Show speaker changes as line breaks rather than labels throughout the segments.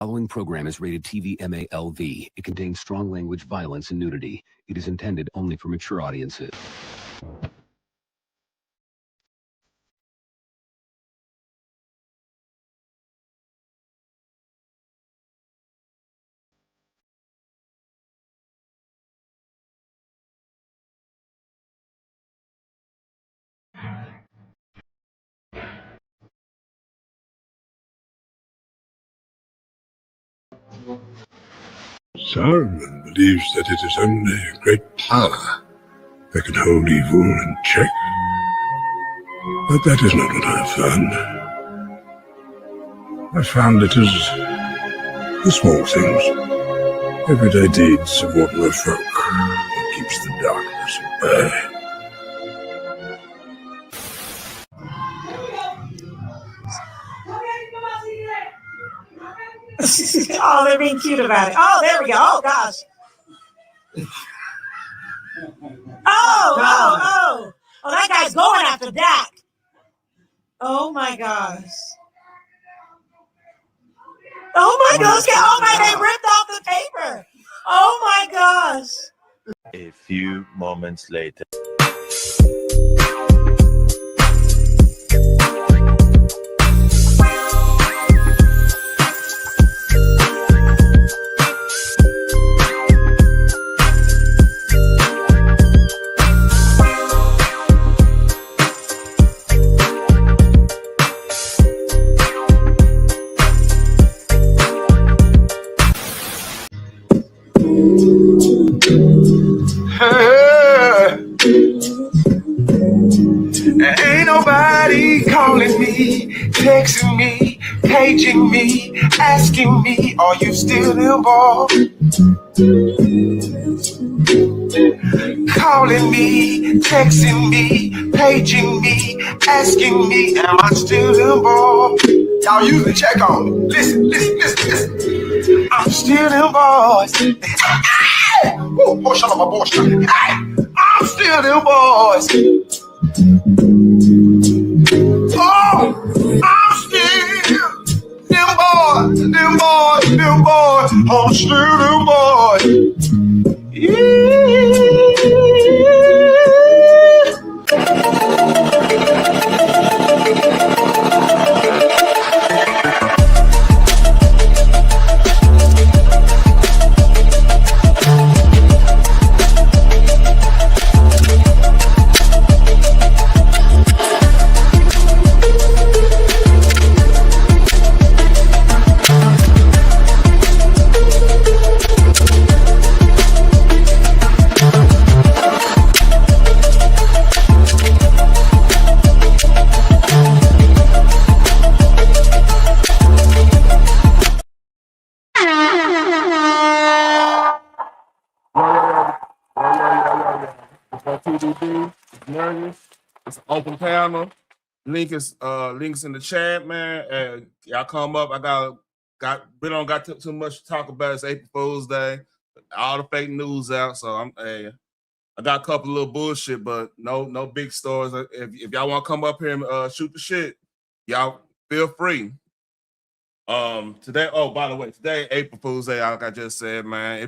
Following program is rated TV MALV. It contains strong language, violence, and nudity. It is intended only for mature audiences.
Saruman believes that it is only great power that can hold evil in check. But that is not what I have found. I found it is the small things, everyday deeds of ordinary folk that keeps the darkness at bay.
Oh, they're being cute about it. Oh, there we go. Oh, gosh. Oh, that guy's going after Dak. Oh, my gosh. Oh, my gosh. Oh, my, they ripped off the paper. Oh, my gosh.
A few moments later.
Ain't nobody calling me, texting me, paging me, asking me, are you still involved? Calling me, texting me, paging me, asking me, am I still involved? Y'all usually check on me. Listen. I'm still involved. Shut up, my boy. I'm still involved. Oh, I'm still them boys, I'm still them boys. Yeah.
TDB, Nervous. It's an open panel. Links in the chat, man. Y'all come up. We don't got too much to talk about. It's April Fool's Day. All the fake news out. So I got a couple of little bullshit, but no big stories. If y'all want to come up here and shoot the shit, y'all feel free. Today, by the way, today April Fool's Day, like I just said, man.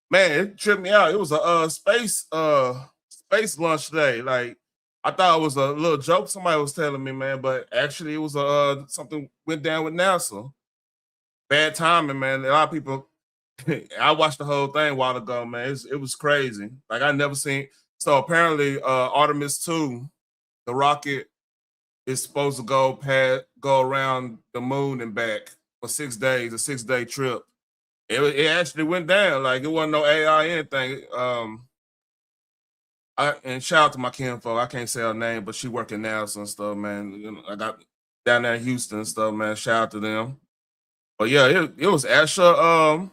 It tripped me out. It was a space lunch today. Like, I thought it was a little joke somebody was telling me, man, but actually it was something went down with NASA. Bad timing, man. A lot of people. I watched the whole thing a while ago, man. It was crazy. Like, I never seen. So apparently, Artemis 2, the rocket, is supposed to go around the moon and back for 6 days, a 6-day trip. It actually went down. Like, it wasn't no AI anything. And shout out to my kinfolk. I can't say her name, but she working NASA and stuff, man. You know, I got down there in Houston and stuff, man. Shout out to them. But yeah, it was actual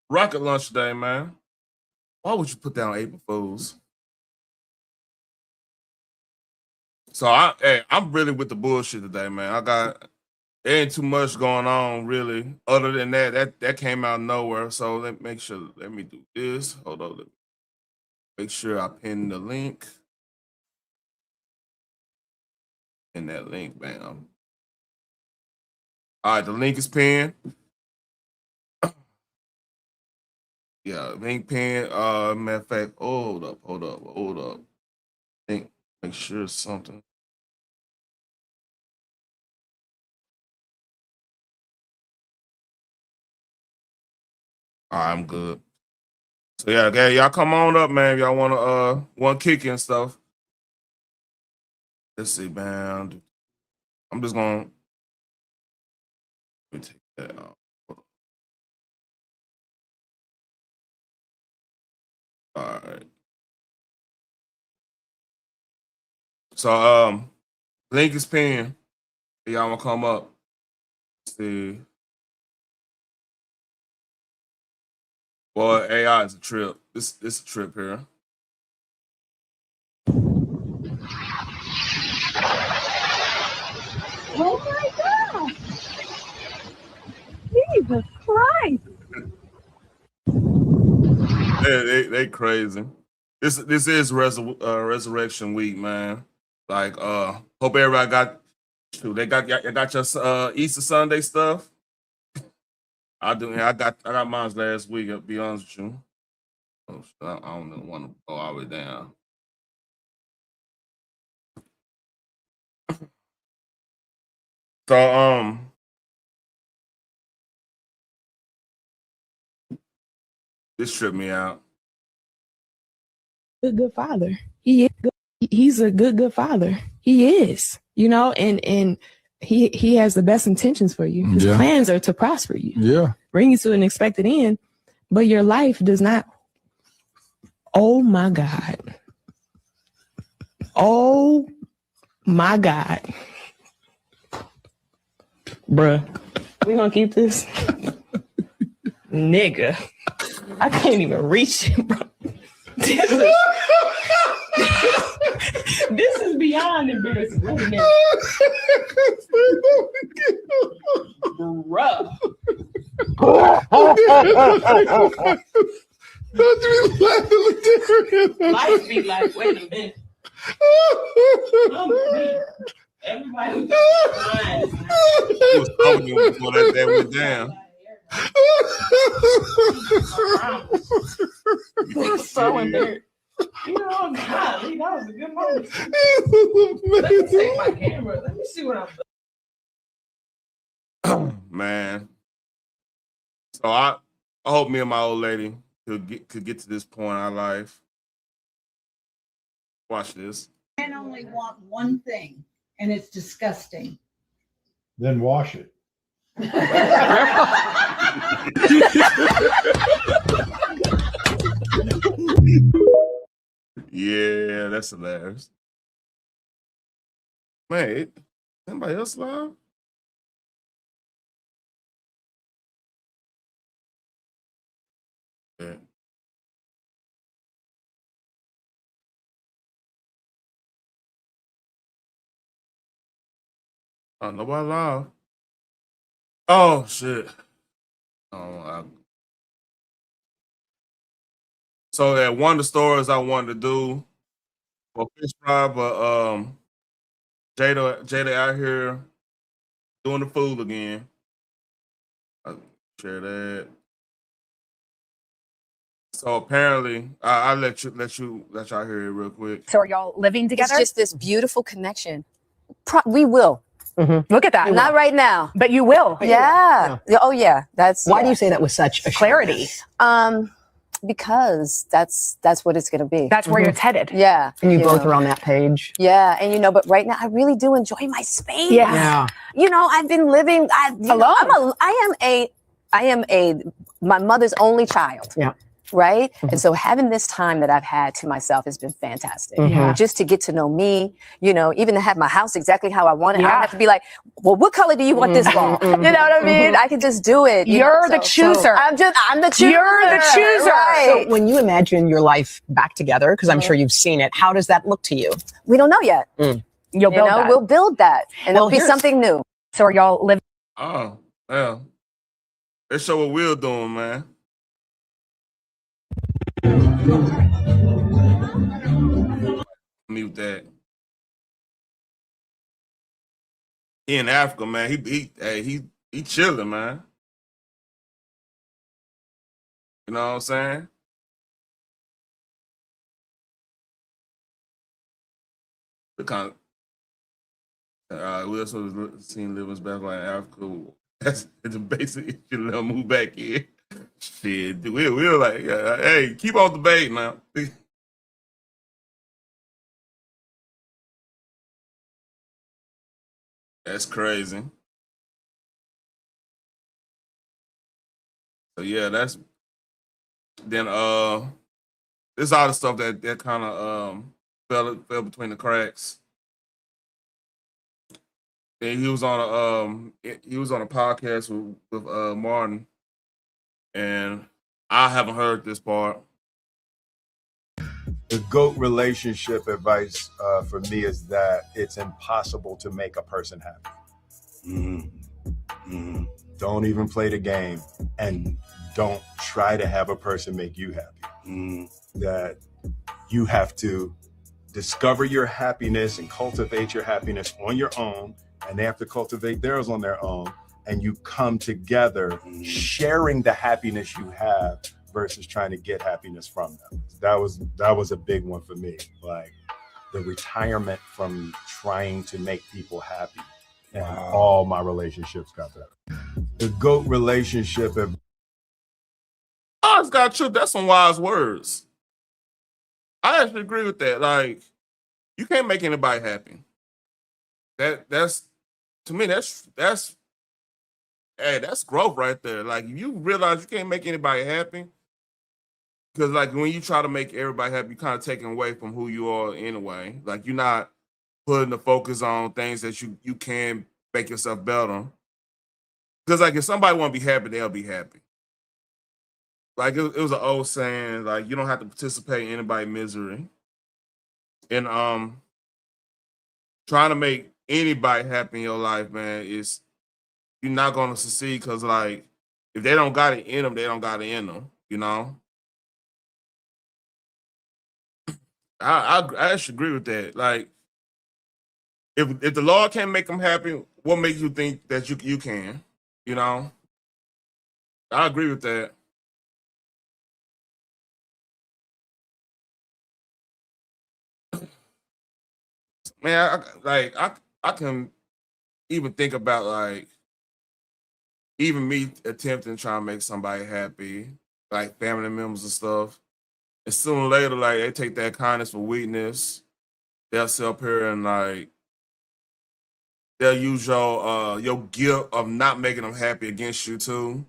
rocket launch today, man. Why would you put down April Fools? So I'm really with the bullshit today, man. There ain't too much going on really. Other than that came out of nowhere. So let me do this. Hold on. Make sure I pin the link. Pin that link, bam. All right, the link is pinned. Yeah, ink pen. Matter of fact, hold up. Think, make sure it's something. All right, I'm good. So yeah, okay, y'all come on up, man. If y'all want kick and stuff. Let's see, man. I'm just gonna let me take that out. All right. So link is pinned. Y'all wanna come up? Let's see. Boy, AI is a trip. This a trip here.
Oh my God! Jesus Christ!
They crazy. This is resurrection week, man. Like hope everybody got they got your Easter Sunday stuff. I do. I got mine last week. I'll be honest with you. Oh, I don't want to go all the way down. So this tripped me out.
Good father. He is good. He's a good father. He is, and he has the best intentions for you. His plans are to prosper you.
Yeah.
Bring you to an expected end, but your life does not. Oh my God. Oh my God. Bruh. We gonna keep this? Nigga. I can't even reach it, bro. This is beyond embarrassing. Wait a minute. Bruh.
Don't you be laughing.
Life be like, wait a minute. Everybody
was talking before that went down.
So embarrassed. Golly, that was a good moment. Let me take my camera. Let me see what I'm
doing. Man. So I hope me and my old lady could get to this point in our life. Watch this.
Men only want one thing, and it's disgusting.
Then wash it.
Yeah, that's hilarious. Man, anybody else live? Yeah. Oh, nobody live. Oh shit. So at one of the stores I wanted to do for fish fry, but Jada out here doing the food again. I'll share that. So apparently, I'll let y'all hear it real quick.
So are y'all living together?
It's just this beautiful connection. We will.
Mm-hmm. Look at that.
Not right now.
But you will.
Yeah. Oh yeah.
Why do you say that with such
clarity?
Because that's what it's going to be.
That's where it's headed.
Yeah.
And you both are on that page.
Yeah. And but right now I really do enjoy my space.
Yeah.
I've been living
alone.
I am my mother's only child.
Yeah.
Right. Mm-hmm. And so having this time that I've had to myself has been fantastic.
Mm-hmm.
Just to get to know me, even to have my house exactly how I want it. I don't have to be like, well, what color do you want this wall? You know what I mean? I can just do it.
You're the chooser.
I'm the chooser.
You're the chooser.
Right.
So when you imagine your life back together, because I'm sure you've seen it, how does that look to you?
We don't know yet.
You'll build that.
We'll build that. And it'll be something new.
So are y'all living?
Oh, yeah. Let's show what we're doing, man. Mute that. He in Africa, man. He chilling, man. You know what I'm saying? The kind we also seen living back like Africa. That's the basic issue. Let them move back in. Shit, we're like, hey, keep on debating now. That's crazy. So yeah, that's then there's all the stuff that kind of fell between the cracks. And he was on a podcast with Martin, and I haven't heard this part.
The GOAT relationship advice for me is that it's impossible to make a person happy. Don't even play the game, and don't try to have a person make you happy. That you have to discover your happiness and cultivate your happiness on your own, and they have to cultivate theirs on their own, and you come together sharing the happiness you have versus trying to get happiness from them. That was a big one for me. Like the retirement from trying to make people happy, and all my relationships got better. The GOAT relationship.
I just got tripped. That's some wise words. I actually agree with that. Like, you can't make anybody happy. That's to me, that's hey, that's growth right there. Like, you realize you can't make anybody happy. Because like when you try to make everybody happy, you're kind of taking away from who you are anyway. Like, you're not putting the focus on things that you can make yourself better. Because like if somebody want to be happy, they'll be happy. Like it was an old saying, like you don't have to participate in anybody's misery. And trying to make anybody happy in your life, man, is you're not gonna succeed because like if they don't got it in them, they don't got it in them, you know. I actually agree with that. Like if the Lord can't make them happy, what makes you think that you can? You know, I agree with that. Man, I can even think about like even me attempting to try and make somebody happy, like family members and stuff. And sooner or later, like they take that kindness for weakness. They'll sit up here and like they'll use your guilt of not making them happy against you too,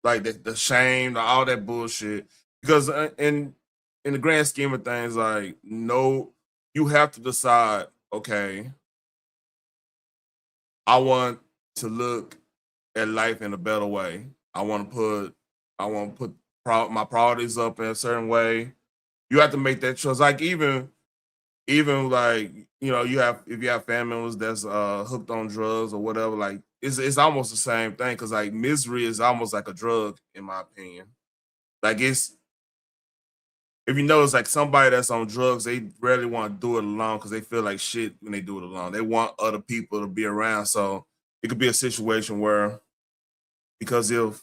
like the shame, all that bullshit. Because in the grand scheme of things, like no, you have to decide. Okay, I want to look at life in a better way. I want to put my priorities up in a certain way. You have to make that choice. Like even like if you have family members that's hooked on drugs or whatever, like it's almost the same thing because like misery is almost like a drug in my opinion. Like it's if you notice like somebody that's on drugs, they rarely want to do it alone because they feel like shit when they do it alone. They want other people to be around. So it could be a situation where because if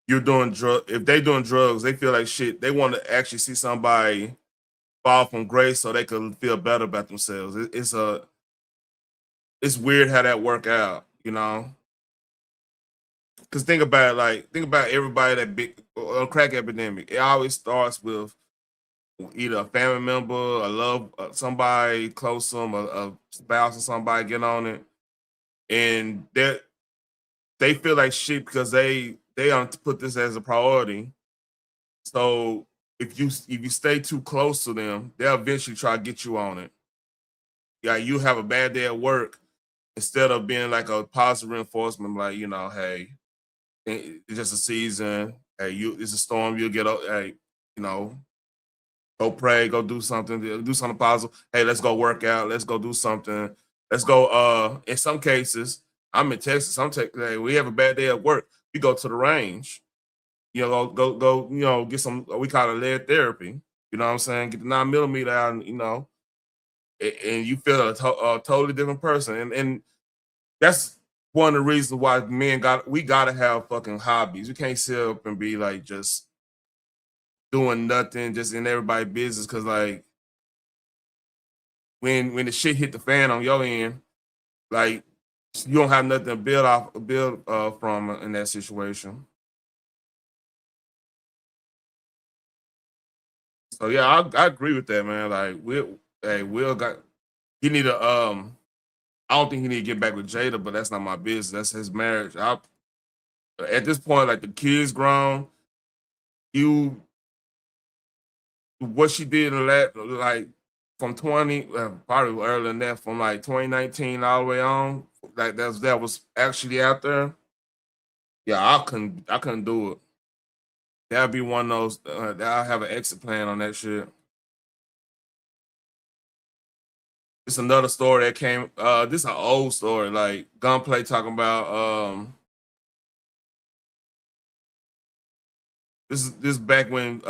they're doing drugs, they feel like shit. They want to actually see somebody fall from grace so they can feel better about themselves. It's weird how that work out, you know. Because think about everybody that big crack epidemic. It always starts with either a family member, a love somebody close to them, a spouse or somebody get on it, and they feel like shit because they don't put this as a priority. So if you stay too close to them, they'll eventually try to get you on it. Yeah, you have a bad day at work, instead of being like a positive reinforcement, like hey, it's just a season. Hey, it's a storm. You'll get up. Hey, go pray, go do something positive. Hey, let's go work out. Let's go do something. Let's go. In some cases, I'm in Texas. Hey, we have a bad day at work. We go to the range. Go. Get some. We call it lead therapy. You know what I'm saying? Get the 9mm out. And you feel a totally different person. And that's one of the reasons why we gotta have fucking hobbies. We can't sit up and be like just doing nothing, just in everybody's business. Cause like when the shit hit the fan on your end, like you don't have nothing to build from in that situation. So yeah, I agree with that, man. Like Will got he need to I don't think he need to get back with Jada, but that's not my business. That's his marriage. At this point, like the kid's grown. What she did in that, like from 20, probably earlier than that, from like 2019 all the way on, like that was actually out there. Yeah, I couldn't do it. That'd be one of those. I'll have an exit plan on that shit. It's another story that came. This is an old story. Like Gunplay talking about. This is back when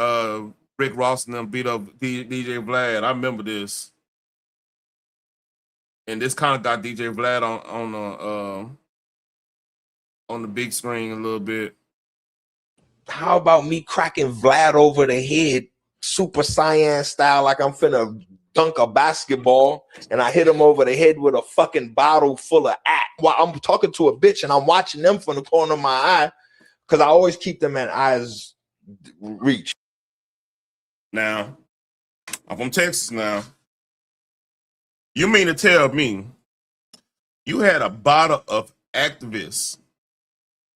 Rick Ross and them beat up DJ Vlad. I remember this, and this kind of got DJ Vlad on the big screen a little bit.
How about me cracking Vlad over the head, Super Saiyan style, like I'm finna dunk a basketball, and I hit him over the head with a fucking bottle full of act while I'm talking to a bitch and I'm watching them from the corner of my eye, because I always keep them at eyes reach.
Now, I'm from Texas now. You mean to tell me you had a bottle of activists?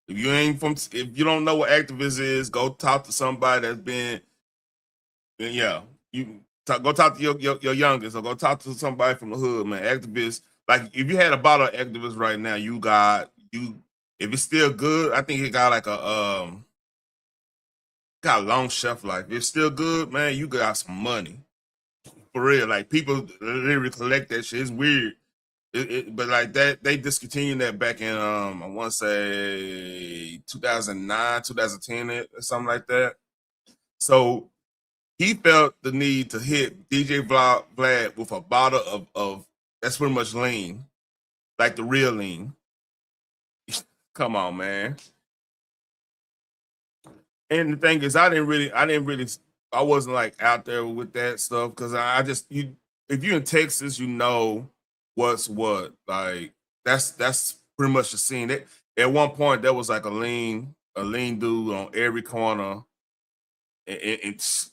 If you don't know what activist is, go talk to somebody that's been, go talk to your youngest, or go talk to somebody from the hood, man. Activists, like if you had a bottle of activists right now, if it's still good, I think it got like got a long shelf life. If it's still good, man, you got some money. For real. Like people literally collect that shit. It's weird. But like that, they discontinued that back in I want to say 2009, 2010, or something like that. So he felt the need to hit DJ Vlad with a bottle of that's pretty much lean, like the real lean. Come on, man. And the thing is, I wasn't like out there with that stuff, because if you're in Texas, you know what's what. Like that's pretty much the scene. At one point, there was like a lean dude on every corner. It's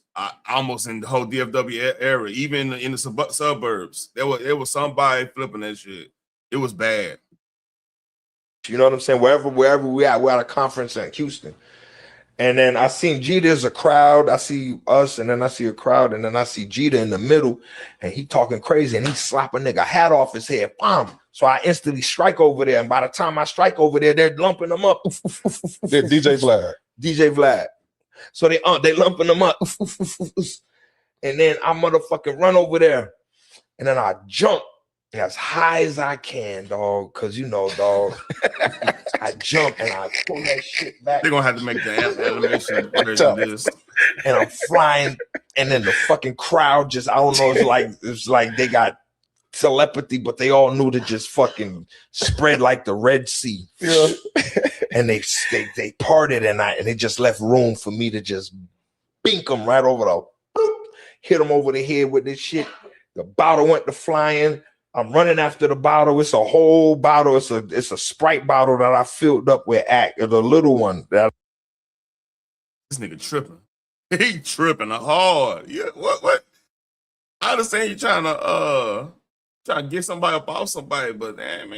almost in the whole DFW area, even in the suburbs. There was somebody flipping that shit. It was bad.
You know what I'm saying? Wherever we're at a conference in Houston. And then I seen Jeter as a crowd. I see us, and then I see a crowd, and then I see Jeter in the middle, and he talking crazy, and he slap a nigga hat off his head. Bam! So I instantly strike over there, and by the time I strike over there, they're lumping them up.
They're DJ Vlad.
So they lumping them up, and then I motherfucking run over there, and then I jump as high as I can, dog. Cause you know, dog, I jump and I pull that shit back.
They're gonna have to make the animation version of this.
And I'm flying, and then the fucking crowd just, I don't know, it's like they got telepathy, but they all knew to just fucking spread like the Red Sea. Yeah. And they parted, and they just left room for me to just bink them right over hit them over the head with this shit. The bottle went to flying. I'm running after the bottle. It's a whole bottle. It's a Sprite bottle that I filled up with the little one. This
nigga tripping. He tripping hard. Yeah, what? I understand you trying to get somebody up off somebody, but man,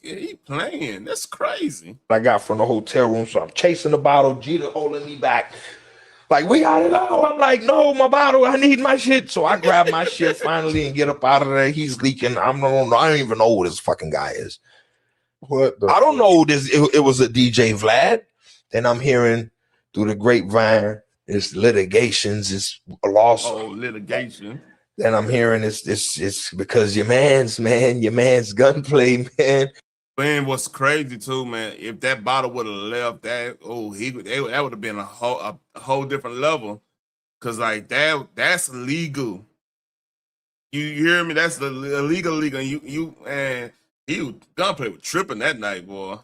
he playing. That's crazy.
I got from the hotel room, so I'm chasing the bottle. Jeter holding me back. Like, we got it all. I'm like, no, my bottle. I need my shit. So I grab my shit finally and get up out of there. He's leaking. I don't even know who this fucking guy is. I don't know who this. It was a DJ Vlad. Then I'm hearing through the grapevine, it's litigations, it's a lawsuit.
Oh, litigation.
Then I'm hearing it's because your man's gunplay, man.
Man, what's crazy too, man? If that bottle would have left, that would have been a whole different level. Cause like that's illegal. You hear me? That's the illegal. You and he gunplay was tripping that night, boy.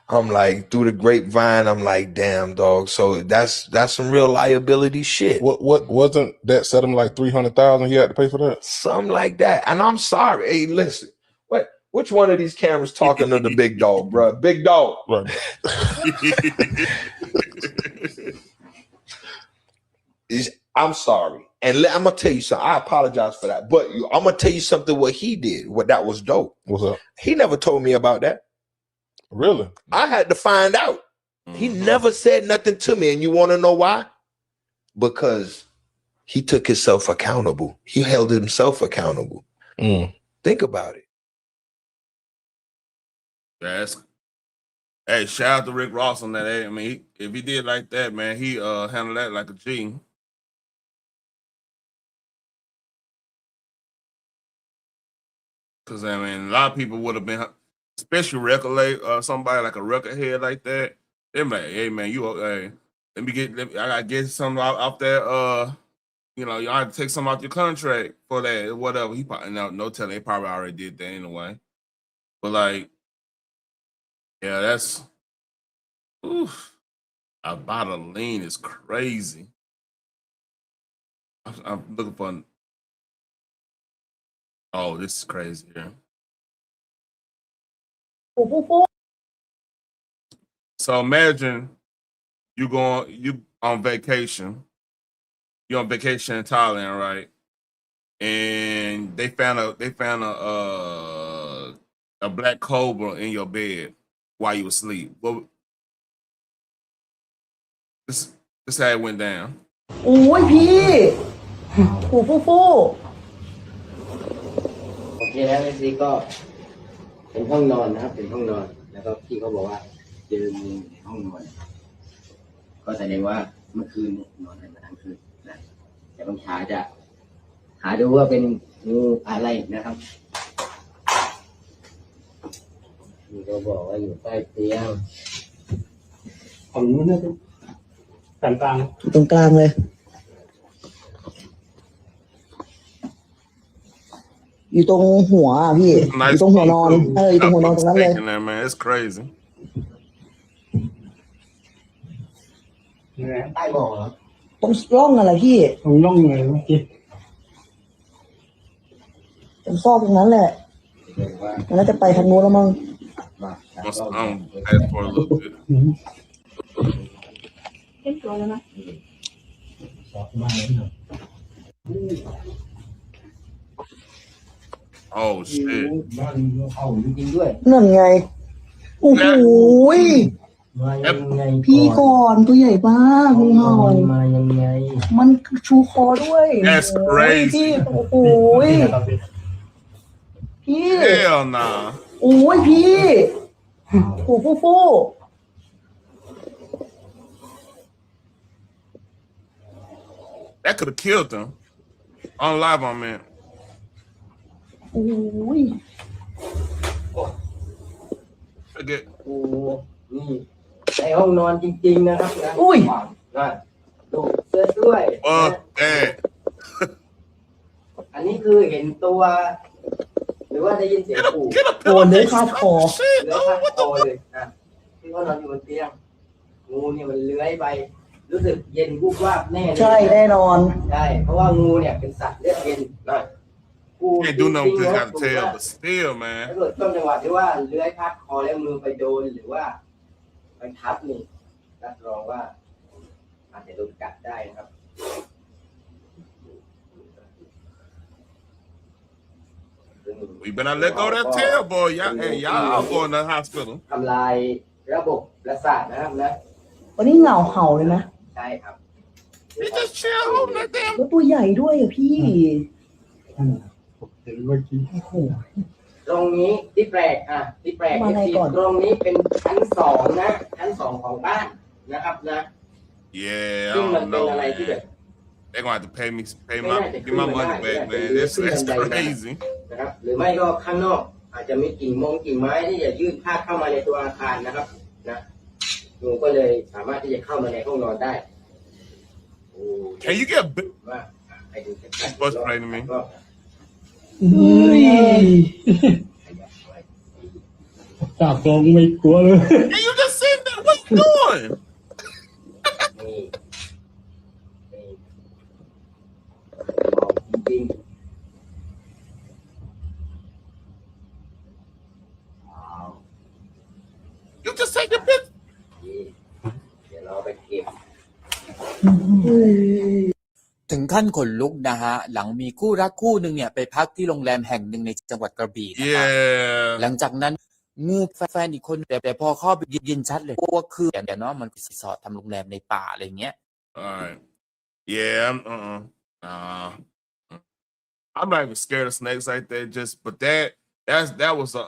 I'm like, through the grapevine, I'm like, damn, dog. So that's some real liability shit.
What wasn't that settlement like $300,000? He had to pay for that.
Something like that. And I'm sorry. Hey, listen. Which one of these cameras talking to the big dog, bro? Big dog.
Right.
I'm sorry. And I'm gonna tell you something. I apologize for that. But I'm gonna tell you something. What he did, that was dope.
What's up?
He never told me about that.
Really?
I had to find out. He never said nothing to me. And you want to know why? Because he took himself accountable. He held himself accountable. Think about it.
Hey, shout out to Rick Ross on that. I mean, if he did like that, man, he handled that like a G. Because, I mean, a lot of people would have been, especially somebody like a record head like that. They're like, hey, man, hey, I got to get something out there. You know, you have to take something out your contract for that, whatever. He probably, no telling, he probably already did that anyway. But, like, yeah, that's, oof. About a lean is crazy. I'm looking for, oh, this is crazy here. So imagine you on vacation. You're on vacation in Thailand, right? And they found a black cobra in your bed while you were asleep. Well, this how it went down.
โอ้ยพี่ฟูฟู
โอเคแล้วในซีก็เป็นห้องนอนนะครับเป็นห้องนอนแล้วก็พี่เขาบอกว่าเจองูในห้องนอนก็แสดงว่าเมื่อคืนนอนกันมาทั้งคืนนะแต่ต้องจะหาดูว่าเป็นงูอะไรนะครับนี่ก็บอกว่าอยู่ใต้เตียงของนู้นนะตรงกลางเลยอยู่ตรงหัวพี่อยู่ตรงหัวนอนอยู่ตรงหัวนอนตรงนั้นเลย
Man, it's crazy.
ใต้บ่อเหรอ
ตรงร่องอะไรพี่ตรงร่องเลยเมื่อกี้ตรงซอกตรงนั้นแหละมันน่าจะไปทางโน้นแล้วมั้ง
Ask for a little bit.
เล่นตัวแล้วนะ
Oh shit.
นั่นไงโอ้โหพี่ก่อนตัวใหญ่มากงูเห่ามันชูคอด้วย
That's crazy.
โอ้โหพี่
Hell nah.
โอ้ยพี่โอ้ฟู
That could have killed them. On live on man.
โอ้ย
โอ้นี่ในห้องนอนจริงๆนะครับนะ
อุ้ย
นะดูเสื้อด้วย อันนี้คือเห็นตัวหรือว่าได้ยินเสียงขู่
โอ้เนื้อคาดคอ
เลื้อยคาดคอเลยนะที่เขานอนอยู่บนเตียงงูเนี่ยมันเลื้อยไปรู้สึกเย็นวูบวาบแน่เลย
ใช่แน่นอน
ใช่เพราะว่างูเนี่ยเป็นสัตว์เลือดเย็นนะ
Can't do nothing with this kind of tail, but still, man.
ถ้าเกิดช่วงจังหวะที่ว่าเลื้อยคาดคอแล้วมือไปโดนหรือว่าไปทับนี่รับรองว่าอาจจะโดนกัดได้นะครับ
We better let go of that tail, boy. Y'all going to the hospital.
ทำลายระบบประสาทนะครับนะ
วันนี้เหงาเห่าเลยนะ
ใช่ครับ
He just chill holding that damn.
แล้วตัวใหญ่ด้วยอ่ะพี่โอ้โห
ตรงนี้ที่แปลกที่แปลกตรงนี้เป็นชั้น2นะชั้น2ของบ้านนะครับนะ
Yeah, I
ซึ่งมัน
don't
เป็น
know,
อะไรที่แบบ
man. They're gonna have to pay my money back, man. That's crazy.
นะครับหรือไม่ก็ข้างนอกอาจจะมีกิ่งไม้ที่จะยื่นพาดเข้ามาในตัวอาคารนะครับนะงูก็เลยสามารถที่จะเข้ามาในห้องนอนได้
Can you get big?
ว่าให้ดูชัดๆ
What's right to me?
ก็
And you just sitting there. What you doing?
จริง
You just take the picture.
เดี๋ยวเราไปเก็บ
ถึงขั้นขนลุกนะฮะหลังมีคู่รักคู่หนึ่งเนี่ยไปพักที่โรงแรมแห่งหนึ่งในจังหวัดกระบี่นะครับหลังจากนั้นงูแฟนอีกคนแต่พอเข้าไปยินชัดเลยว่าคือเนาะมันรีสอร์ททำโรงแรมในป่าอะไรเงี้ย
Alright. Yeah, I'm not even scared of snakes like that. But that was a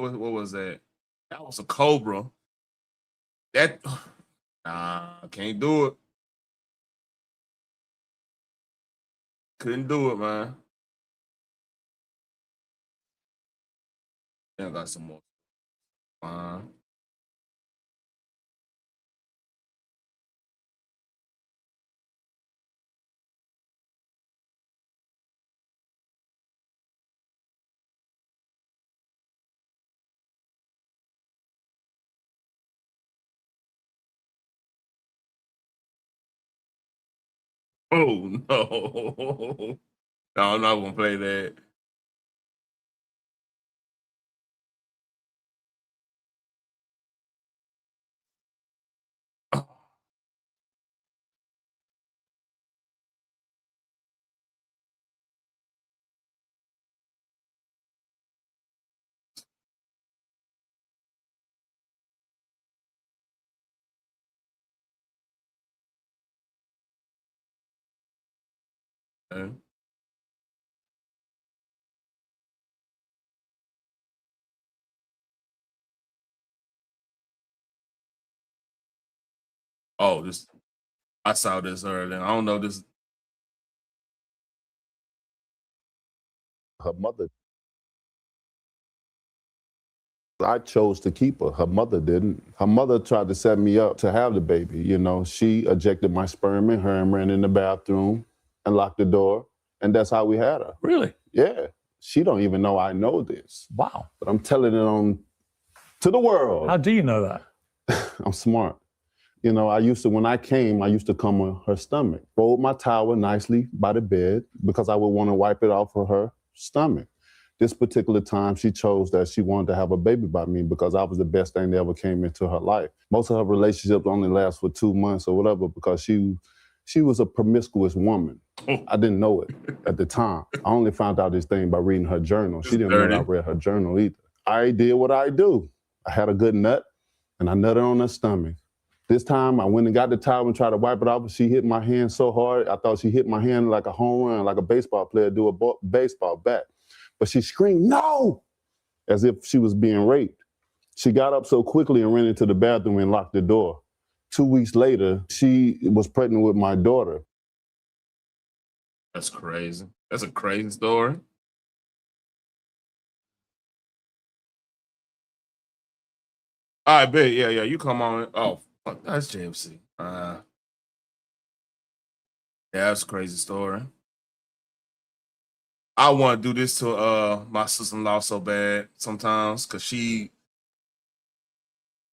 what was that? That was a cobra. That I can't do it. Couldn't do it, man. Then I got some more. Oh no. No, I'm not gonna play that. Okay. Oh, I saw this earlier. I don't know this.
Her mother. I chose to keep her. Her mother didn't. Her mother tried to set me up to have the baby. You know, she ejected my sperm in her and ran in the bathroom and locked the door. And that's how we had her.
Really?
Yeah. She don't even know I know this.
Wow.
But I'm telling it on to the world.
How do you know that?
I'm smart. You know, when I came, I used to come on her stomach, fold my towel nicely by the bed because I would want to wipe it off of her stomach. This particular time, she chose that she wanted to have a baby by me because I was the best thing that ever came into her life. Most of her relationships only last for 2 months or whatever because she was a promiscuous woman. I didn't know it at the time. I only found out this thing by reading her journal. She didn't know that I read her journal either. I did what I do. I had a good nut, and I nutted on her stomach. This time, I went and got the towel and tried to wipe it off. She hit my hand so hard, I thought she hit my hand like a home run, like a baseball player do a baseball bat. But she screamed, "No!" as if she was being raped. She got up so quickly and ran into the bathroom and locked the door. 2 weeks later, she was pregnant with my daughter.
That's crazy. That's a crazy story. All right, bet. Yeah, you come on. Oh, fuck, that's JMC. Yeah, that's a crazy story. I want to do this to my sister-in-law so bad sometimes because she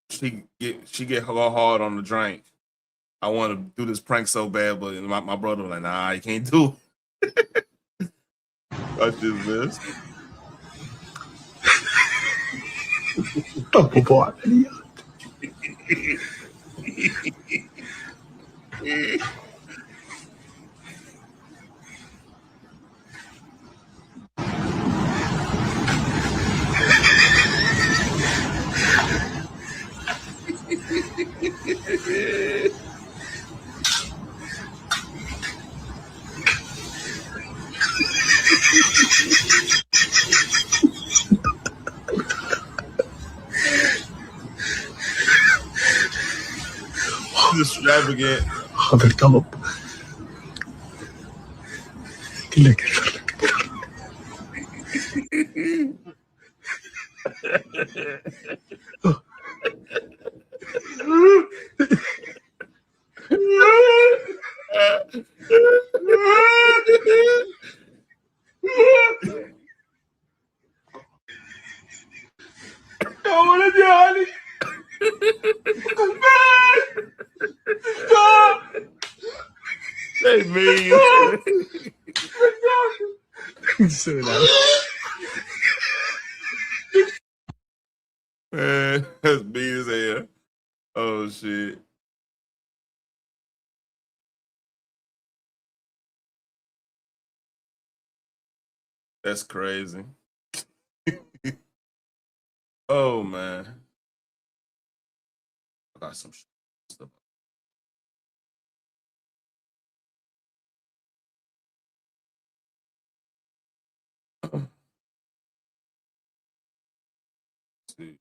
get her hard on the drink. I want to do this prank so bad, but my brother was like, "Nah, you can't do it." That's just this.
Dopo boy.
Extravagant.
حضرتها لك
I want to Hey, man, that's mean as hell. Oh shit. That's crazy. Oh man. I got some stuff. See.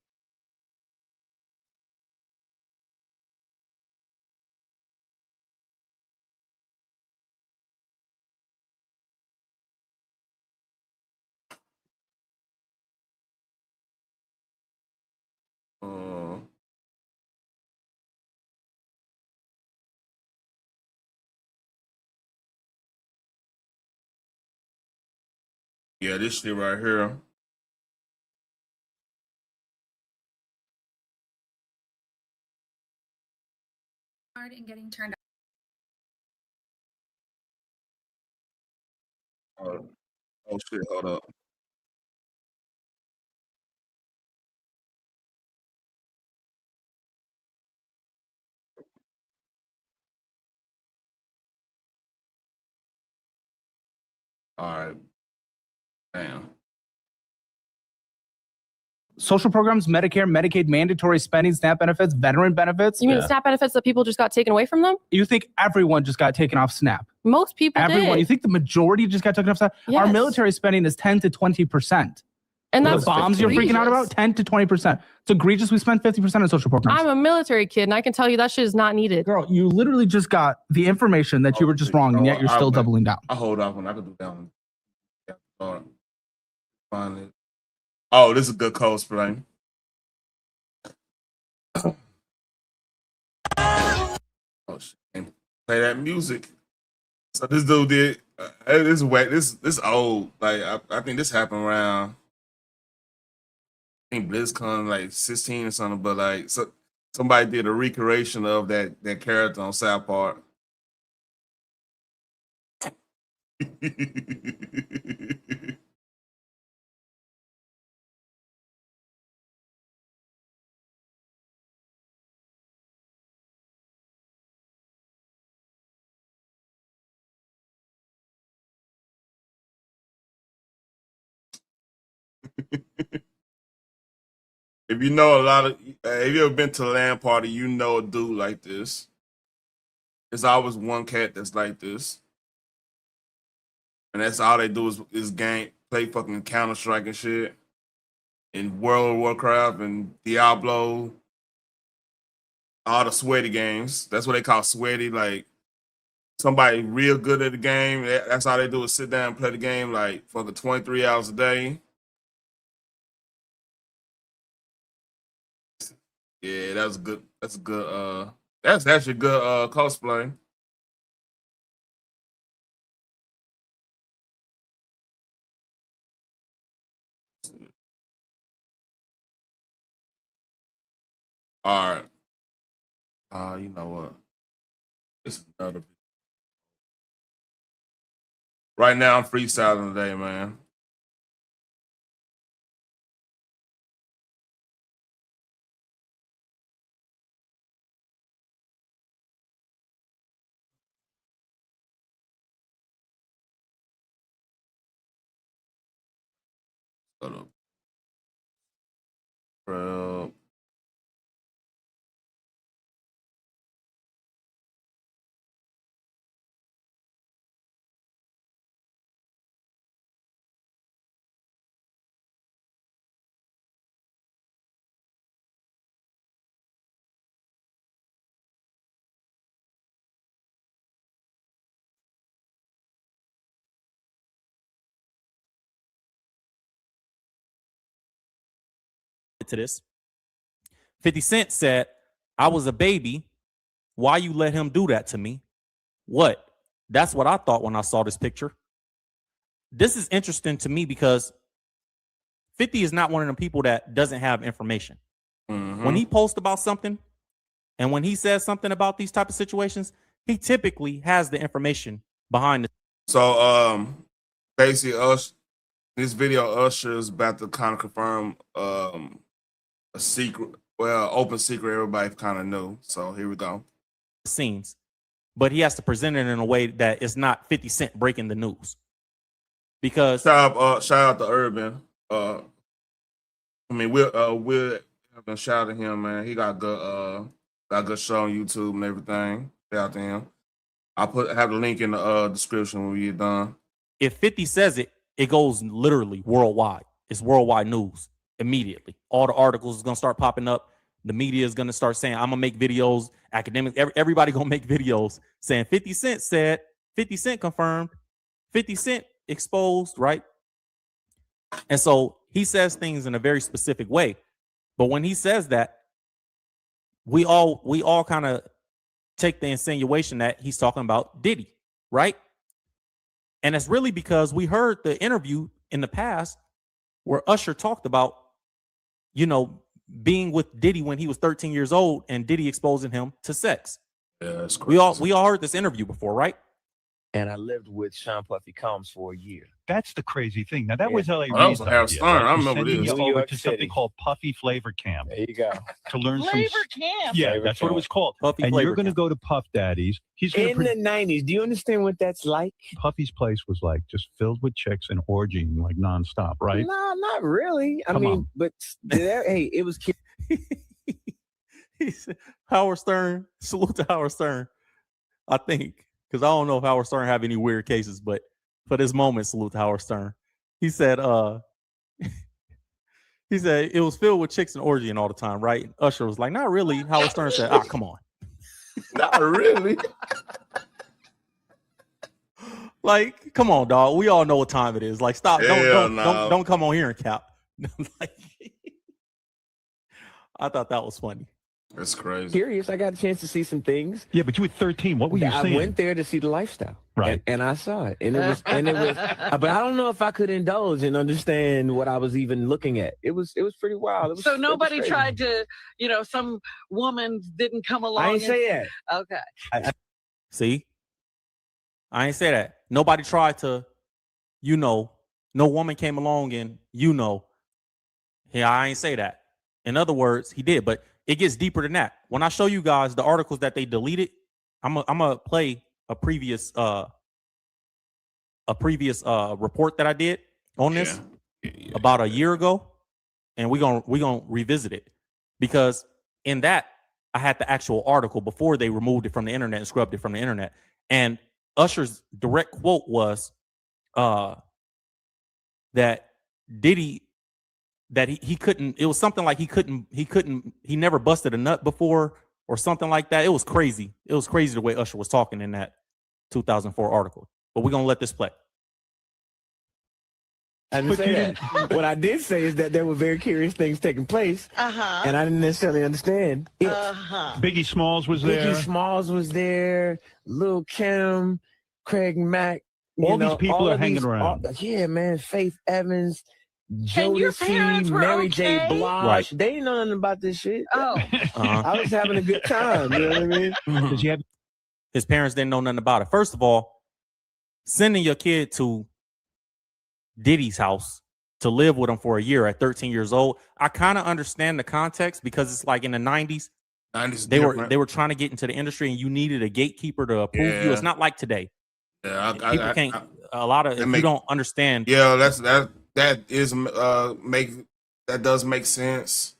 Yeah, this shit right here.
And getting turned
Oh shit, hold up. All right. Damn.
Social programs, Medicare, Medicaid, mandatory spending, SNAP benefits, veteran benefits.
You mean SNAP benefits that people just got taken away from them?
You think everyone just got taken off SNAP?
Most people
Everyone.
did.
You think the majority just got taken off SNAP? Our
Yes.
military spending is 10 to 20%.
And
the
that's
bombs you're freaking out about, 10 to 20%. It's egregious. We spend 50% on social programs.
I'm a military kid, and I can tell you that shit is not needed.
Girl, you literally just got the information that you were just wrong, and yet you're still doubling down.
I hold off when I could do that one. Yeah, finally. Oh, this is a good cosplay. Oh shit! And play that music. So this dude did. This is wet. This old. Like I think this happened around. I think BlizzCon like 16 or something. But like so, somebody did a recreation of that character on South Park. If you know a lot of, if you ever been to a LAN party, you know a dude like this. There's always one cat that's like this, and that's all they do is game, play fucking Counter-Strike and shit, and World of Warcraft and Diablo, all the sweaty games. That's what they call sweaty. Like somebody real good at the game. That's all they do is sit down and play the game like for the 23 hours a day. Yeah, that's good. That's good. That's actually good cosplay. All right. You know what? It's another. Right now, I'm freestyling today, man. Bro.
To this, 50 Cent said, "I was a baby. Why you let him do that to me? What?" That's what I thought when I saw this picture. This is interesting to me because 50 is not one of the people that doesn't have information. When he posts about something and when he says something about these type of situations, he typically has the information behind the.
So basically, this video Usher is about to kind of confirm a secret, open secret everybody kind of knew. So here we go.
Scenes, but he has to present it in a way that it's not 50 Cent breaking the news. Because
shout out to Urban. I mean, we'll shout out to him, man. He got good show on YouTube and everything. Shout out to him. I'll have the link in the description when we get done.
If 50 says it, it goes literally worldwide. It's worldwide news immediately. All the articles is gonna start popping up. The media is gonna start saying, "I'm gonna make videos." Academics, everybody gonna make videos saying 50 Cent said, 50 Cent confirmed, 50 Cent exposed, right? And so he says things in a very specific way. But when he says that, we all kind of take the insinuation that he's talking about Diddy, right? And it's really because we heard the interview in the past where Usher talked about, being with Diddy when he was 13 years old and Diddy exposing him to sex.
Yeah, that's crazy.
We all heard this interview before, right?
And I lived with Sean Puffy Combs for a year.
That's the crazy thing. Now that was L.A.
That was
Reid's
Howard
idea,
Stern.
right?
I remember
Sending
this.
you
New
over
York
to
City.
something called Puffy Flavor Camp.
There you go.
To learn
Flavor Camp.
Yeah,
Flavor
that's what it
Camp.
was called.
Puffy
and
Flavor
you're going to
Camp.
go to Puff Daddy's. He's going
In the 90s, do you understand what that's like?
Puffy's place was like just filled with chicks and orgying like nonstop, right?
No, not really. I
Come
mean,
on.
but hey, it was
He said, Howard Stern, salute to Howard Stern, I think, because I don't know if Howard Stern have any weird cases, but for this moment, salute to Howard Stern. He said, he said it was filled with chicks and orgying all the time, right? And Usher was like, not really. Howard Stern said, come on.
Not really.
Like, come on, dog. We all know what time it is. Like, stop. Don't come on here and cap. Like, I thought that was funny.
That's crazy.
curious. I got a chance to see some things.
Yeah, but you were 13. What were you
I
saying?
went there to see the lifestyle.
Right.
And I saw it. And it was but I don't know if I could indulge and understand what I was even looking at. It was pretty wild. It was,
So nobody
it was
tried to, some woman didn't come along.
I ain't say that.
Okay.
See? I ain't say that. Nobody tried to, no woman came along and, yeah, I ain't say that. In other words, he did, but it gets deeper than that. When I show you guys the articles that they deleted, I'm gonna play a previous report that I did on this about a year ago, and we're gonna revisit it because in that I had the actual article before they removed it from the internet and scrubbed it from the internet. And Usher's direct quote was that Diddy, that he couldn't, it was something like he never busted a nut before or something like that. It was crazy. It was crazy the way Usher was talking in that 2004 article. But we're going to let this play.
I didn't say that. What I did say is that there were very curious things taking place, and I didn't necessarily understand it.
Biggie Smalls was there.
Biggie Smalls was there. Lil' Kim, Craig Mack.
All these people are hanging around.
Yeah, man. Faith Evans,
And your
Jodeci,
parents were
Mary J.
okay?
Blige.
Right.
They didn't know nothing about this shit.
Oh.
I was having a good time. You know what I mean?
Because you have
His parents didn't know nothing about it. First of all, sending your kid to Diddy's house to live with him for a year at 13 years old, I kind of understand the context because it's like in the 90s, they were trying to get into the industry and you needed a gatekeeper to approve you. It's not like today.
Yeah,
People can't. A lot of you don't understand.
Yeah, that does make sense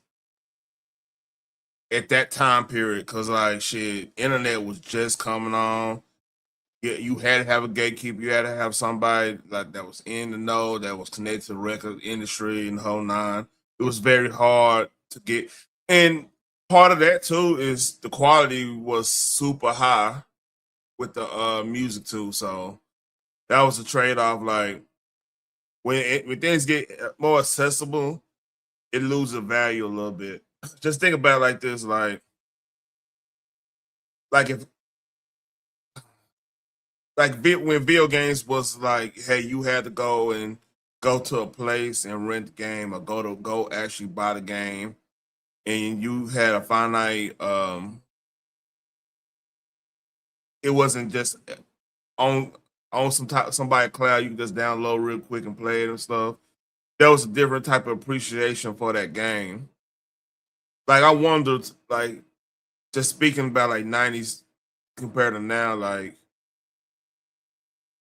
at that time period because like shit, internet was just coming on. Yeah, you had to have a gatekeeper. You had to have somebody like that was in the know, that was connected to the record industry and the whole nine. It was very hard to get, and part of that too is the quality was super high with the music too. So that was a trade-off. Like when things get more accessible, it loses value a little bit. Just think about it like this, like if when video games was like, hey, you had to go to a place and rent the game or go actually buy the game, and you had a finite. It wasn't just on on somebody cloud, you can just download real quick and play it and stuff. There was a different type of appreciation for that game. Like I wondered, like just speaking about like 90s compared to now, like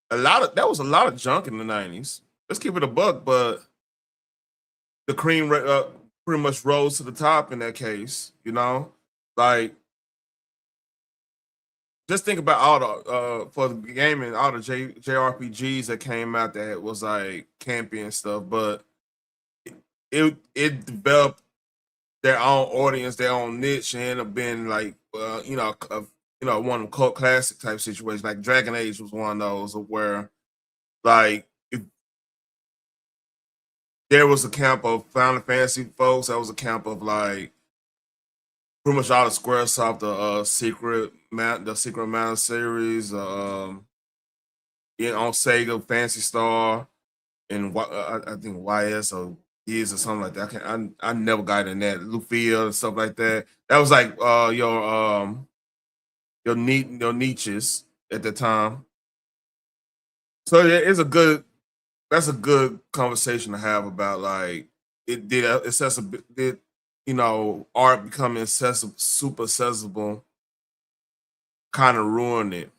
there was a lot of junk in the 90s. Let's keep it a buck, but the cream pretty much rose to the top in that case, you know? Like just think about all the for the gaming, all the JRPGs that came out that was like campy and stuff, but it developed their own audience, their own niche, and ended up being like one of them cult classic type situations. Like Dragon Age was one of those where like if there was a camp of Final Fantasy folks, that was a camp of like pretty much all the Squaresoft, the Secret Mana series, on Sega, Fantasy Star, and I think YS or is or something like that. I never got in that Lufia and stuff like that. That was like your niches at the time. So yeah, that's a good conversation to have about like art becoming super accessible kind of ruined it.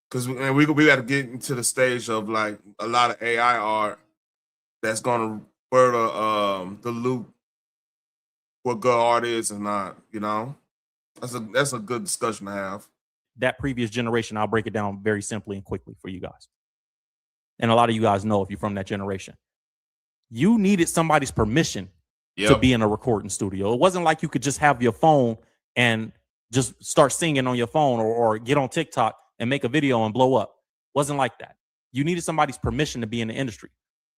Because we got to get into the stage of like a lot of AI art that's going to further dilute what good art is and not. You know, that's a good discussion to have.
That previous generation, I'll break it down very simply and quickly for you guys. And a lot of you guys know if you're from that generation. You needed somebody's permission to be in a recording studio. It wasn't like you could just have your phone and just start singing on your phone or get on TikTok and make a video and blow up. Wasn't like that. You needed somebody's permission to be in the industry.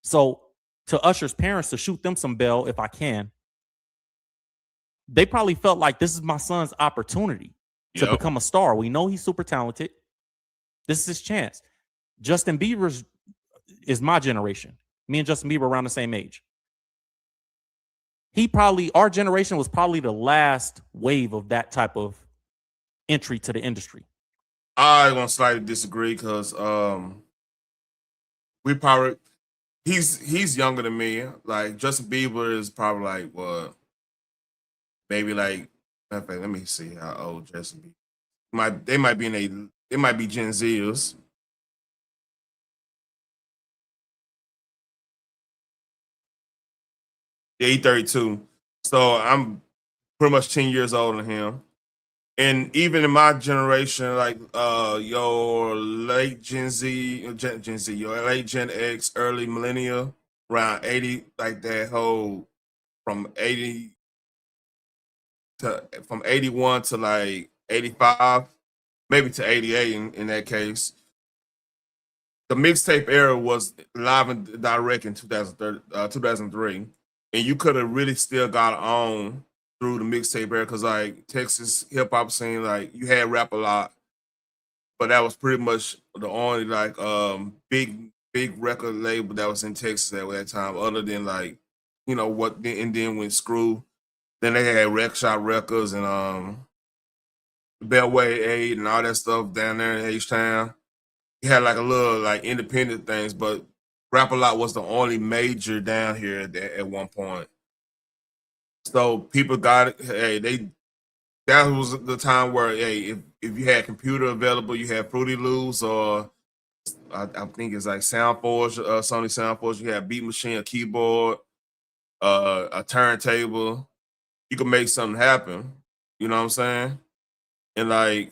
So to Usher's parents, to shoot them some bail, if I can, they probably felt like this is my son's opportunity to become a star. We know he's super talented. This is his chance. Justin Bieber is my generation. Me and Justin Bieber around the same age. Our generation was probably the last wave of that type of entry to the industry.
I'm gonna slightly disagree because he's younger than me. Like Justin Bieber is probably like what, maybe like, let me see how old Justin Bieber. They might be Gen Zers. Yeah, he's 32. So I'm pretty much 10 years older than him. And even in my generation, like your late Gen Z, your late Gen X, early millennial, around 80, like that whole from 81 to like 85, maybe to 88 in that case. The mixtape era was live and direct in 2003. And you could have really still got on through the mixtape era because like Texas hip hop scene, like you had Rap a Lot, but that was pretty much the only like big record label that was in Texas at that time, other than like, and then when Screw, then they had Rec Shop Records and Bellway 8 and all that stuff down there in H-Town. You had like a little like independent things, but Rap a Lot was the only major down here at one point. So people got it. Hey, that was the time where if you had computer available, you had Fruity Loops or I think it's like Soundforge, Sony Soundforge. You had Beat Machine, a keyboard, a turntable. You could make something happen. You know what I'm saying? And like,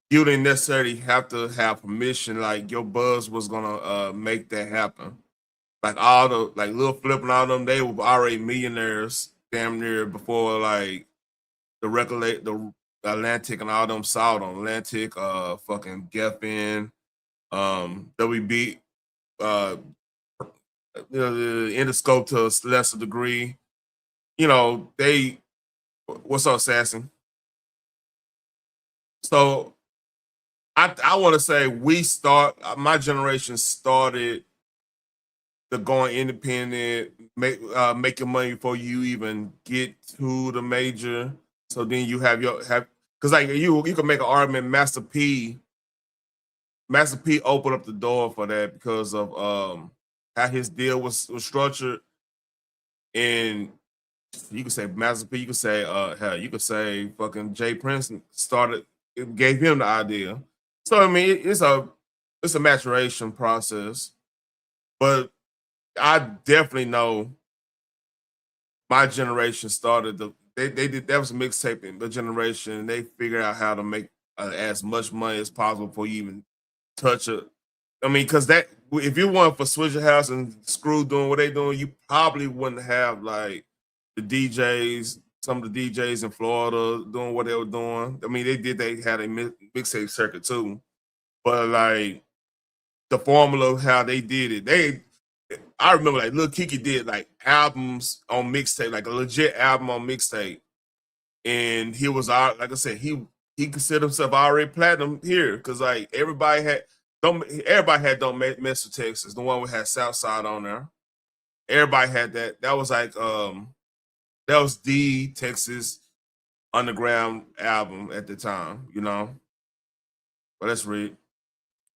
you didn't necessarily have to have permission. Like your buzz was gonna make that happen. Like all the like Lil Flip and all them, they were already millionaires damn near before like the Atlantic and all them saw them. Atlantic, fucking Geffen, WB, the Interscope to a lesser degree. What's up, Assassin? So I want to say my generation started the going independent, making money before you even get to the major. So then you have because like you can make an argument. Master P Master P opened up the door for that because of how his deal was structured. And you could say Master P, you could say hell, you could say fucking Jay Prince gave him the idea. So I mean, it's a maturation process. But I definitely know my generation started they did that was a mixtape in the generation, and they figured out how to make as much money as possible before you even touch it. I mean, because that if you went for Swisher House and Screw doing what they doing, you probably wouldn't have like the DJs, some of the DJs in Florida doing what they were doing. I mean, they had a mixtape circuit too, but like the formula of how they did it, I remember like Lil Kiki did like albums on mixtape, like a legit album on mixtape, and he was like I said, he considered himself already platinum here because like everybody had Don't Mess with Texas, the one we had Southside on there. Everybody had that. That was like that was the Texas underground album at the time, you know. But let's read.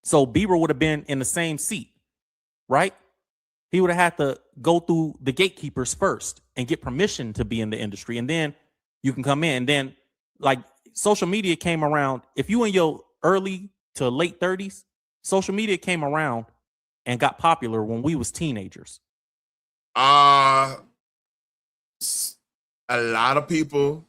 So Bieber would have been in the same seat, right? He would have had to go through the gatekeepers first and get permission to be in the industry. And then you can come in. And then like social media came around. If you in your early to late 30s, social media came around and got popular when we was teenagers.
A lot of people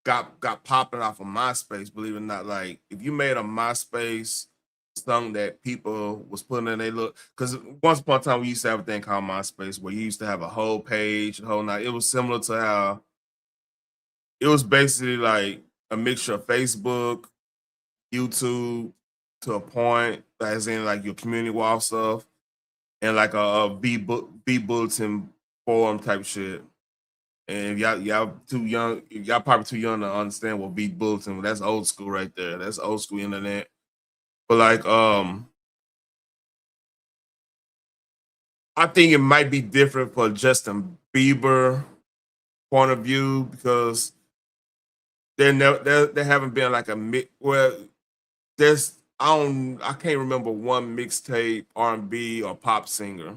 got popping off of MySpace, believe it or not. Like if you made a MySpace song that people was putting in they look, because once upon a time we used to have a thing called MySpace where you used to have a whole page, a whole night. It was similar to how it was basically like a mixture of Facebook, YouTube to a point, as in like your community wall stuff, and like a B bulletin forum type shit. And y'all too young, y'all probably too young to understand what B bulletin. That's old school right there. That's old school internet. But like I think it might be different for Justin Bieber point of view because there haven't been like I can't remember one mixtape R&B or pop singer.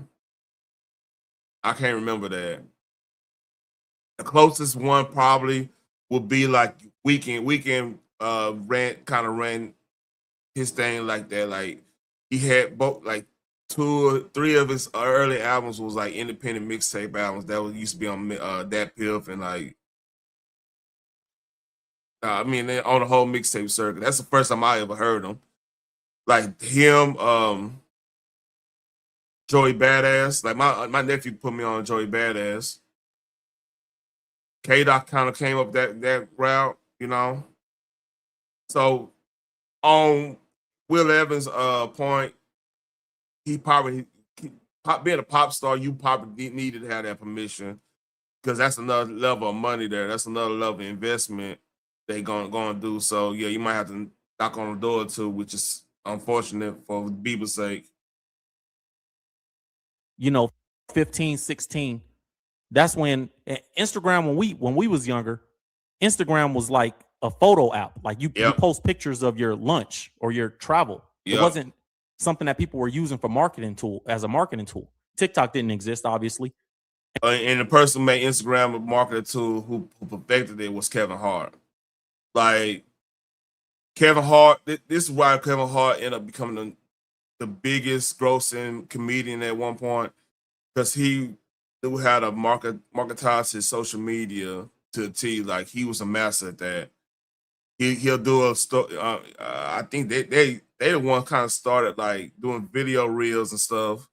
I can't remember that. The closest one probably would be like Weekend ran his thing like that. Like he had both like 2 or 3 of his early albums was like independent mixtape albums that used to be on Dat Piff and like I mean on the whole mixtape circuit. That's the first time I ever heard him. Like him, Joey Badass. Like my nephew put me on Joey Badass. K-Dot kind of came up that route, you know. So on Will Evans' point, being a pop star, you probably needed to have that permission because that's another level of money there. That's another level of investment they gonna do. So yeah, you might have to knock on the door too, which is unfortunate for Bieber's sake.
You know, 15, 16. That's when Instagram, when we was younger, Instagram was like a photo app. Like you post pictures of your lunch or your travel. It wasn't something that people were using for as a marketing tool. TikTok didn't exist, obviously.
And the person who made Instagram a marketing tool who perfected it was Kevin Hart. Like Kevin Hart, this is why Kevin Hart ended up becoming the biggest grossing comedian at one point because he knew how to marketize his social media to a T. Like he was a master at that. He'll do a story. I think they the one kind of started like doing video reels and stuff.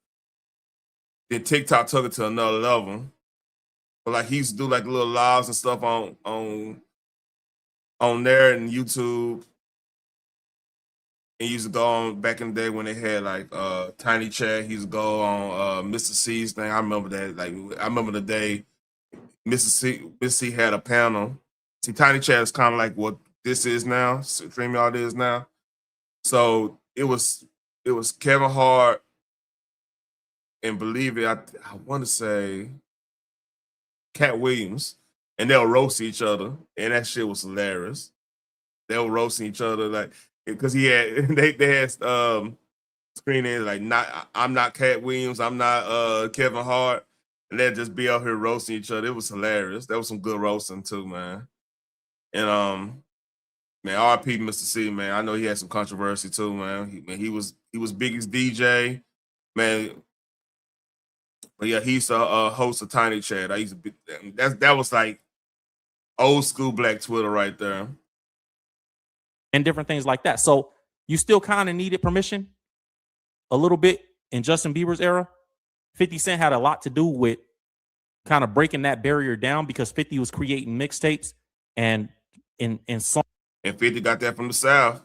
Then TikTok took it to another level. But like he used to do like little lives and stuff on there and YouTube. And he used to go on back in the day when they had like Tiny Chat. He used to go on Mr. C's thing. I remember that. Like I remember the day Mr. C had a panel. See, Tiny Chat is kind of like what this is now, StreamYard is now. So it was Kevin Hart and believe it, I want to say Cat Williams, and they'll roast each other, and that shit was hilarious. They were roasting each other like because he had they had screen in like I'm not Cat Williams, I'm not Kevin Hart, and they'd just be out here roasting each other. It was hilarious. That was some good roasting too, man. And man, RP Mr. C, man. I know he had some controversy too, man. He was biggest DJ, man. But yeah, he used to host a Tiny Chat. I used to be that was like old school Black Twitter right there.
And different things like that. So you still kind of needed permission a little bit in Justin Bieber's era. 50 Cent had a lot to do with kind of breaking that barrier down because 50 was creating mixtapes and in song.
And 50 got that from the South.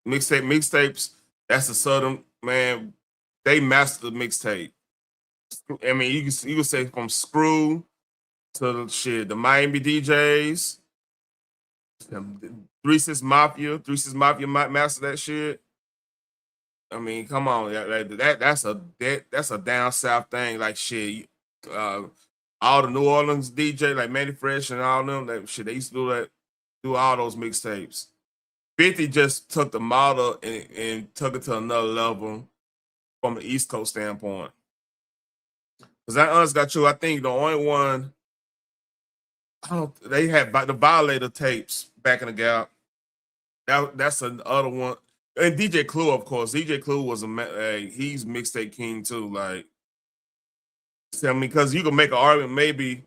Mixtapes, that's the Southern, man. They mastered the mixtape. I mean, you could say from Screw to the Miami DJs, 3 6 Mafia mastered that shit. I mean, come on, that's a down south thing. Like shit, all the New Orleans DJ like Manny Fresh and all them that shit. They used to do all those mixtapes. 50 just took the model and took it to another level from the East Coast standpoint. Because that honest got you. I think the only one they had the Violator tapes back in the Gap. That's another one. And DJ Clue, of course. DJ Clue was he's mixtape king too. Like, I mean, because you can make an argument maybe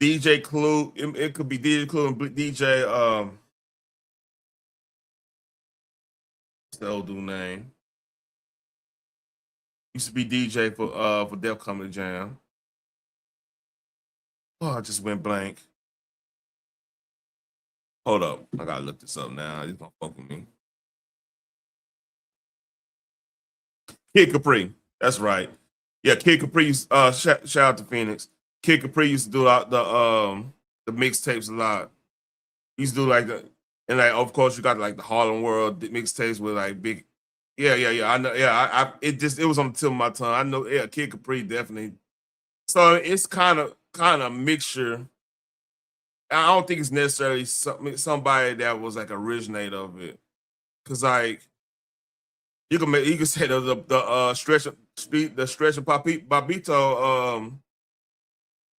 DJ Clue. It could be DJ Clue and DJ. What's the old dude name? Used to be DJ for Def Comedy Jam. Oh, I just went blank. Hold up, I gotta look this up now. He's gonna fuck with me. Kid Capri, that's right. Yeah, Kid Capri. Shout out to Phoenix. Kid Capri used to do the mixtapes a lot. He used to do like and like of course you got like the Harlem World mixtapes with like big. Yeah. I know. Yeah, it was on the tip of my tongue. I know. Yeah, Kid Capri definitely. So it's kind of mixture. I don't think it's necessarily somebody that was like originator of it, because like you can say the stretch and Papito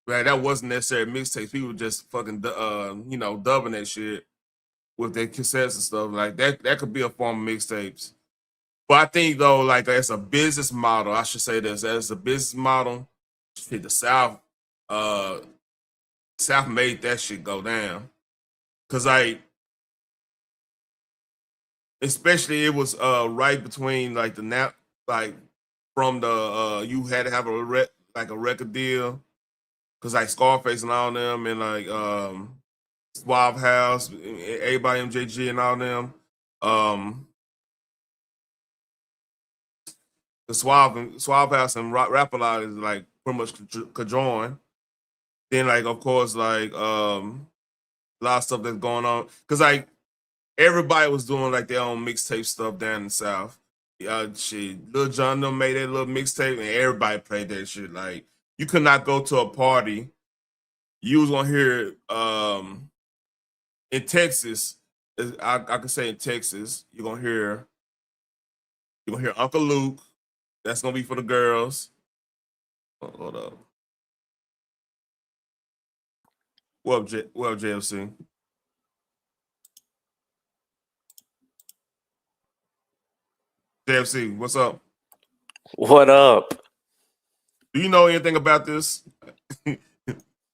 right, that wasn't necessarily mixtapes. People just fucking dubbing that shit with their cassettes and stuff like that. That could be a form of mixtapes. But I think though, like as a business model, I should say this as a business model, the South made that shit go down. Cause especially it was right between like from the you had to have a record deal. Cause like Scarface and all them and like Suave House, everybody MJG and all them. The Suave House and Rap-A-Lot is like pretty much conjoined. Then like of course like a lot of stuff that's going on. Cause like everybody was doing like their own mixtape stuff down in the South. Lil Jon them made that little mixtape and everybody played that shit. Like you could not go to a party. You was gonna hear in Texas. I could say in Texas, you're gonna hear Uncle Luke. That's gonna be for the girls. Hold up. What up, JFC? JFC, what's up?
What up?
Do you know anything about this? What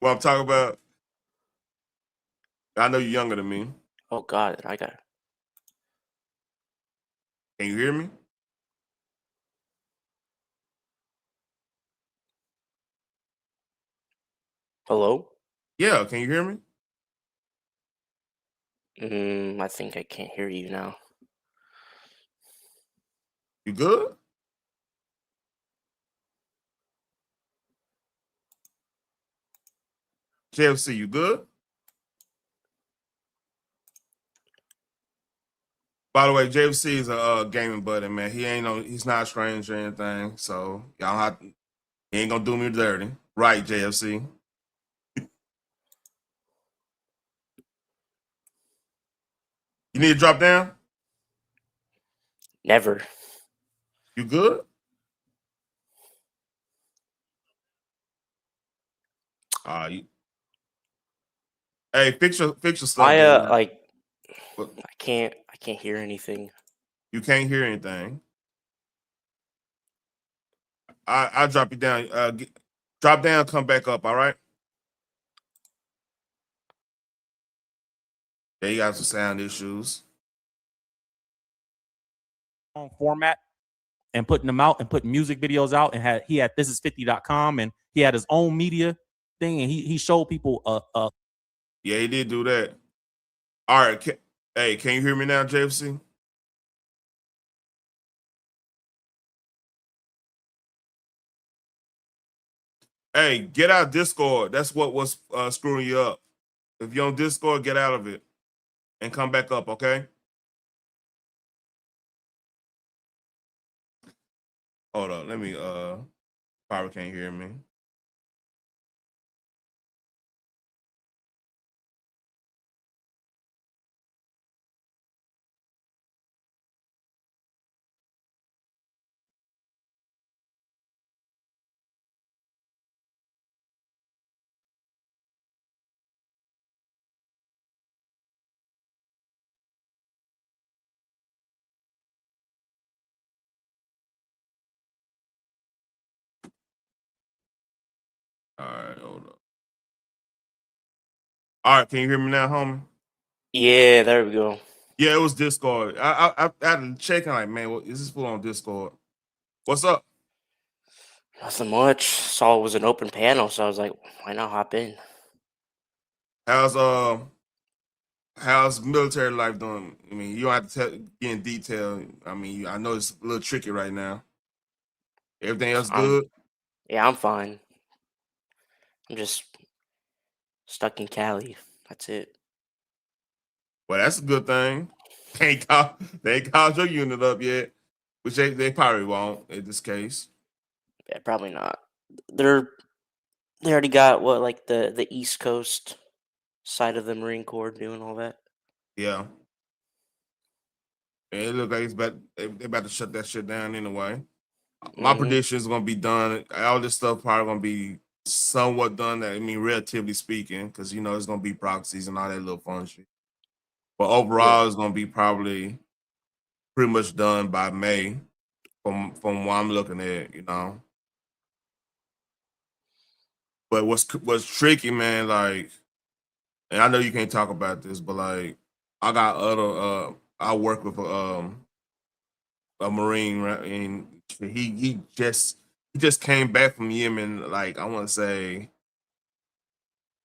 I'm talking about? I know you're younger than me.
Oh God, I got.
Can you hear me?
Hello?
Yeah, can you hear me?
I think I can't hear you now.
You good? JFC, you good? By the way, JFC is a gaming buddy, man. He's not a stranger or anything, so he ain't gonna do me dirty, right, JFC? You need to drop down?
Never.
You good? Hey, fix your stuff. Dude.
I can't hear anything.
You can't hear anything. I'll drop you down. Drop down, come back up. All right. Yeah, you got some sound issues.
Format and putting them out and putting music videos out, and he had thisis50.com, and he had his own media thing, and he showed people
Yeah, he did do that. All right. Can you hear me now, JFC? Hey, get out of Discord. That's what was screwing you up. If you're on Discord, get out of it and come back up, okay? Hold on. Let me probably can't hear me. All right, hold on. All right, can you hear me now, homie?
Yeah, there we go.
Yeah, it was Discord. I had to check. I'm like, man, what is this full on Discord? What's up?
Nothing much. Saw it was an open panel, so I was like, why not hop in?
How's military life doing? I mean, you don't have to get in detail. I mean, I know it's a little tricky right now. Everything else good?
Yeah, I'm fine. I'm just stuck in Cali. That's it.
Well, that's a good thing. They ain't called your unit up yet, which they probably won't in this case.
Yeah, probably not. They already got like the East Coast side of the Marine Corps doing all that.
Yeah. And it looks like they're about to shut that shit down anyway. My prediction is gonna be done. All this stuff probably gonna be somewhat done. I mean, relatively speaking, because it's gonna be proxies and all that little fun shit. But overall, it's gonna be probably pretty much done by May, from what I'm looking at. But what's tricky, man? Like, and I know you can't talk about this, but like, I got other. I work with a Marine, right? And he just came back from Yemen. Like, I want to say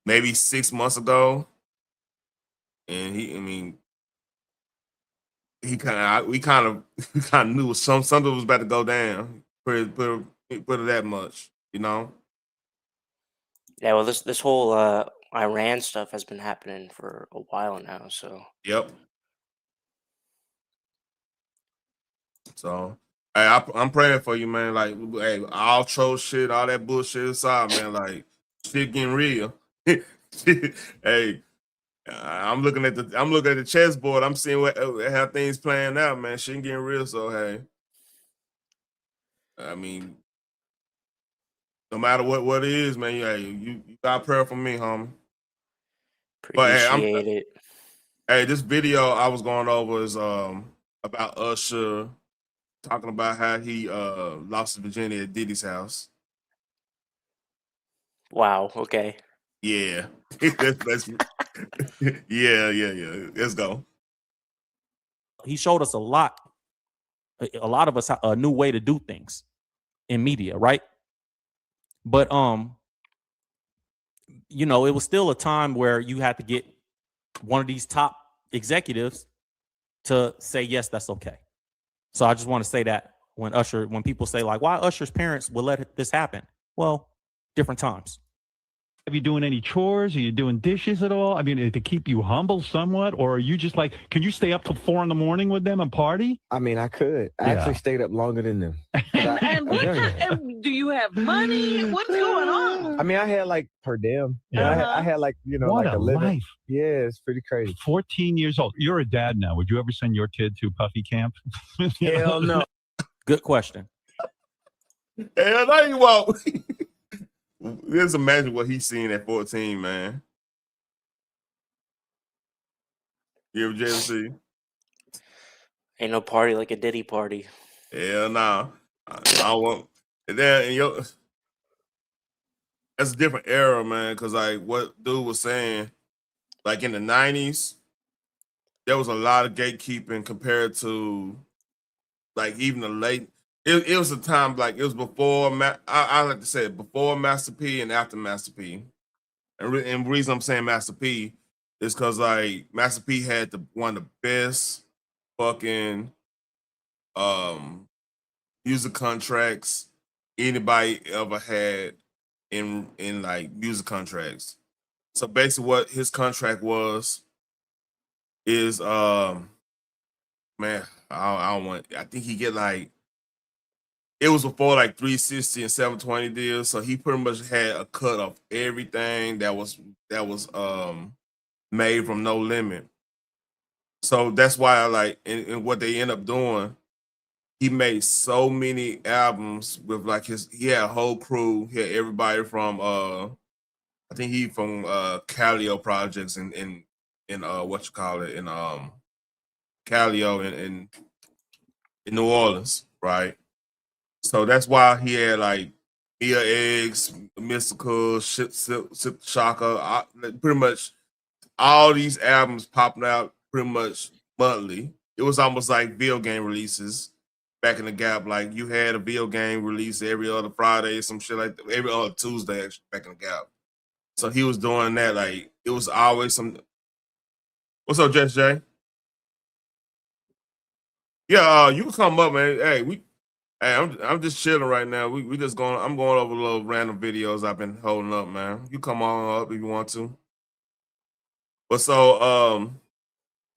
maybe 6 months ago, and we kind of knew something was about to go down. Put it that much.
Yeah, well, this whole Iran stuff has been happening for a while now. So
Yep. So, hey, I'm praying for you, man. Like, hey, all troll shit, all that bullshit aside, man. Like, shit getting real. Hey, I'm looking at the chessboard. I'm seeing how things playing out, man. Shit getting real. So, hey, I mean, no matter what it is, man. Hey, you got a prayer for me, homie. But
appreciate it.
Hey, this video I was going over is about Usher talking about how he lost his virginity at Diddy's house.
Wow. Okay.
Yeah. that's yeah. Let's go.
He showed us a lot of us a new way to do things in media, right? But it was still a time where you had to get one of these top executives to say yes, that's okay. So I just want to say that when people say like, why Usher's parents would let this happen? Well, different times.
Have you doing any chores? Are you doing dishes at all? I mean, to keep you humble somewhat, or are you just like, can you stay up till 4 a.m. with them and party?
I mean, I could. I actually stayed up longer than them.
And do you have money? What's going on?
I mean, I had like per diem.
Yeah.
I had like, you know,
What
like
a
a living.
life.
Yeah, it's pretty crazy.
14 years old. You're a dad now. Would you ever send your kid to puffy camp?
Hell no.
Good question.
Hell no, you won't. Just imagine what he's seeing at 14, man. You ever see?
Ain't no party like a Diddy party.
Hell no. I want. And then that's a different era, man. Because like what dude was saying, like in the 90s, there was a lot of gatekeeping compared to like even the late. It was a time like it was before. I like to say it, before Master P and after Master P. And the reason I'm saying Master P is because like Master P had one of the best fucking music contracts anybody ever had in like music contracts. So basically what his contract was is man, I think he get like, it was before like 360 and 720 deals, so he pretty much had a cut of everything that was made from No Limit. So that's why I like, and what they end up doing, he made so many albums with like he had a whole crew. He had everybody from I think he from Calio Projects in what you call it in Calio in New Orleans, right? So that's why he had like Mia Eggs, Mystical, Shaka, pretty much all these albums popping out pretty much monthly. It was almost like video game releases back in the Gap. Like you had a video game release every other Friday, some shit like that, every other Tuesday actually, back in the Gap. So he was doing that. Like it was always some. What's up, Jess J? Yeah, you can come up, man. Hey, I'm just chilling right now. We just going. I'm going over little random videos I've been holding up, man. You come on up if you want to. But so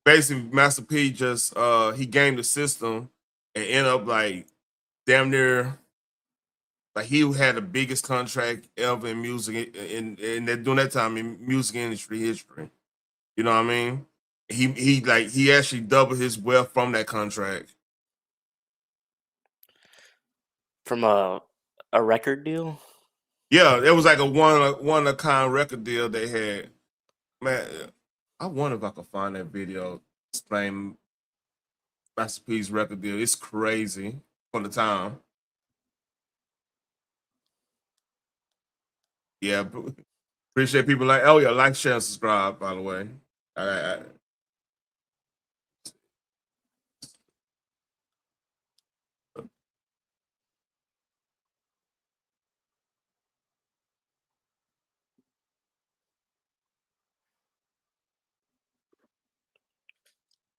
basically Master P just he gamed the system and ended up like damn near like he had the biggest contract ever in music in during that time in music industry history. You know what I mean? He actually doubled his wealth from that contract.
From a record deal?
Yeah, it was like a one of a kind record deal they had. Man, I wonder if I could find that video explain Master P's record deal. It's crazy for the time. Yeah, appreciate people like, oh yeah, like, share, and subscribe, by the way.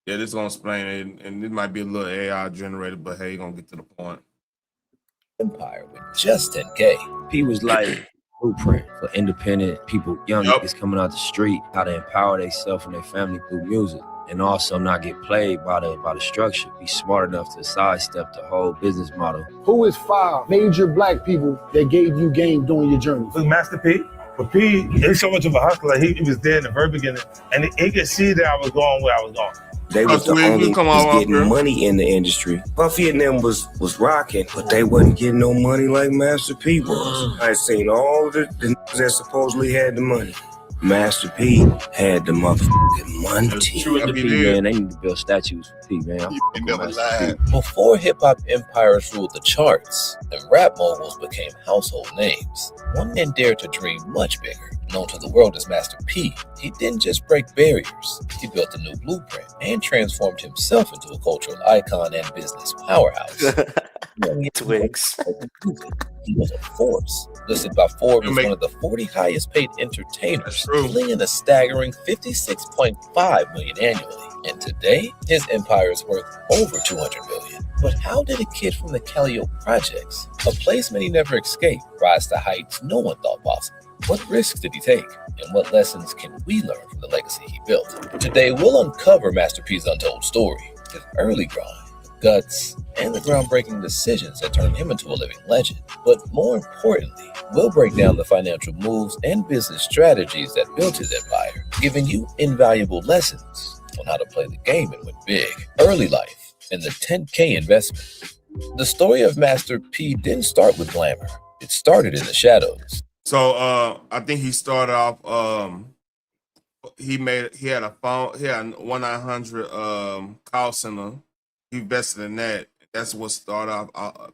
Yeah, this is gonna explain it, and it might be a little AI generated, but hey, you're gonna get to the point.
Empire with Justin Gay. P was like blueprint for independent people, young niggas coming out the street, how to empower themselves and their family through music, and also not get played by the structure. Be smart enough to sidestep the whole business model.
Who is 5 major black people that gave you game during your journey?
Master P. But P, he's so much of a hustler. He was there in the very beginning, and he could see that I was going where I was going.
They was the only ones getting money in the industry. Puffy and them was rocking, but they wasn't getting no money like Master P was. I seen all the that supposedly had the money. Master P had the motherfucking money.
True in the P, man. They need to build statues for P, man. Before hip-hop empires ruled the charts and rap moguls became household names, one man dared to dream much bigger. Known to the world as Master P, he didn't just break barriers. He built a new blueprint and transformed himself into a cultural icon and business powerhouse.
Twigs.
He was a force. Listed by Forbes as one of the 40 highest paid entertainers, flinging a staggering $56.5 million annually. And today, his empire is worth over $200 million. But how did a kid from the Calio Projects, a place many never escaped, rise to heights no one thought possible? What risks did he take? And what lessons can we learn from the legacy he built? Today, we'll uncover Master P's untold story, his early grind, guts, and the groundbreaking decisions that turned him into a living legend. But more importantly, we'll break down the financial moves and business strategies that built his empire, giving you invaluable lessons on how to play the game and win big. Early life and the 10K investment. The story of Master P didn't start with glamour. It started in the shadows.
So I think he started off. He had a 1-900 call center. He invested in that. That's what started off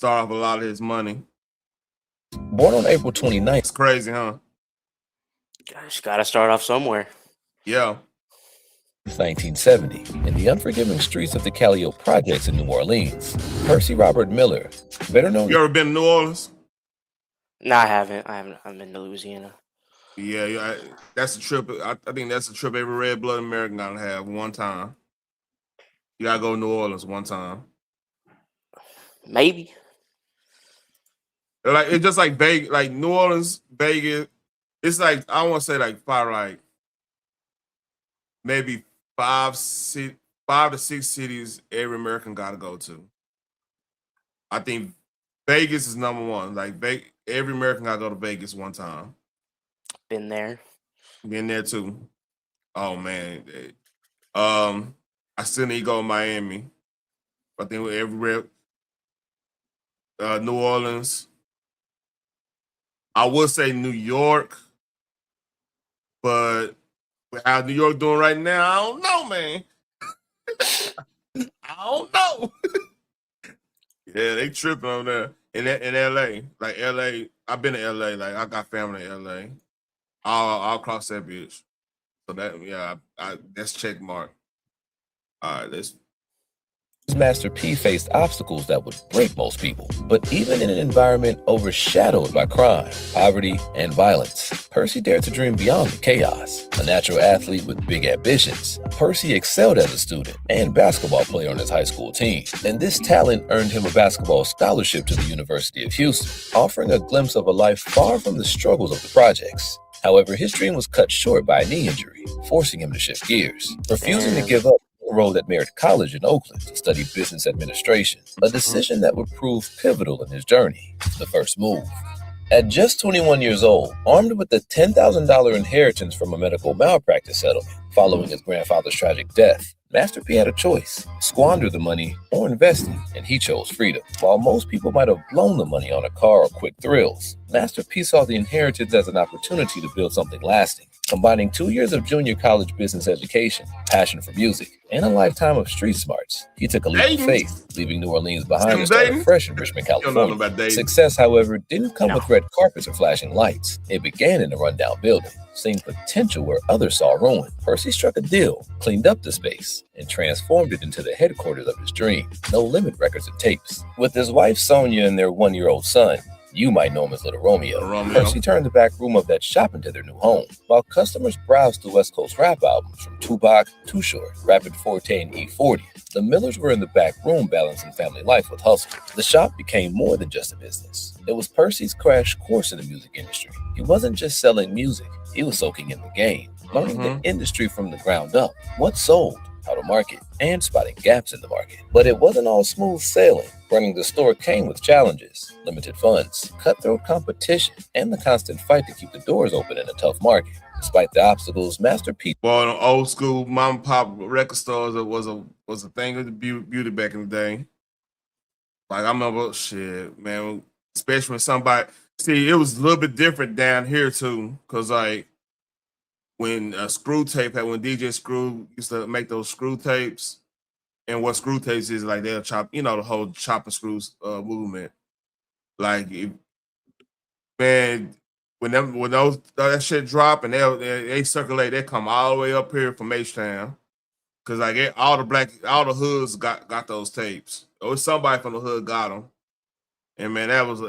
a lot of his money.
Born on April 29th.
It's crazy, huh?
Just gotta start off somewhere.
Yeah.
1970, in the unforgiving streets of the Callio Projects in New Orleans, Percy Robert Miller, better known.
You ever been to New Orleans?
No, I haven't. I've been to Louisiana.
Yeah, that's a trip. I think that's a trip every red-blooded American gotta have one time. You gotta go to New Orleans one time.
Maybe.
Like it's just like Vegas, like New Orleans, Vegas. It's like I want to say like maybe 5 to 6 cities every American gotta go to. I think Vegas is number one. Like every American gotta go to Vegas one time.
Been there.
Been there too. Oh man. I still need to go to Miami. I think everywhere. New Orleans. I would say New York, but how New York doing right now, I don't know, man. I don't know. Yeah, they tripping over there in LA. Like LA, I've been to LA. Like I got family in LA. I'll cross that bitch. So that that's check mark. All right, let's.
Master P faced obstacles that would break most people, but even in an environment overshadowed by crime, poverty, and violence, Percy dared to dream beyond the chaos. A natural athlete with big ambitions, Percy excelled as a student and basketball player on his high school team, and this talent earned him a basketball scholarship to the University of Houston, offering a glimpse of a life far from the struggles of the projects. However, his dream was cut short by a knee injury, forcing him to shift gears. Refusing to give up, enrolled at Merritt College in Oakland to study business administration, a decision that would prove pivotal in his journey. The first move. At just 21 years old, armed with the $10,000 inheritance from a medical malpractice settlement following his grandfather's tragic death, Master P had a choice: squander the money or invest it, and he chose freedom. While most people might have blown the money on a car or quick thrills, Master P saw the inheritance as an opportunity to build something lasting. Combining 2 years of junior college business education, passion for music, and a lifetime of street smarts, he took a leap of faith, leaving New Orleans behind and started fresh in Richmond, California. Success, however, didn't come with red carpets or flashing lights. It began in a rundown building, seeing potential where others saw ruin. Percy struck a deal, cleaned up the space, and transformed it into the headquarters of his dream. No Limit records and tapes. With his wife Sonia and their 1-year-old son, you might know him as Little Romeo. Percy turned the back room of that shop into their new home. While customers browsed the West Coast rap albums from Tupac, Too Short, Rapid Forte, and E40, the Millers were in the back room balancing family life with hustle. The shop became more than just a business. It was Percy's crash course in the music industry. He wasn't just selling music, he was soaking in the game, learning the industry from the ground up, what sold, how to market, and spotting gaps in the market. But it wasn't all smooth sailing. Running the store came with challenges, limited funds, cutthroat competition, and the constant fight to keep the doors open in a tough market. Despite the obstacles, Master P.
Well, in old school mom and pop record stores, it was a thing of the beauty back in the day. Like I remember, shit, man, especially when somebody. See, it was a little bit different down here too, cause like when Screw Tape when DJ Screw used to make those screw tapes. And what screw tapes is, like they'll chop, the whole chop and screws movement. Like, man, when that shit drop and they circulate, they come all the way up here from H-Town, cause like all the hoods got those tapes. Or somebody from the hood got them, and man, that was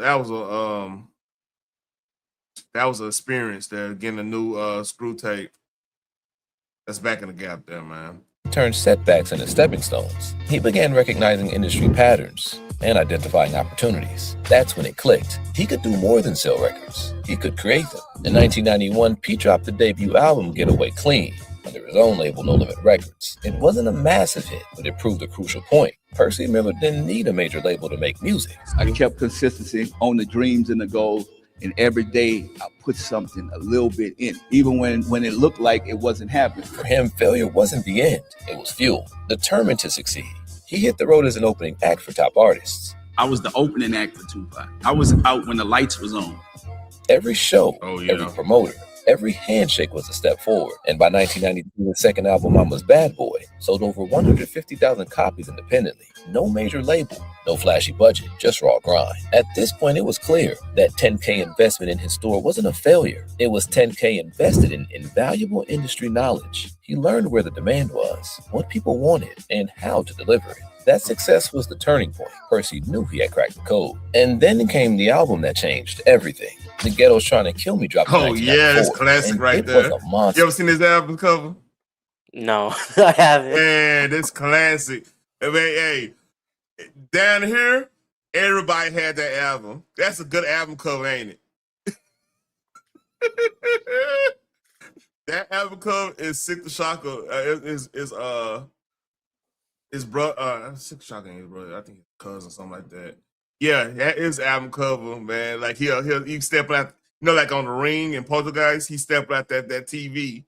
an experience there, getting a new screw tape. That's back in the gap there, man.
Turned setbacks into stepping stones. He began recognizing industry patterns and identifying opportunities. That's when it clicked. He could do more than sell records. He could create them. In 1991, P dropped the debut album Get Away Clean under his own label, No Limit Records. It wasn't a massive hit, but it proved a crucial point. Percy Miller didn't need a major label to make music.
I kept consistency on the dreams and the goals, and every day I put something a little bit in, even when it looked like it wasn't happening.
For him, failure wasn't the end. It was fuel, determined to succeed. He hit the road as an opening act for top artists.
I was the opening act for Tupac. I was out when the lights was on.
Every show, every promoter, every handshake was a step forward. And by 1992, his second album, Mama's Bad Boy, sold over 150,000 copies independently. No major label, no flashy budget, just raw grind. At this point, it was clear that $10K investment in his store wasn't a failure. It was $10K invested in invaluable industry knowledge. He learned where the demand was, what people wanted, and how to deliver it. That success was the turning point. Percy knew he had cracked the code. And then came the album that changed everything. The Ghetto's Trying to Kill Me dropped in 1994.
Yeah, that's classic right there.
Was a monster.
You ever seen his album cover?
No, I haven't.
Man, this classic. I mean, hey, down here, everybody had that album. That's a good album cover, ain't it? That album cover is Sick the Shocker. His brother, Sick the Shocker ain't his brother. I think his cousin, something like that. Yeah, that is album cover, man. Like he step out, like on the Ring and Poltergeist, he stepped out that TV.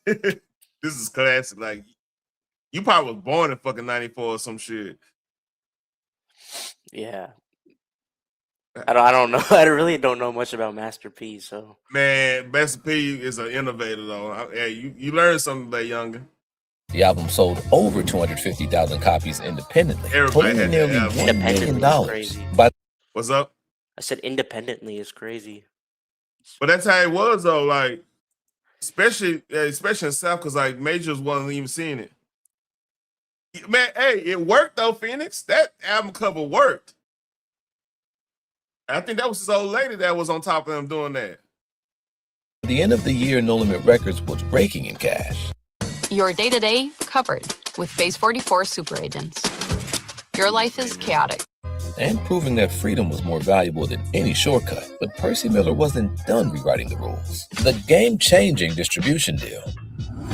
This is classic. Like, you probably was born in fucking 94 or some shit.
Yeah. I don't know. I really don't know much about Master P. So
man, Master P is an innovator though. Hey, you learn something about younger.
The album sold over 250,000 copies independently,
Everybody
totaling
had
nearly
that album.
$1 million.
Independently is crazy.
But
what's up?
I said independently is crazy.
But that's how it was though. Like, especially in the South, because like majors wasn't even seeing it. Man, hey, it worked though, Phoenix. That album cover worked. I think that was his old lady that was on top of him doing that.
At the end of the year, No Limit Records was raking in cash.
Your day-to-day covered with Base 44 super agents. Your life is chaotic.
And proving that freedom was more valuable than any shortcut. But Percy Miller wasn't done rewriting the rules. The game-changing distribution deal.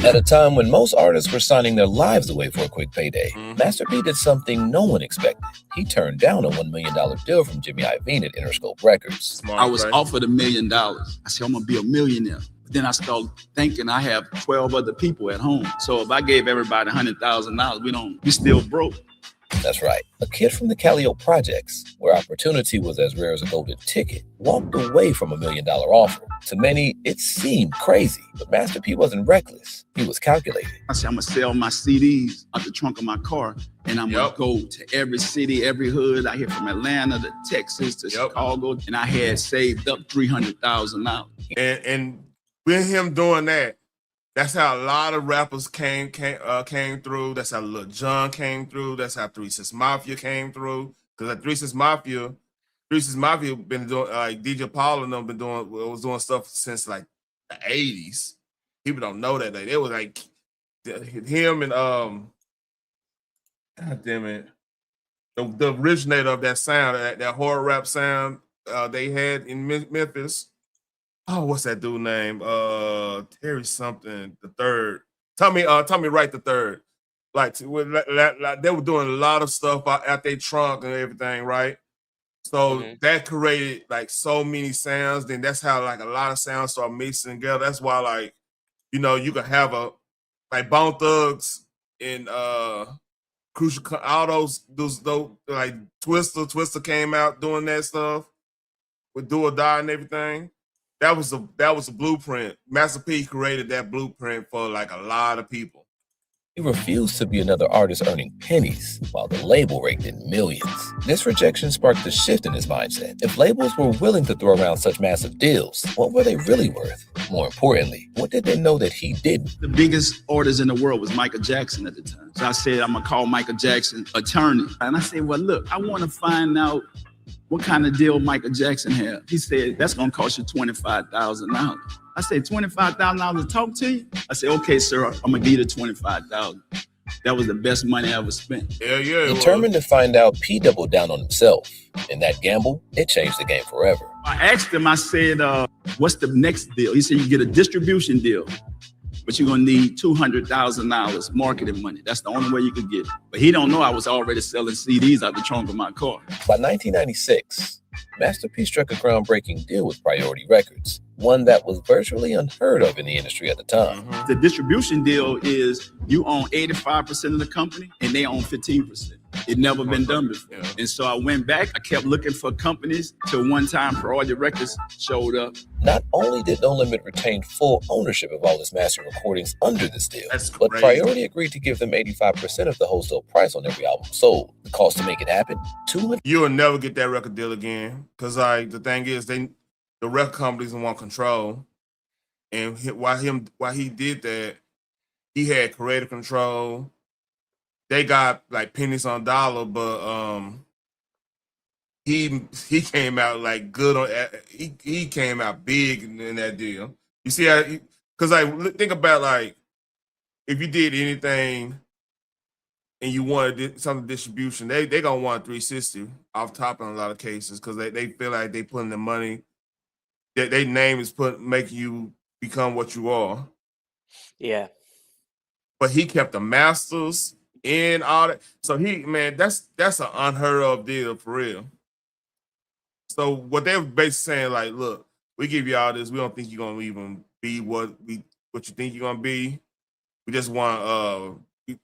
At a time when most artists were signing their lives away for a quick payday, Master P did something no one expected. He turned down a $1 million deal from Jimmy Iovine at Interscope Records.
I was offered $1 million. I said, I'm going to be a millionaire. Then I started thinking I have 12 other people at home. So if I gave everybody $100,000, we still broke.
That's right. A kid from the Calliope Projects, where opportunity was as rare as a golden ticket, walked away from $1 million offer. To many, it seemed crazy, but Master P wasn't reckless. He was calculated.
I said, I'm going to sell my CDs out the trunk of my car, and I'm going to go to every city, every hood. I hear from Atlanta to Texas to Chicago, and I had saved up $300,000.
And with him doing that, that's how a lot of rappers came through. That's how Lil Jon came through. That's how 3 6 Mafia came through. Because like 3 6 Mafia been doing like DJ Paul and them was doing stuff since like the 80s. People don't know that. Like, it was like him and God damn it, the originator of that sound, that horror rap sound they had in Memphis. Oh, what's that dude name? Terry something the third. Tommy Wright the third. Like they were doing a lot of stuff out their trunk and everything, right? So that created like so many sounds. Then that's how like a lot of sounds start mixing together. That's why like, you could have like Bone Thugs and Crucial, all those like Twister came out doing that stuff with Do or Die and everything. That was a blueprint. Master P created that blueprint for like a lot of people.
He refused to be another artist earning pennies, while the label raked in millions. This rejection sparked a shift in his mindset. If labels were willing to throw around such massive deals, what were they really worth? More importantly, what did they know that he didn't?
The biggest artist in the world was Michael Jackson at the time. So I said, I'm gonna call Michael Jackson attorney. And I said, well, look, I wanna find out what kind of deal Michael Jackson had. He said, that's gonna cost you $25,000. I said, $25,000 to talk to you? I said, okay, sir, I'm gonna give you the $25,000. That was the best money I ever spent.
Yeah, yeah.
Determined to find out, P doubled down on himself. In that gamble, it changed the game forever.
I asked him, I said, what's the next deal? He said, you get a distribution deal, but you're going to need $200,000 marketing money. That's the only way you could get it. But he don't know I was already selling CDs out the trunk of my car.
By 1996, Master P struck a groundbreaking deal with Priority Records, one that was virtually unheard of in the industry at the time.
The distribution deal is you own 85% of the company and they own 15%. It never been done before. And so I went back, I kept looking for companies till one time Priority Records showed up.
Not only did No Limit retain full ownership of all his master recordings under this deal, but
crazy.
Priority agreed to give them 85% of the wholesale price on every album sold. The cost to make it happen, $200.
You will never get that record deal again. Cause like the thing is, the record companies want control. And while he did that, he had creative control. They got like pennies on dollar, but he came out like good on. He came out big in that deal. You see how? Because like think about like if you did anything and you wanted some distribution, they gonna want 360 off top in a lot of cases because they feel like they putting the money that their name is making you become what you are.
Yeah.
But he kept the masters in all that. So that's an unheard of deal for real. So what they were basically saying, like, look, we give you all this. We don't think you're gonna even be what you think you're gonna be. We just want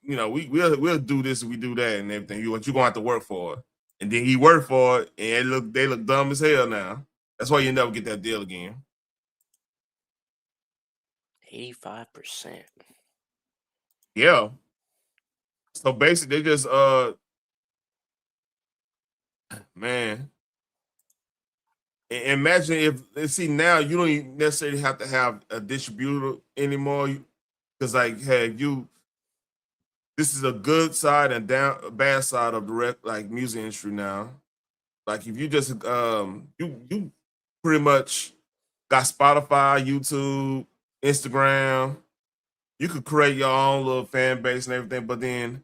we'll do this and we do that and everything. You're gonna have to work for it. And then he worked for it and they look dumb as hell now. That's why you never get that deal again.
85%.
Yeah. So basically, they just man. Imagine if now you don't even necessarily have to have a distributor anymore, because like this is a good side and bad side of the music industry now. Like if you just you pretty much got Spotify, YouTube, Instagram. You could create your own little fan base and everything, but then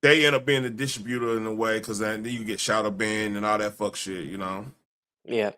they end up being the distributor in a way because then you get shadow banned and all that fuck shit, you know?
Yeah.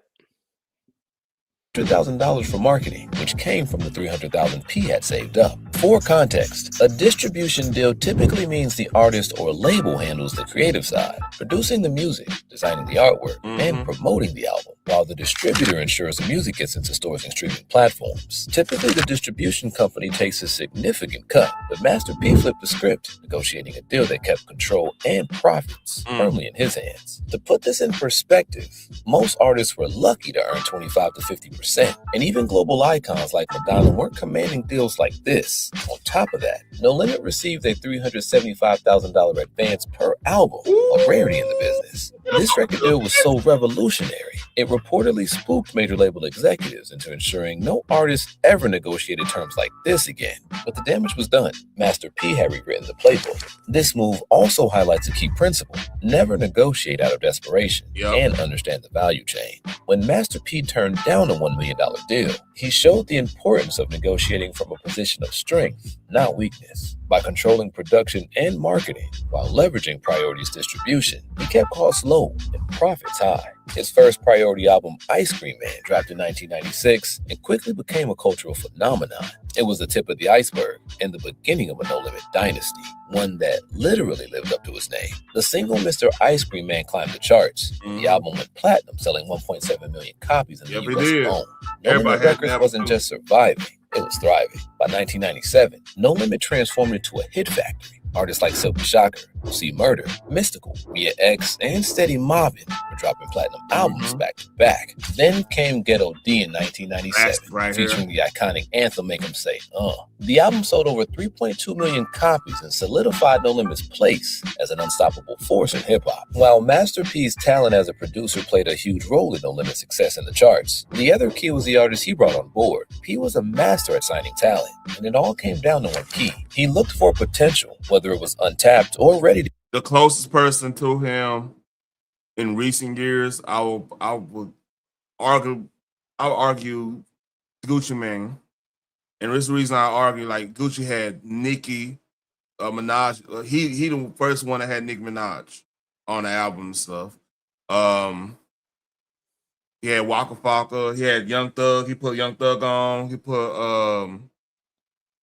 $100,000 for marketing, which came from the $300,000 P had saved up. For context, a distribution deal typically means the artist or label handles the creative side, producing the music, designing the artwork, and promoting the album, while the distributor ensures the music gets into stores and streaming platforms. Typically, the distribution company takes a significant cut, but Master P flipped the script, negotiating a deal that kept control and profits firmly in his hands. To put this in perspective, most artists were lucky to earn 25 to 50%. And even global icons like Madonna weren't commanding deals like this. On top of that, No Limit received a $375,000 advance per album, a rarity in the business. This record deal was so revolutionary, it reportedly spooked major label executives into ensuring no artist ever negotiated terms like this again. But the damage was done. Master P had rewritten the playbook. This move also highlights a key principle: never negotiate out of desperation and understand the value chain. When Master P turned down a $1 million deal, he showed the importance of negotiating from a position of strength, not weakness. By controlling production and marketing while leveraging Priority's distribution, he kept costs low and profits high. His first Priority album, Ice Cream Man, dropped in 1996 and quickly became a cultural phenomenon. It was the tip of the iceberg and the beginning of a No Limit dynasty, one that literally lived up to its name. The single Mr. Ice Cream Man climbed the charts. The album went platinum, selling 1.7 million copies in the US alone. No Limit Records wasn't just surviving, it was thriving. By 1997, No Limit transformed into a hit factory. Artists like Silk the Shocker, C Murder, Mystical, Mia X, and Steady Mobbin were dropping platinum albums back to back. Then came Ghetto D in 1997, featuring the iconic anthem Make 'Em Say, The album sold over 3.2 million copies and solidified No Limit's place as an unstoppable force in hip-hop. While Master P's talent as a producer played a huge role in No Limit's success in the charts, the other key was the artist he brought on board. P was a master at signing talent, and it all came down to one key. He looked for potential, whether it was untapped or ready to.
The closest person to him in recent years, I would argue Gucci Mane. And this is the reason I argue like Gucci had Nicki Minaj. He the first one that had Nicki Minaj on the album and stuff. He had Waka Flocka. He had Young Thug. He put Young Thug on. He put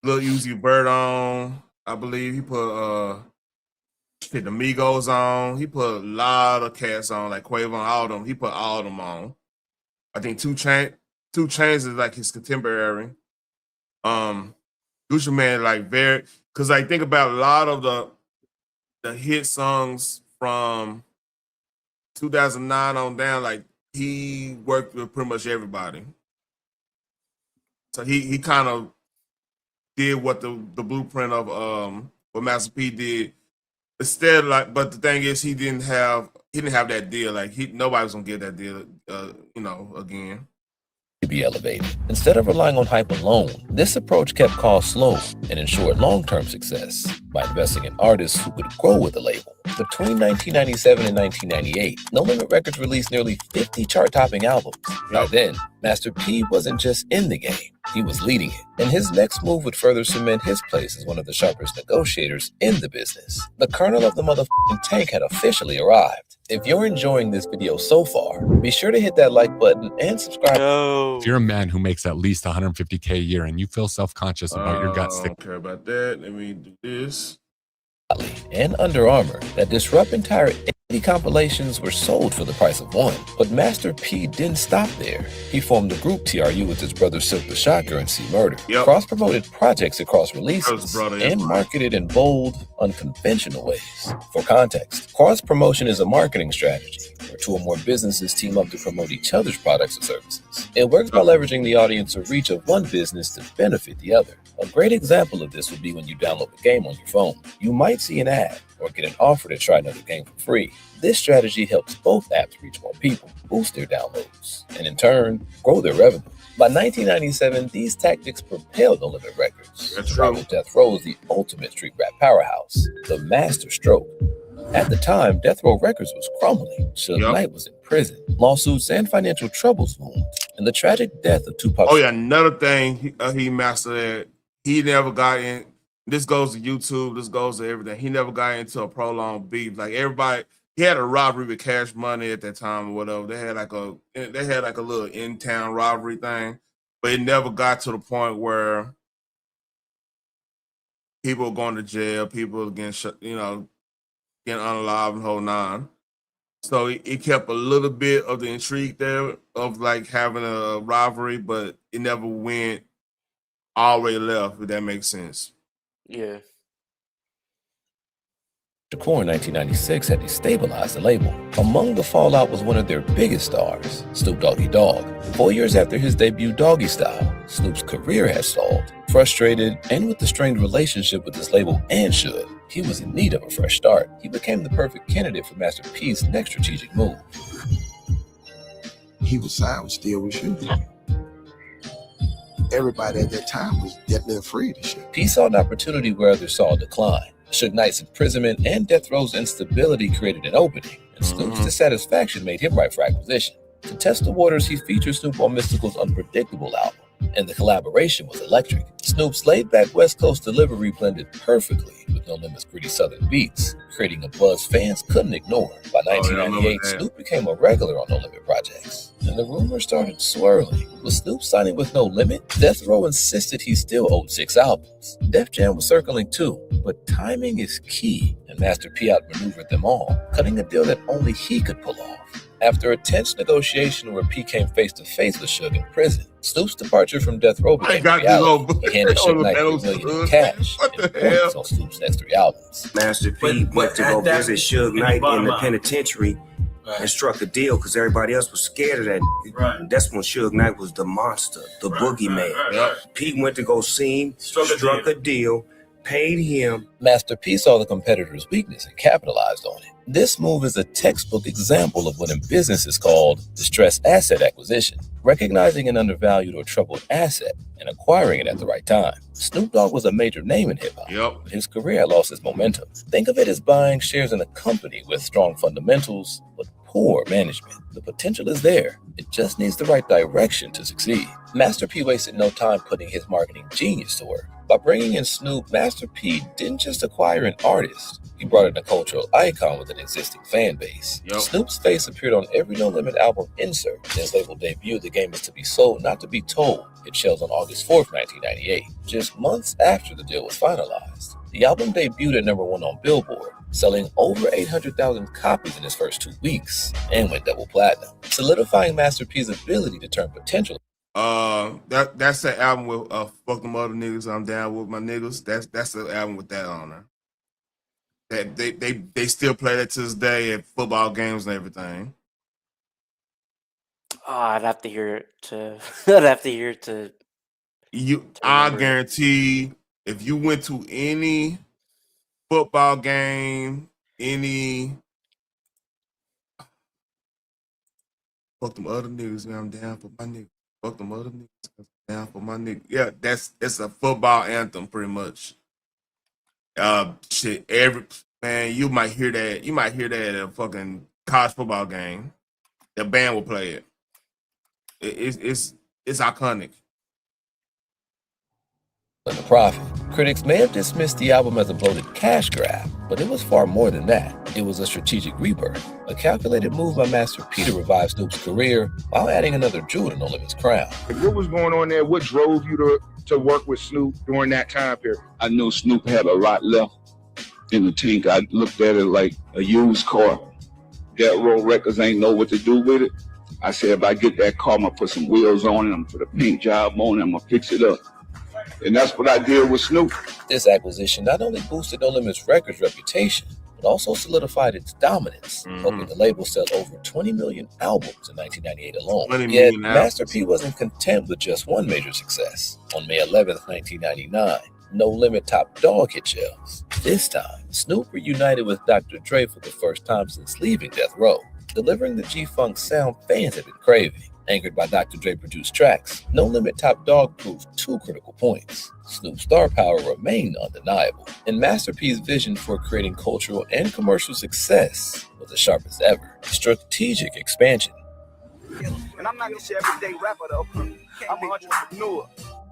Lil Uzi Vert on. I believe he put the Migos on. He put a lot of cats on, like Quavo, all of them. He put all of them on. I think 2 Chainz is like his contemporary. Gucci Mane, like very, because I think about a lot of the hit songs from 2009 on down, like he worked with pretty much everybody. So he kind of did what the blueprint of what Master P did. Instead, like, but the thing is, he didn't have that deal. Like nobody was gonna get that deal, again.
To be elevated. Instead of relying on hype alone, this approach kept costs low and ensured long-term success by investing in artists who could grow with the label. Between 1997 and 1998, No Limit Records released nearly 50 chart-topping albums. By then, Master P wasn't just in the game, he was leading it. And his next move would further cement his place as one of the sharpest negotiators in the business. The kernel of the motherfucking tank had officially arrived. If you're enjoying this video so far, be sure to hit that like button and subscribe.
If you're a man who makes at least $150K a year and you feel self-conscious about your gut
I don't care about that. Let me do this.
And Under Armour that disrupt entire 80 compilations were sold for the price of one. But Master P didn't stop there. He formed the group TRU with his brother Silk the Shocker and C Murder. Cross-promoted projects across releases and marketed in bold, unconventional ways. For context, cross-promotion is a marketing strategy where 2 or more businesses team up to promote each other's products or services. It works by leveraging the audience or reach of one business to benefit the other. A great example of this would be when you download a game on your phone. You might see an ad or get an offer to try another game for free. This strategy helps both apps reach more people, boost their downloads, and in turn, grow their revenue. By 1997, these tactics propelled No Limit Records, rival Death Row as the ultimate street rap powerhouse, the master stroke. At the time, Death Row Records was crumbling. Suge Knight was in prison. Lawsuits and financial troubles loomed. And the tragic death of Tupac.
Oh yeah, another thing he mastered. He never got in. This goes to YouTube. This goes to everything. He never got into a prolonged beef. Like everybody, he had a robbery with Cash Money at that time or whatever. They had like a little in-town robbery thing, but it never got to the point where people were going to jail. People getting shut, getting unalive and whole nine. So it kept a little bit of the intrigue there of like having a rivalry, but it never went all the way left, if that makes sense.
Yeah.
Shakur in 1996 had destabilized the label. Among the fallout was one of their biggest stars, Snoop Doggy Dogg. 4 years after his debut Doggy Style, Snoop's career had stalled. Frustrated and with the strained relationship with his label and Suge, he was in need of a fresh start. He became the perfect candidate for Master P's next strategic move.
He was signed with Still with Suge. Everybody at that time was definitely afraid of Suge.
P saw an opportunity where others saw a decline. Suge Knight's imprisonment and Death Row's instability created an opening, and Snoop's dissatisfaction made him right for acquisition. To test the waters, he featured Snoop on Mystical's Unpredictable album, and the collaboration was electric. Snoop's laid-back West Coast delivery blended perfectly with No Limit's gritty Southern beats, creating a buzz fans couldn't ignore. By 1998, Snoop became a regular on No Limit projects, and the rumors started swirling. Was Snoop signing with No Limit? Death Row insisted he still owed 6 albums. Def Jam was circling too, but timing is key, and Master P outmaneuvered them all, cutting a deal that only he could pull off. After a tense negotiation where P came face-to-face with Suge in prison, Snoop's departure from Death Row became reality. He handed Suge Knight $3 million in cash and points on Snoop's next 3 albums.
Master P went to go visit Suge Knight in the penitentiary and struck a deal because everybody else was scared of that. And that's when Suge Knight was the monster, the boogeyman. P went to go see him, struck a deal, paid him.
Master P saw the competitor's weakness and capitalized on it. This move is a textbook example of what in business is called distressed asset acquisition, recognizing an undervalued or troubled asset and acquiring it at the right time. Snoop Dogg was a major name in hip-hop, but his career had lost its momentum. Think of it as buying shares in a company with strong fundamentals, but poor management. The potential is there. It just needs the right direction to succeed. Master P wasted no time putting his marketing genius to work. By bringing in Snoop, Master P didn't just acquire an artist. He brought in a cultural icon with an existing fan base. Snoop's face appeared on every No Limit album insert. In his label debut, The Game Is To Be Sold, Not To Be Told, hit shelves on August 4th, 1998, just months after the deal was finalized. The album debuted at #1 on Billboard, selling over 800,000 copies in its first 2 weeks, and went double platinum, solidifying Master P's ability to turn potential.
That's the album with Fuck Them Other Niggas, I'm Down With My Niggas. That's the album with that on there. That they still play that to this day at football games and everything.
Oh, I'd have to hear it to. I'd have to hear it to.
I guarantee if you went to any football game, any fuck them other niggas, man, I'm down for my niggas. Fuck them other niggas, I'm down for my niggas. Yeah, that's a football anthem, pretty much. Shit, you might hear that. You might hear that at a fucking college football game. The band will play it. It's iconic.
And the profit. Critics may have dismissed the album as a bloated cash grab, but it was far more than that. It was a strategic rebirth, a calculated move by Master P to revive Snoop's career while adding another jewel to No Limit's crown.
What was going on there? What drove you to work with Snoop during that time period? I knew Snoop had a lot left in the tank. I looked at it like a used car. Death Row Records ain't know what to do with it. I said, if I get that car, I'm gonna put some wheels on it, I'm gonna put a paint job on it, I'm gonna fix it up. And that's what I did with Snoop.
This acquisition not only boosted No Limit's Records' reputation, but also solidified its dominance, helping the label sell over 20 million albums in 1998 alone. Yet, Master P wasn't content with just one major success. On May 11th, 1999, No Limit Top Dog hit shelves. This time, Snoop reunited with Dr. Dre for the first time since leaving Death Row, delivering the G-Funk sound fans had been craving. Anchored by Dr. Dre-produced tracks, No Limit Top Dog proved 2 critical points. Snoop's star power remained undeniable, and Master P's vision for creating cultural and commercial success was as sharp as ever. Strategic expansion.
And I'm not just your everyday rapper though. I'm an entrepreneur.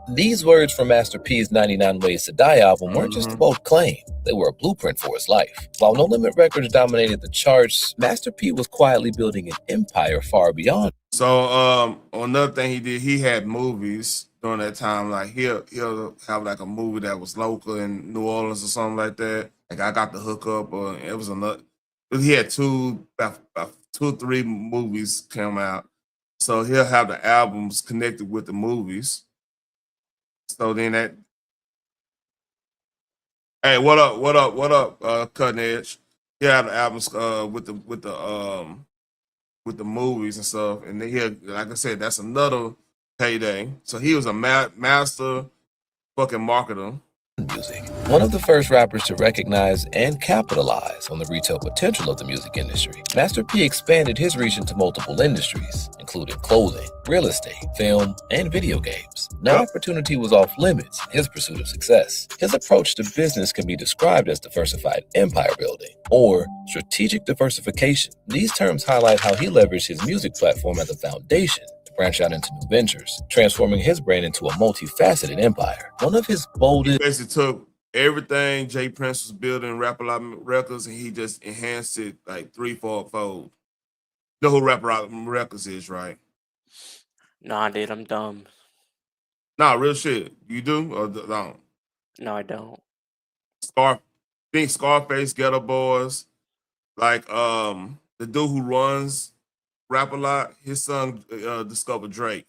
These words from Master P's 99 Ways to Die album weren't just a bold claim, they were a blueprint for his life. While No Limit Records dominated the charts, Master P was quietly building an empire far beyond.
So another thing he did, he had movies during that time. Like he'll have like a movie that was local in New Orleans or something like that. Like I Got the Hookup, or it was another. He had about 2 or 3 movies come out. So he'll have the albums connected with the movies. So then that. Hey, what up, Cutting Edge? He'll have the albums with the movies and stuff, and then like I said, that's another payday. So he was a master fucking marketer.
Music. One of the first rappers to recognize and capitalize on the retail potential of the music industry, Master P expanded his reach into multiple industries, including clothing, real estate, film, and video games. No opportunity was off limits in his pursuit of success. His approach to business can be described as diversified empire building or strategic diversification. These terms highlight how he leveraged his music platform as a foundation to branch out into new ventures, transforming his brand into a multifaceted empire. One of his boldest...
He basically took everything Jay Prince was building, Rap A Lot Records, and he just enhanced it like 3-4-fold. You know who Rap A Lot Records is, right?
Nah, dude, I'm dumb.
Nah, real shit. You do or don't?
No, I don't.
Scarface, Ghetto Boys, like the dude who runs Rap A Lot, his son discovered Drake.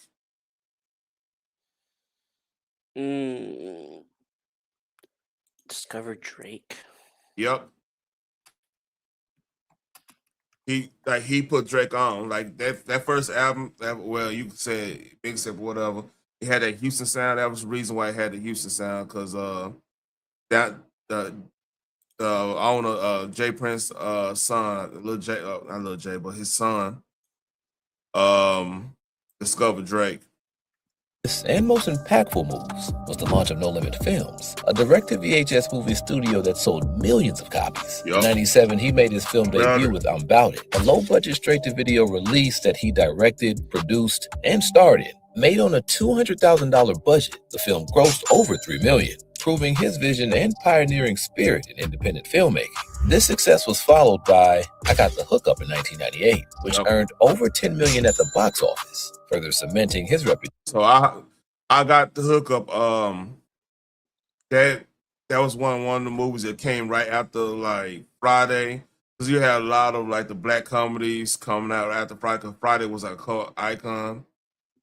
Discovered Drake.
Yep. He put Drake on like that first album. Well, you could say Big Step, whatever. He had that Houston sound. That was the reason why he had the Houston sound, because that the owner Jay Prince son, Lil J, not Lil J, but his son discovered Drake.
and most impactful moves was the launch of No Limit Films, a direct-to-VHS movie studio that sold millions of copies. In 97, he made his film debut with I'm Bout It, a low-budget straight-to-video release that he directed, produced, and starred in. Made on a $200,000 budget, the film grossed over $3 million, proving his vision and pioneering spirit in independent filmmaking. This success was followed by I Got the Hookup in 1998, which earned over $10 million at the box office, further cementing his reputation.
So I Got the Hookup. That was one of the movies that came right after like Friday, because you had a lot of like the black comedies coming out after Friday. Because Friday was like a cult icon,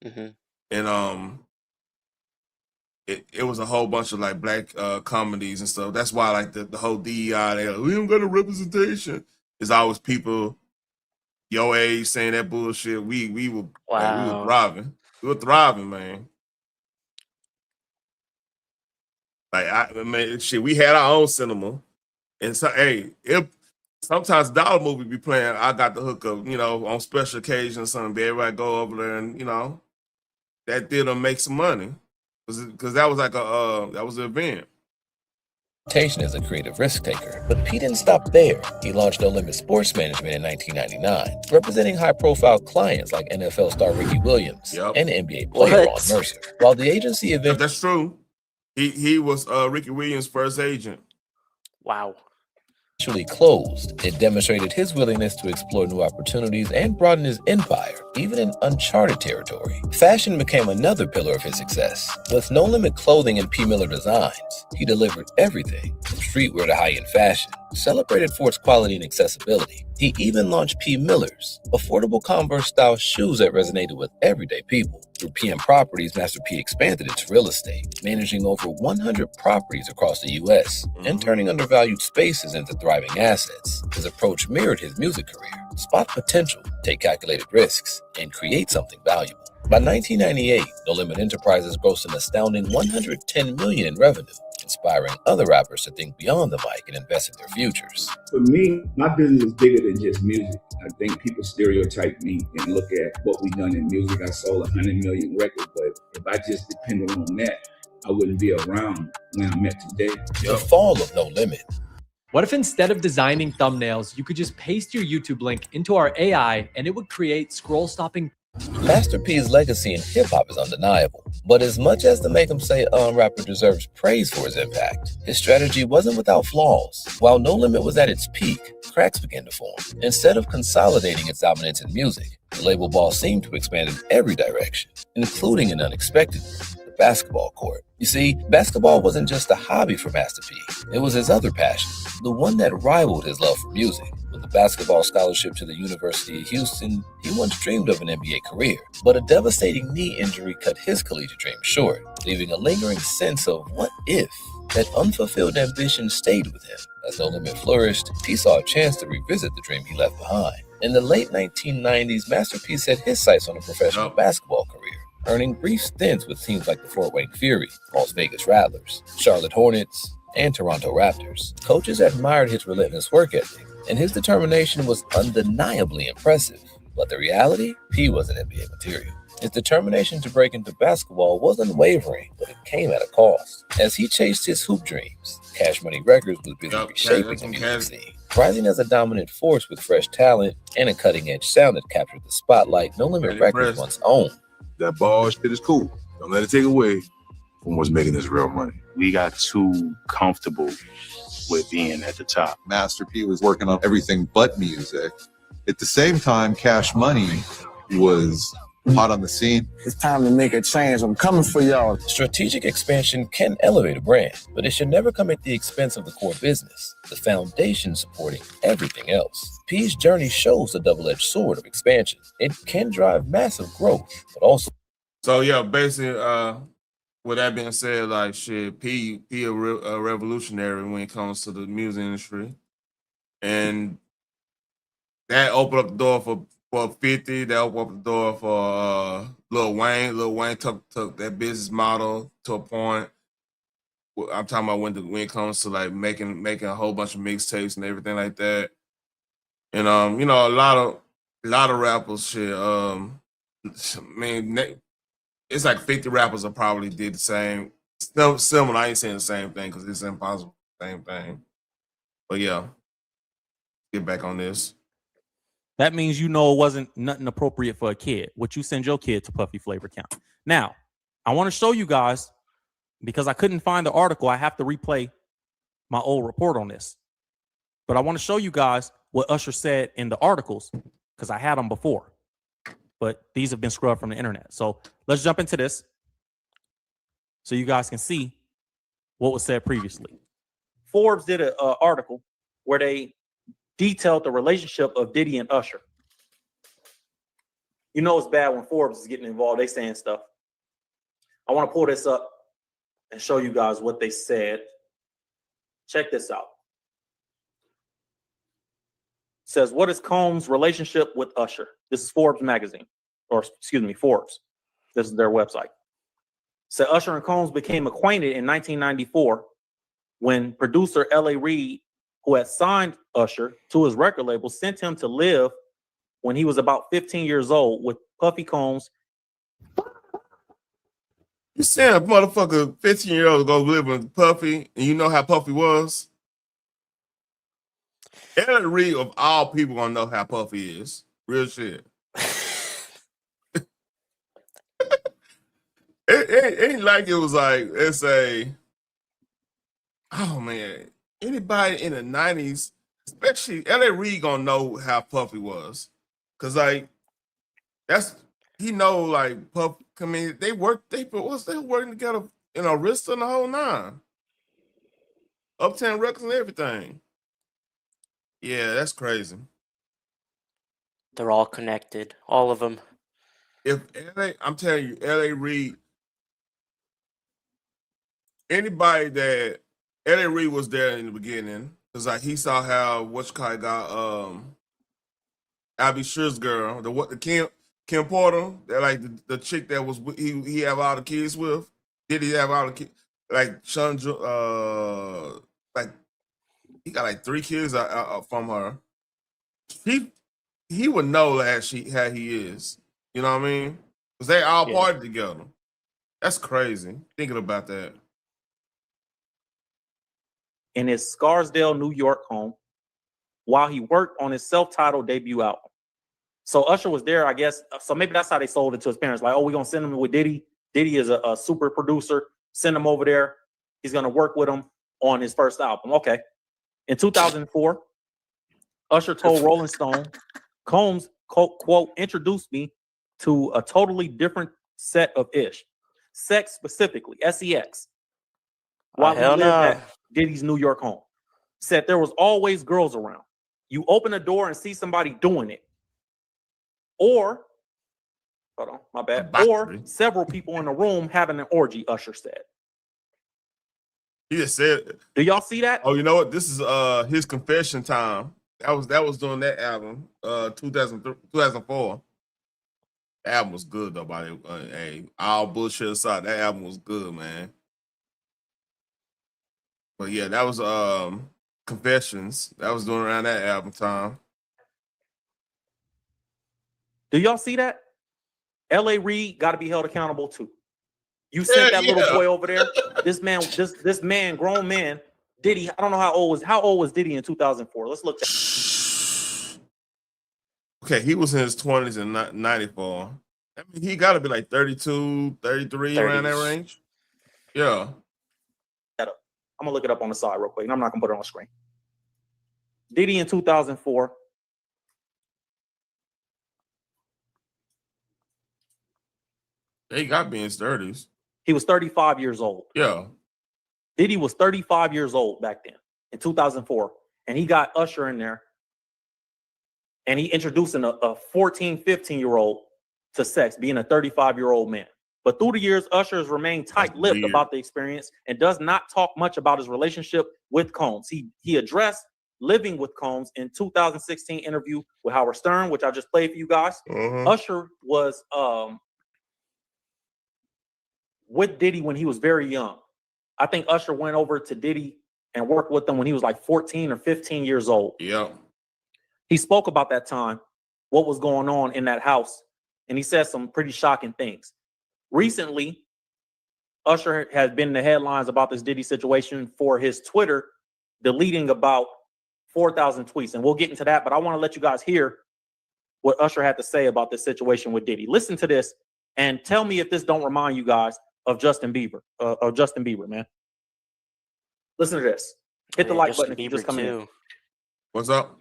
and it was a whole bunch of like black comedies and stuff. That's why like the whole DEI, they like, we don't got a representation. There's always people your age saying that bullshit. We were like, we were thriving. We were thriving, man. Like shit, we had our own cinema, and so if sometimes dollar movie be playing, I Got the Hookup, on special occasions or something. Everybody go over there and that theater make some money because that was like that was an event.
As a creative risk taker, but P didn't stop there. He launched No Limit Sports Management in 1999, representing high-profile clients like NFL star Ricky Williams and NBA player Ron Mercer. While the agency eventually
that's true. He was Ricky Williams' first agent.
Wow.
Actually closed, it demonstrated his willingness to explore new opportunities and broaden his empire, even in uncharted territory. Fashion became another pillar of his success. With No Limit Clothing and P. Miller Designs, he delivered everything from streetwear to high-end fashion, celebrated for its quality and accessibility. He even launched P. Miller's, affordable Converse-style shoes that resonated with everyday people. Through PM Properties, Master P expanded its real estate, managing over 100 properties across the U.S. and turning undervalued spaces into thriving assets. His approach mirrored his music career: spot potential, take calculated risks, and create something valuable. By 1998, No Limit Enterprises grossed an astounding $110 million in revenue, inspiring other rappers to think beyond the mic and invest in their futures.
For me, my business is bigger than just music. I think people stereotype me and look at what we've done in music. I sold 100 million records, but if I just depended on that, I wouldn't be around when I'm at today.
The fall of No Limit.
What if instead of designing thumbnails, you could just paste your YouTube link into our AI and it would create scroll-stopping?
Master P's legacy in hip-hop is undeniable, but as much as the Make 'em Say rapper deserves praise for his impact, his strategy wasn't without flaws. While No Limit was at its peak, cracks began to form. Instead of consolidating its dominance in music, the label ball seemed to expand in every direction, including an unexpected the basketball court. You see, basketball wasn't just a hobby for Master P, it was his other passion, the one that rivaled his love for music. With a basketball scholarship to the University of Houston, he once dreamed of an NBA career, but a devastating knee injury cut his collegiate dream short, leaving a lingering sense of what if. That unfulfilled ambition stayed with him. As No Limit flourished, P saw a chance to revisit the dream he left behind. In the late 1990s, Master P set his sights on a professional basketball career, earning brief stints with teams like the Fort Wayne Fury, Las Vegas Rattlers, Charlotte Hornets, and Toronto Raptors. Coaches admired his relentless work ethic, and his determination was undeniably impressive. But the reality, P wasn't NBA material. His determination to break into basketball was unwavering, but it came at a cost. As he chased his hoop dreams, Cash Money Records was busy reshaping the music scene. Rising as a dominant force with fresh talent and a cutting-edge sound that captured the spotlight No Limit Records once owned.
That ball shit is cool. Don't let it take away from what's making this real money.
We got too comfortable with being at the top.
Master P was working on everything but music. At the same time, Cash Money was hot on the scene.
It's time to make a change. I'm coming for y'all.
Strategic expansion can elevate a brand, but it should never come at the expense of the core business, the foundation supporting everything else. P's journey shows the double-edged sword of expansion. It can drive massive growth, but also...
So yeah, basically, with that being said, like shit, P a revolutionary when it comes to the music industry, and that opened up the door for 50. That opened up the door for Lil Wayne. Lil Wayne took that business model to a point. I'm talking about when it comes to like making a whole bunch of mixtapes and everything like that. And a lot of rappers shit. it's like 50 rappers have probably did the same. Similar. I ain't saying the same thing because it's impossible. Same thing. But yeah, get back on this.
That means you know it wasn't nothing appropriate for a kid. Would you send your kid to Puffy Flavor Camp? Now, I want to show you guys, because I couldn't find the article, I have to replay my old report on this. But I want to show you guys what Usher said in the articles, because I had them before. But these have been scrubbed from the internet. So let's jump into this so you guys can see what was said previously. Forbes did an article where they detailed the relationship of Diddy and Usher. You know it's bad when Forbes is getting involved. They saying stuff. I want to pull this up and show you guys what they said. Check this out. It says, what is Combs' relationship with Usher? This is Forbes magazine, or excuse me, Forbes. This is their website. So Usher and Combs became acquainted in 1994 when producer L.A. Reid, who had signed Usher to his record label, sent him to live when he was about 15 years old with Puffy Combs.
You saying a motherfucker 15-year-old go live with Puffy, and you know how Puffy was? L.A. Reid, of all people, gonna know how Puffy is. Real shit. It ain't like it was like, let's say, oh man, anybody in the 90s, especially L.A. Reid, gonna know how Puffy was. Cause like he know like Puff. I mean, they working together, Arista and the whole nine. Uptown Records and everything. Yeah, that's crazy.
They're all connected, all of them.
I'm telling you, L.A. Reid, anybody that L.A. Reid was there in the beginning, because like he saw how got Abby Sher's girl, the Kim Porter, that like the chick that was he have all the kids with. Did he have all the kids? Like Chandra, like he got like 3 kids from her. He would know how he is. You know what I mean? Because they all partied together. That's crazy. Thinking about that.
In his Scarsdale, New York home, while he worked on his self-titled debut album. So Usher was there, I guess. So maybe that's how they sold it to his parents. Like, oh, we're going to send him with Diddy. Diddy is a super producer. Send him over there. He's going to work with him on his first album. Okay. In 2004, Usher told Rolling Stone, Combs, quote, introduced me to a totally different set of ish. Sex specifically, SEX. While he lived at Diddy's New York home. Said there was always girls around. You open the door and see somebody doing it. Or, hold on, my bad. Or several people in the room having an orgy, Usher said.
He just said,
do y'all see that?
Oh, you know what? This is his confession time. That was doing that album, 2004. The album was good though, by the way. Hey, all bullshit aside, that album was good, man. But yeah, that was Confessions. That was doing around that album time.
Do y'all see that? L.A. Reid got to be held accountable too. You sent that little boy over there. This man, grown man, Diddy. I don't know how old was Diddy in 2004? Let's look.
Okay, he was in his 20s in 94. I mean, he got to be like 32, 33, 30s. Around that range. Yeah.
I'm gonna look it up on the side real quick, and I'm not gonna put it on the screen. Diddy in 2004.
He got to be in his 30s.
He was 35 years old.
Yeah.
Diddy was 35 years old back then in 2004. And he got Usher in there. And he introducing a 14, 15-year-old to sex, being a 35-year-old man. But through the years, Usher has remained tight-lipped about the experience and does not talk much about his relationship with Combs. He addressed living with Combs in 2016 interview with Howard Stern, which I just played for you guys. Usher was with Diddy when he was very young. I think Usher went over to Diddy and worked with him when he was like 14 or 15 years old.
Yeah.
He spoke about that time, what was going on in that house, and he said some pretty shocking things. recently, Usher has been in the headlines about this Diddy situation for his Twitter deleting about 4,000 tweets. And we'll get into that, but I want to let you guys hear what Usher had to say about this situation with Diddy. Listen to this and tell me if this don't remind you guys of Justin Bieber, man. Listen to this. Hit the like button if you just come in.
What's up?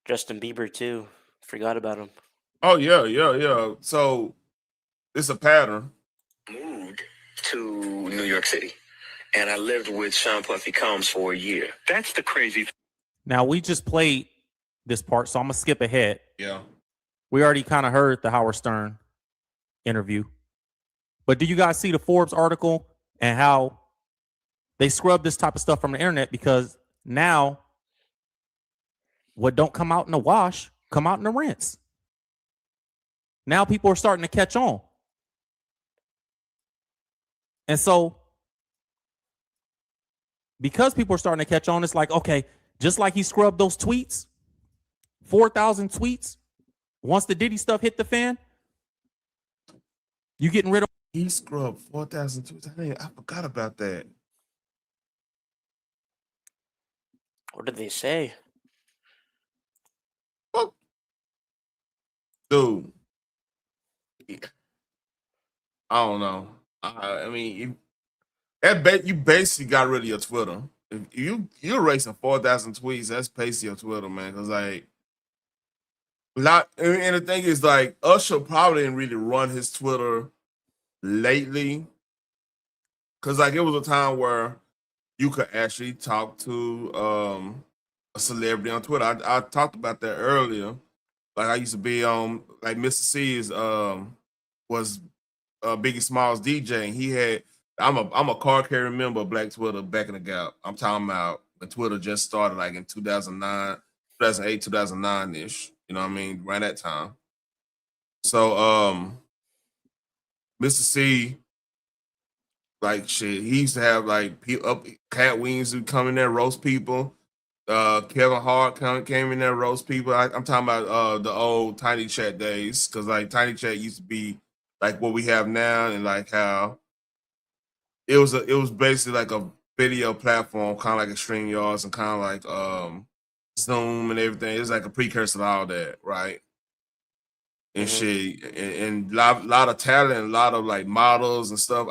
Justin Bieber too. Forgot about him.
Oh yeah. So it's a pattern.
Moved to New York City, and I lived with Sean Puffy Combs for a year. That's the crazy thing.
Now, we just played this part, so I'm going to skip ahead.
Yeah.
We already kind of heard the Howard Stern interview. But do you guys see the Forbes article and how they scrub this type of stuff from the internet? Because now what don't come out in the wash, come out in the rinse. Now people are starting to catch on. And so because people are starting to catch on, it's like, okay, just like he scrubbed those tweets, 4,000 tweets, once the Diddy stuff hit the fan, you getting rid of.
He scrubbed 4,000 tweets. I forgot about that.
What did they say?
Oh. Dude. I don't know. I mean, you basically got rid of your Twitter. If you're erasing 4,000 tweets, that's basically your Twitter, man. Because and the thing is, like, Usher probably didn't really run his Twitter lately. Because, like, it was a time where you could actually talk to a celebrity on Twitter. I talked about that earlier. Like, I used to be on, like, Mr. C's was Biggie Smalls DJ, and he had. I'm a card carrying member of Black Twitter back in the Gap. I'm talking about when Twitter just started, like in 2009, 2008, 2009-ish. You know what I mean? Around that time. So Mr. C, like shit, he used to have like Cat Wings who come in there roast people. Kevin Hart came in there roast people. I'm talking about the old Tiny Chat days, because like Tiny Chat used to be like what we have now, and like how it was basically like a video platform, kind of like StreamYards and kind of like Zoom and everything. It's like a precursor to all that, right? And shit, and lot of talent, a lot of like models and stuff.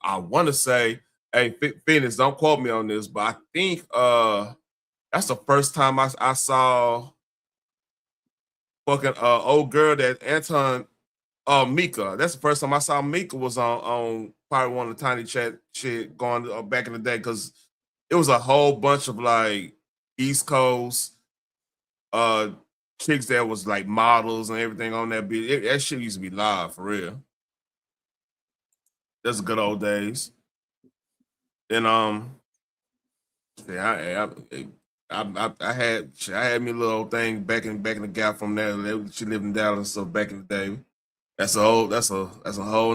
I want to say, hey, Phoenix, don't quote me on this, but I think that's the first time I saw fucking old girl that Anton Mika. That's the first time I saw Mika was on probably one of the Tiny Chat shit going back in the day, because it was a whole bunch of like East Coast chicks that was like models and everything on that beat. That shit used to be live for real. That's the good old days. And yeah, I had me a little old thing back in the Gap from there. She lived in Dallas, so back in the day. That's a whole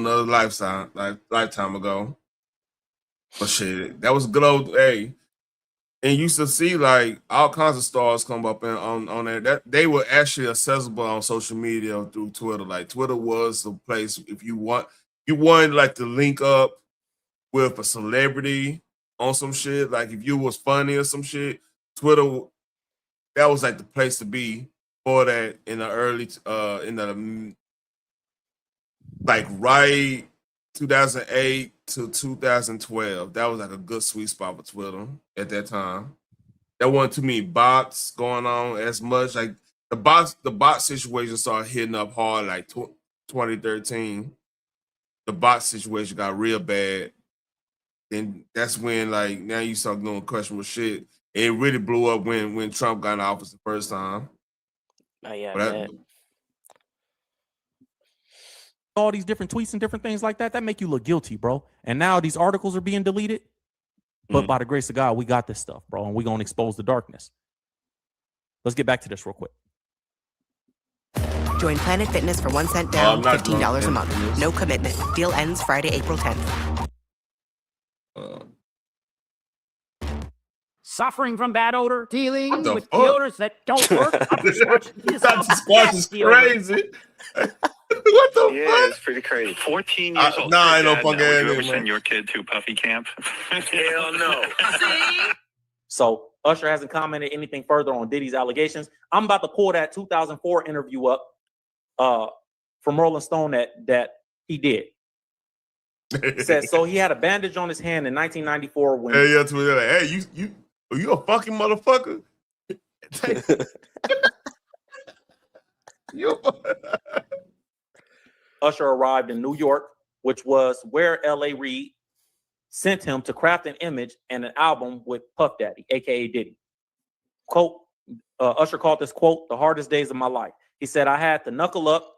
nother lifetime ago. But shit, that was a good old day. And you used to see like all kinds of stars come up on there. That they were actually accessible on social media through Twitter. Like Twitter was the place if you wanted like to link up with a celebrity on some shit. Like if you was funny or some shit, Twitter, that was like the place to be for that in the early like right 2008 to 2012. That was like a good sweet spot for Twitter at that time. There wasn't too many bots going on as much. Like the bot situation started hitting up hard like 2013. The bot situation got real bad. And that's when like now you start doing questionable shit. It really blew up when Trump got in office the first time.
Oh yeah.
All these different tweets and different things like that make you look guilty, bro. And now these articles are being deleted. But by the grace of God, we got this stuff, bro, and we're going to expose the darkness. Let's get back to this real quick.
Join Planet Fitness for 1 cent down, $15 a month. No commitment. Deal ends Friday, April 10th.
Suffering from bad odor? Dealing
the
with
fuck?
deodorants that don't work?
That squash is crazy. What the
Yeah, it's pretty crazy.
14 years old.
Nah, ain't no
Dad,
punk
would
ass
you ever
nigga,
send
man.
your kid to Puffy Camp?
Hell no.
So Usher hasn't commented anything further on Diddy's allegations. I'm about to pull that 2004 interview up from Rolling Stone that he did. It says, so he had a bandage on his hand in 1994 when
Hey, yeah, to like, hey, you a fucking motherfucker?
Usher arrived in New York, which was where L.A. Reid sent him to craft an image and an album with Puff Daddy, aka Diddy. Quote, Usher called this quote the hardest days of my life. He said, I had to knuckle up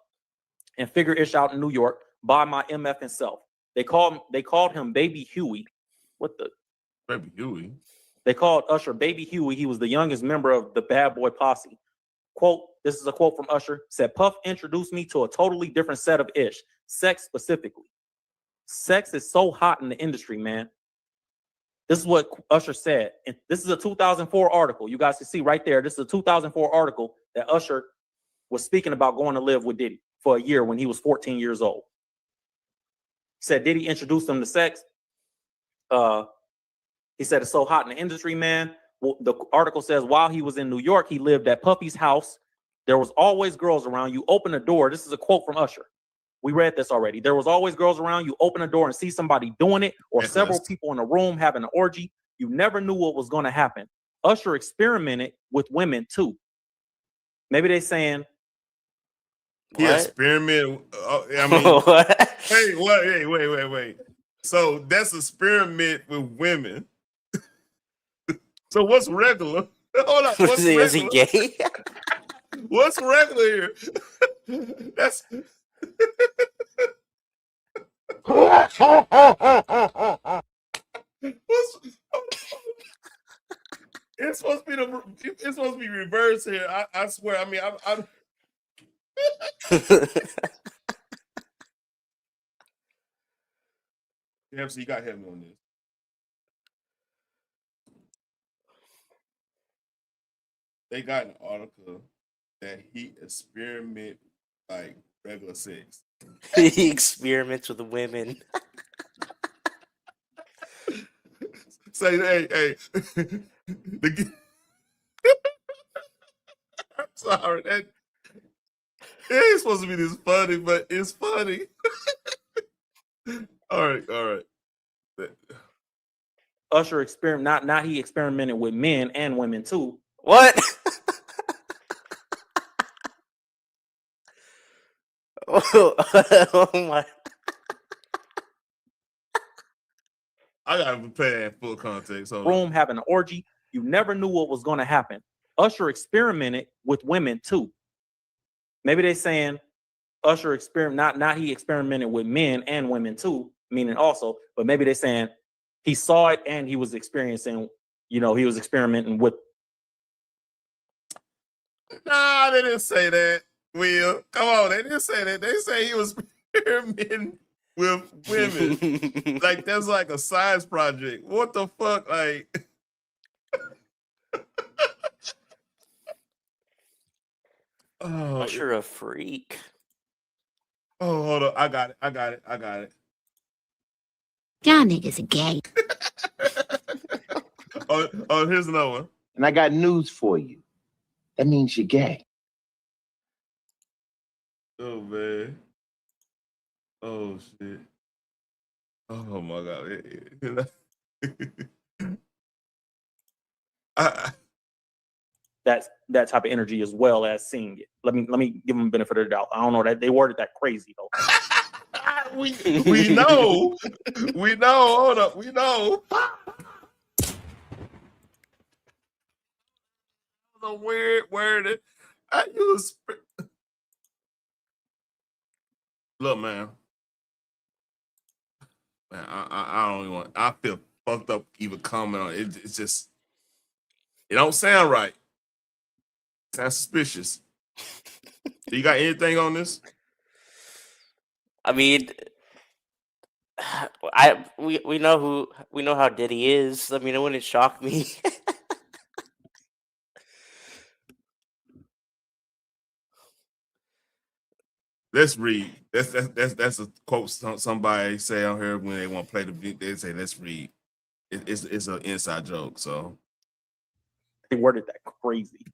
and figure ish out in New York by my MF and self. They called him Baby Huey. What the?
Baby Huey.
They called Usher Baby Huey. He was the youngest member of the Bad Boy Posse. Quote, this is a quote from Usher, said, Puff introduced me to a totally different set of ish, sex specifically. Sex is so hot in the industry, man. This is what Usher said. And this is a 2004 article. You guys can see right there. This is a 2004 article that Usher was speaking about going to live with Diddy for a year when he was 14 years old. Said Diddy introduced him to sex. He said it's so hot in the industry, man. Well, the article says while he was in New York, he lived at Puffy's house. There was always girls around. You open the door. This is a quote from Usher. We read this already. There was always girls around. You open the door and see somebody doing it or several people in a room having an orgy. You never knew what was going to happen. Usher experimented with women too. Maybe they saying
he experimented. I mean,
what?
Hey, what? Hey, wait. So that's experiment with women. So what's regular? Hold on. What's regular?
Is he gay?
What's regular here? That's it's supposed to be reversed here. I swear. I mean, I'm so you got him on this. They got an article that he experiment like regular sex.
He experiments with women.
Say, hey. I'm sorry. That it ain't supposed to be this funny, but it's funny. All right.
Usher not he experimented with men and women too.
What? Oh my!
I gotta prepare in full context.
Room having an orgy. You never knew what was going to happen. Usher experimented with women too. Maybe they saying Usher not he experimented with men and women too, meaning also, but maybe they saying he saw it and he was experiencing, he was experimenting with.
Nah, they didn't say that. Will, come on, they didn't say that. They say he was experimenting with women. Like that's like a science project. What the fuck? Like oh,
Usher a freak.
Oh, hold on. I got it.
Y'all niggas are gay.
oh, here's another one.
And I got news for you. That means you're gay.
Oh man. Oh shit. Oh my god.
That's that type of energy as well as seeing it. Let me give them benefit of the doubt. I don't know that they worded that crazy though.
we know. We know. Hold up. We know. The weird word. I use. Look, man. I don't even want. I feel fucked up even comment on it. It's just. It don't sound right. Sounds suspicious. Do you got anything on this?
I mean, we know how Diddy is. I mean, it wouldn't shock me.
Let's read. That's a quote somebody say on here when they want to play the beat. They say, "Let's read." It's an inside joke. So
They worded that crazy.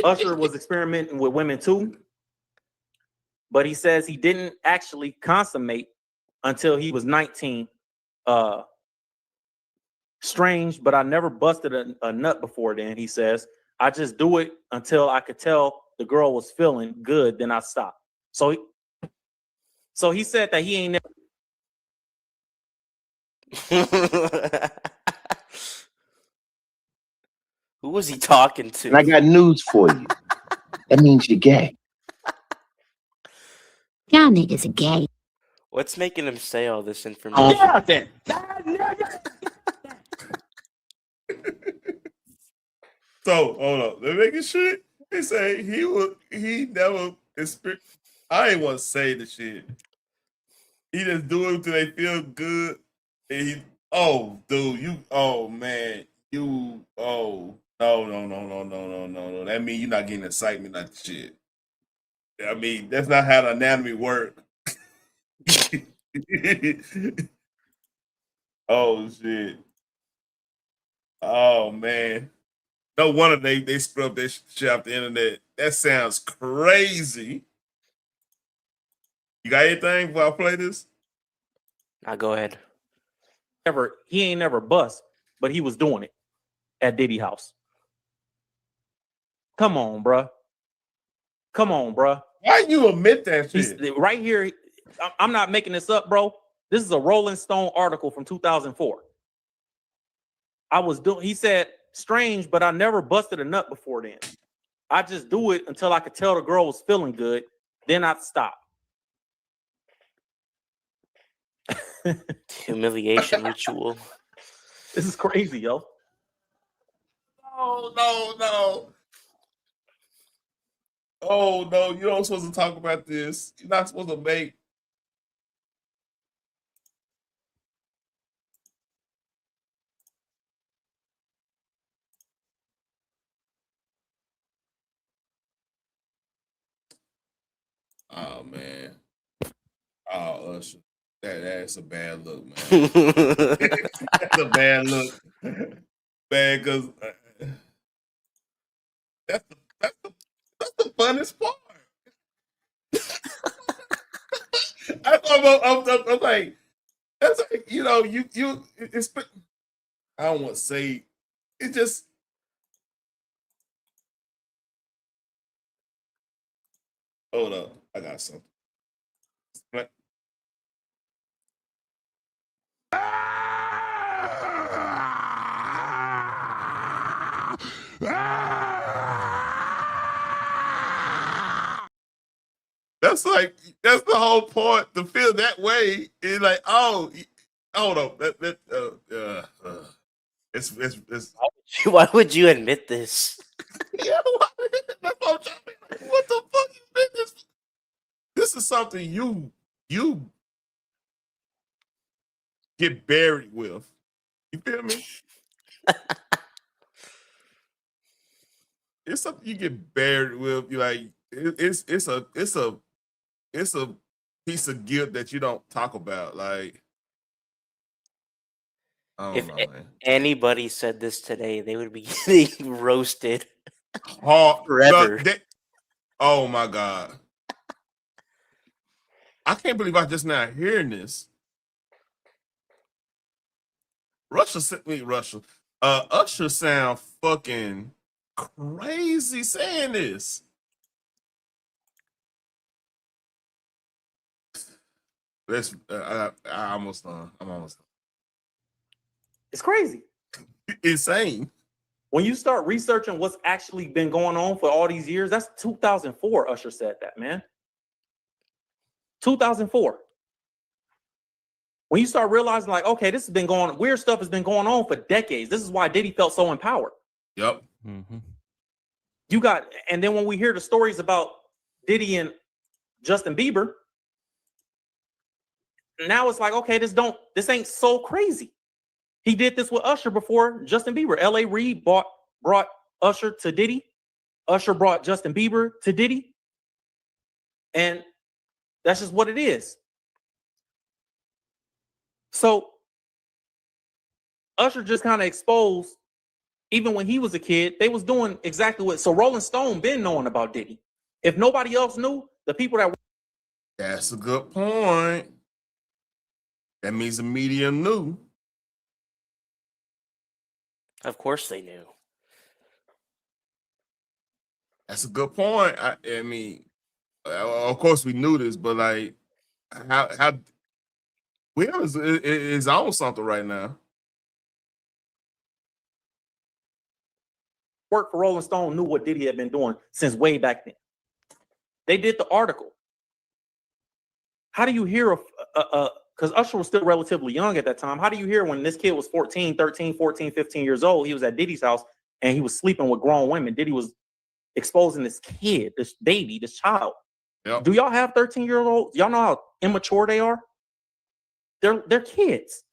Usher was experimenting with women too, but he says he didn't actually consummate until he was 19. Strange, but I never busted a nut before then. He says, I just do it until I could tell the girl was feeling good, then I stop. So he said that he ain't never.
Who was he talking to?
And I got news for you. That means you're gay.
Y'all niggas are gay.
What's making him say all this information?
So hold up, they're making shit. They say he never experienced. I ain't want to say the shit. He just do it until they feel good. And dude, man, no. That means you're not getting excitement out the shit. I mean, that's not how the anatomy work. Oh shit. Oh man. No wonder they scrub their shit off the internet. That sounds crazy. You got anything before I play this?
Go ahead.
He ain't never bust, but he was doing it at Diddy house. Come on, bruh.
Why you admit that shit?
He's right here. I'm not making this up, bro. This is a Rolling Stone article from 2004. He said, strange, but I never busted a nut before then. I just do it until I could tell the girl was feeling good. Then I'd stop.
Humiliation ritual.
This is crazy, yo.
No. Oh no, you're not supposed to talk about this. You're not supposed to make. Oh man. Oh Usher. That's a bad look, man. That's a bad look. Man, because that's the funnest part. I'm like, that's like, it's, I don't want to say, it just, hold up, I got something. That's the whole point. To feel that way is like, oh, hold on. It's.
Why would you admit this?
Yeah, that's what I'm trying to be like, what the fuck you think this? This is something you get buried with. You feel me? It's something you get buried with. You like it's a piece of guilt that you don't talk about. Like, I don't know, man.
Anybody said this today, they would be getting roasted
forever. Oh my god. I can't believe I just now hearing this. Usher sound fucking crazy saying this. I'm almost done.
It's crazy.
Insane.
When you start researching what's actually been going on for all these years, that's 2004. Usher said that, man. 2004. When you start realizing, like, okay, this has been going, weird stuff has been going on for decades. This is why Diddy felt so empowered.
Yep.
Mm-hmm. And then when we hear the stories about Diddy and Justin Bieber, now it's like, okay, this ain't so crazy. He did this with Usher before Justin Bieber. L.A. Reid brought Usher to Diddy. Usher brought Justin Bieber to Diddy. And that's just what it is. So Usher just kind of exposed, even when he was a kid, they was doing exactly what. So Rolling Stone been knowing about Diddy. If nobody else knew, the people that.
That's a good point. That means the media knew.
Of course they knew.
That's a good point. I mean, of course we knew this, but like, how Will is on something right now.
Work for Rolling Stone knew what Diddy had been doing since way back then. They did the article. How do you hear because Usher was still relatively young at that time. How do you hear when this kid was 14, 13, 14, 15 years old, he was at Diddy's house and he was sleeping with grown women. Diddy was exposing this kid, this baby, this child.
Yep.
Do y'all have 13-year-olds? Y'all know how immature they are? They're kids.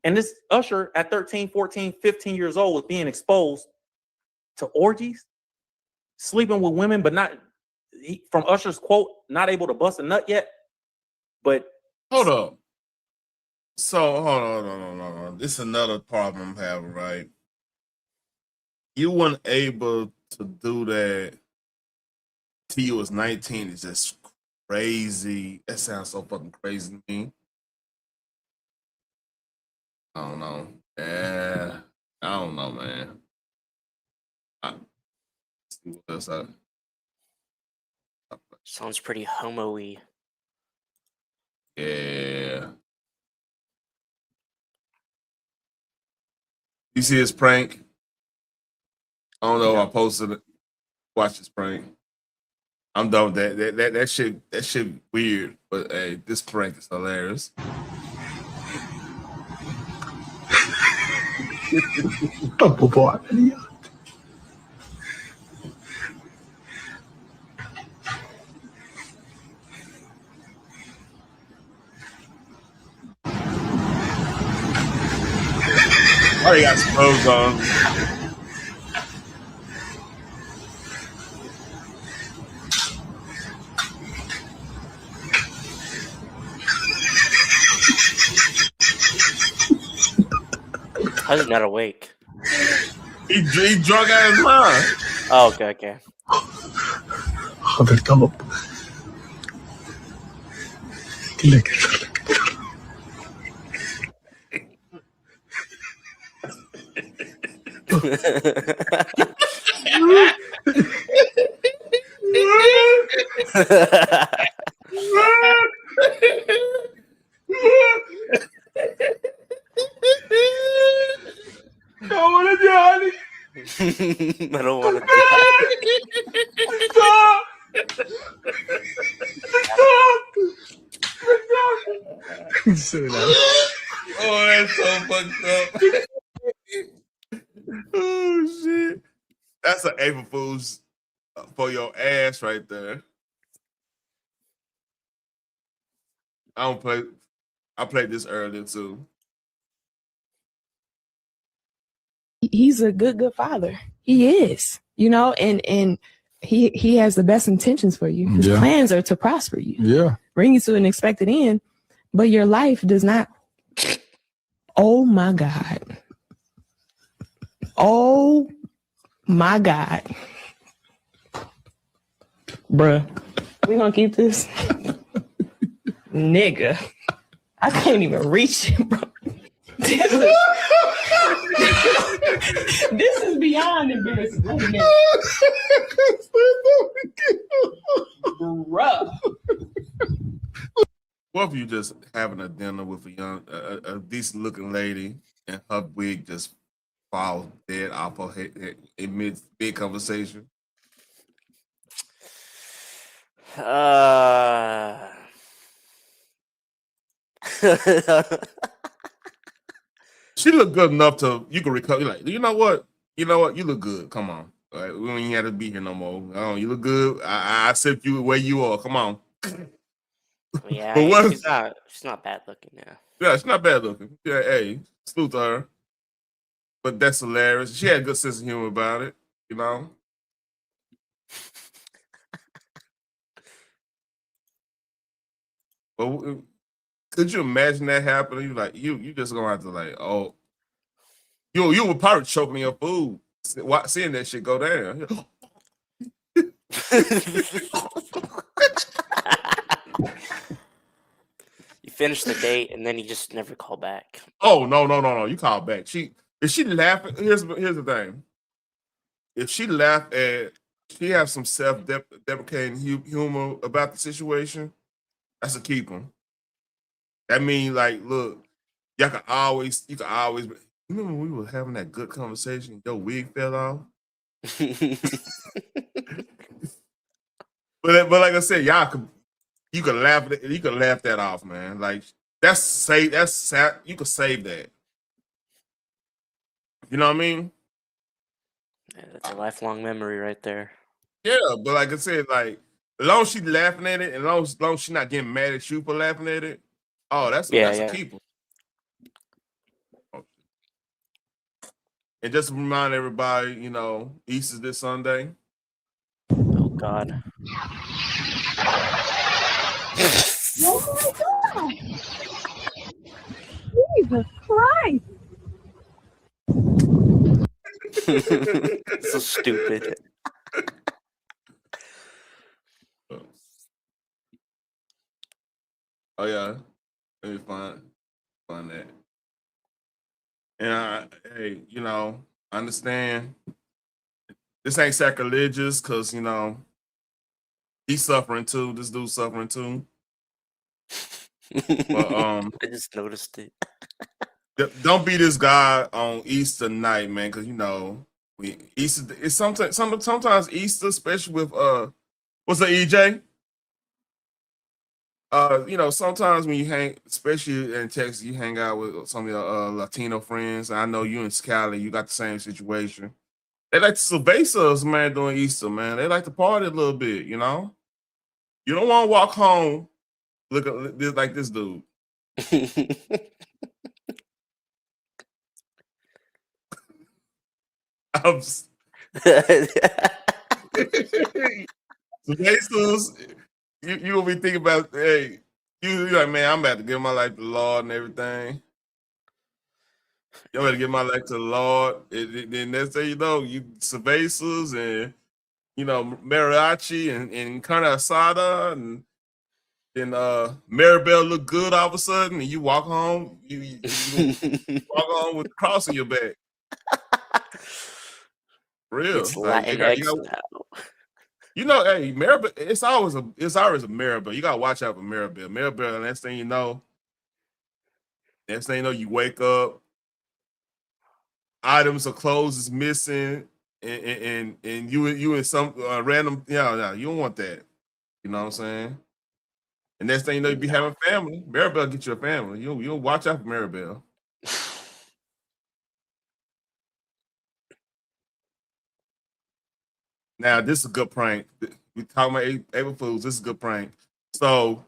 And this Usher at 13, 14, 15 years old was being exposed to orgies, sleeping with women, but not, from Usher's quote, not able to bust a nut yet. But
hold up. So hold on. This is another problem I'm having, right? You weren't able to do that till you was 19. It's just crazy. That sounds so fucking crazy to me. I don't know. Yeah, I don't know, man. See what else
Sounds pretty homo-y.
Yeah. You see his prank? I don't know. I posted it. Watch this prank. I'm done with that. That shit weird. But hey, this prank is hilarious. Why they got some clothes on?
How's he not awake?
He drunk out of his mind.
Oh, okay.
Don't wanna die.
I don't want to die.
Stop! Oh, that's so fucked up. Oh shit. That's an April Fool's for your ass right there. I played this earlier too.
He's a good father. He is, and he has the best intentions for you. His plans are to prosper you.
Yeah.
Bring you to an expected end, but your life does not. Oh my God. Oh my God. Bruh. We gonna keep this? Nigga. I can't even reach it, bro. This is beyond embarrassing. Bruh.
What if you just having a dinner with a decent looking lady and her wig just falls dead off her head in mid conversation? She looked good enough to you can recover. You're like, you know what? You look good. Come on. All right, we don't even have to be here no more. Oh, you look good. I accept you where you are. Come on.
Yeah,
But
she's not bad looking now.
Yeah, she's not bad looking. Yeah, hey, salute to her. But that's hilarious. She had a good sense of humor about it, But could you imagine that happening? You like you just gonna have to like, oh, you would probably choke on your food seeing that shit go down.
You finish the date and then you just never call back.
Oh no! You call back. If she laughing. Here's the thing. If she laughed at, she has some self-deprecating humor about the situation. That's a keeper. That means like, look, you can always. Remember when we were having that good conversation? Your wig fell off. But like I said, you can laugh that off, man. Like that's sad. You can save that. You know what I mean?
Yeah, that's a lifelong memory right there.
Yeah, but like I said, like as long as she's laughing at it, and as long as she's not getting mad at you for laughing at it, oh, that's a keeper. And just to remind everybody, you know, Easter's this Sunday.
Oh God.
Oh my God! Jesus Christ!
So stupid.
Oh yeah, let me find that. And hey, you know, I understand this ain't sacrilegious because you know he's suffering too. This dude's suffering too. But
I just noticed it.
Don't be this guy on Easter night, man, because you know Easter. It's sometimes Easter, especially with what's the EJ? You know, sometimes when you hang, especially in Texas, you hang out with some of your Latino friends. I know you in Scali, you got the same situation. They like to cervezas, man, during Easter, man. They like to party a little bit, you know. You don't want to walk home looking like this dude. Cervezas, you will be thinking about, hey, you're like, man, I'm about to give my life to the Lord and everything. You better give my life to the Lord. Then next thing you know, you cervezas and you know mariachi and carne asada and then Maribel look good all of a sudden, and you walk home. You walk home with the cross on your back. Real,
It's
like,
Latinx now.
You know, hey, Maribel, it's always a Maribel. You gotta watch out for Maribel. Maribel, next thing you know, you wake up. Items of clothes is missing, and you in some random, you don't want that. You know what I'm saying? And next thing you know, you be having family. Maribel get you a family. You'll watch out for Maribel. Now this is a good prank. We talking about April Fools. This is a good prank. So,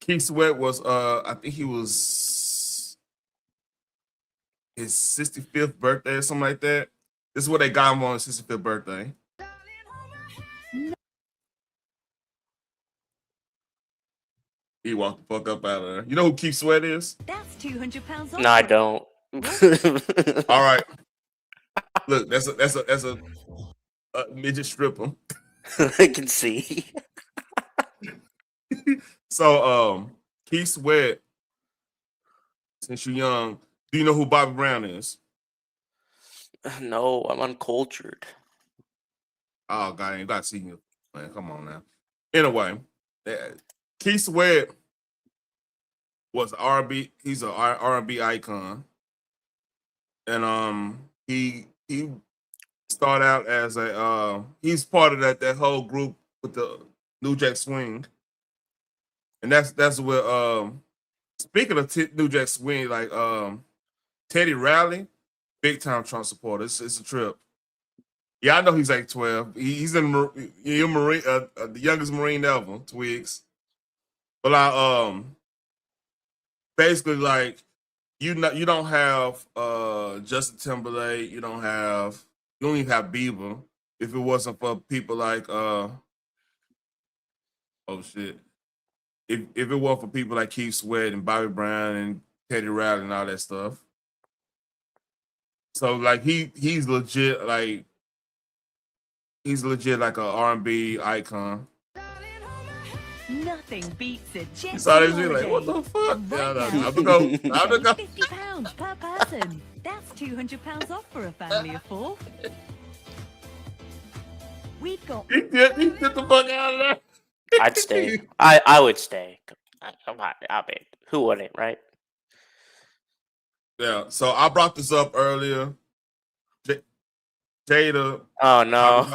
Keith Sweat was I think he was his 65th birthday or something like that. This is what they got him on his 65th birthday. He walked the fuck up out of there. You know who Keith Sweat is?
That's 200 pounds off.
No, I don't.
All right. Look, that's a midget stripper.
I can see.
So, Keith Sweat, since you're young, do you know who Bobby Brown is?
No, I'm uncultured.
Oh God, you gotta see you, man. Come on now. Anyway, Keith Sweat was R&B. He's an R&B icon, and he started out as a he's part of that whole group with the New Jack Swing, and that's where speaking of New Jack Swing, like Teddy Riley, big time Trump supporter. It's a trip. Yeah, I know he's like 12. He's in Marine, the youngest Marine ever, Twigs. But I basically like you don't have Justin Timberlake, you don't even have Bieber if it wasn't for people like oh shit. if it weren't for people like Keith Sweat and Bobby Brown and Teddy Riley and all that stuff. So like he's legit like a R&B icon.
Nothing beats a jet
You saw this
holiday.
like, what the fuck?
Right
Yeah,
now,
I'm to go.
£50 per person. That's £200 off for a family of 4. We've got.
He get the fuck out of there.
I'd stay. I would stay. I mean, who wouldn't, right?
Yeah. So I brought this up earlier. Jada.
Oh no.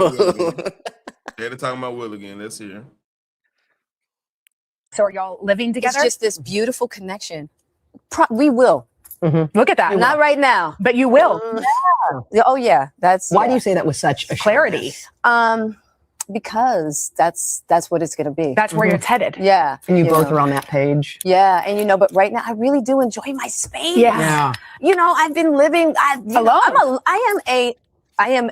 Jada talking about Will again. Let's hear.
So are y'all living together?
It's just this beautiful connection. We will.
Look at that.
Not right now.
But you will.
Yeah. Oh yeah. That's
Why do you say that with such clarity?
Because that's what it's gonna be.
That's where it's headed.
Yeah.
And you both
know.
are on that page.
Yeah, and but right now I really do enjoy my space.
Yeah.
I've been living
alone.
I am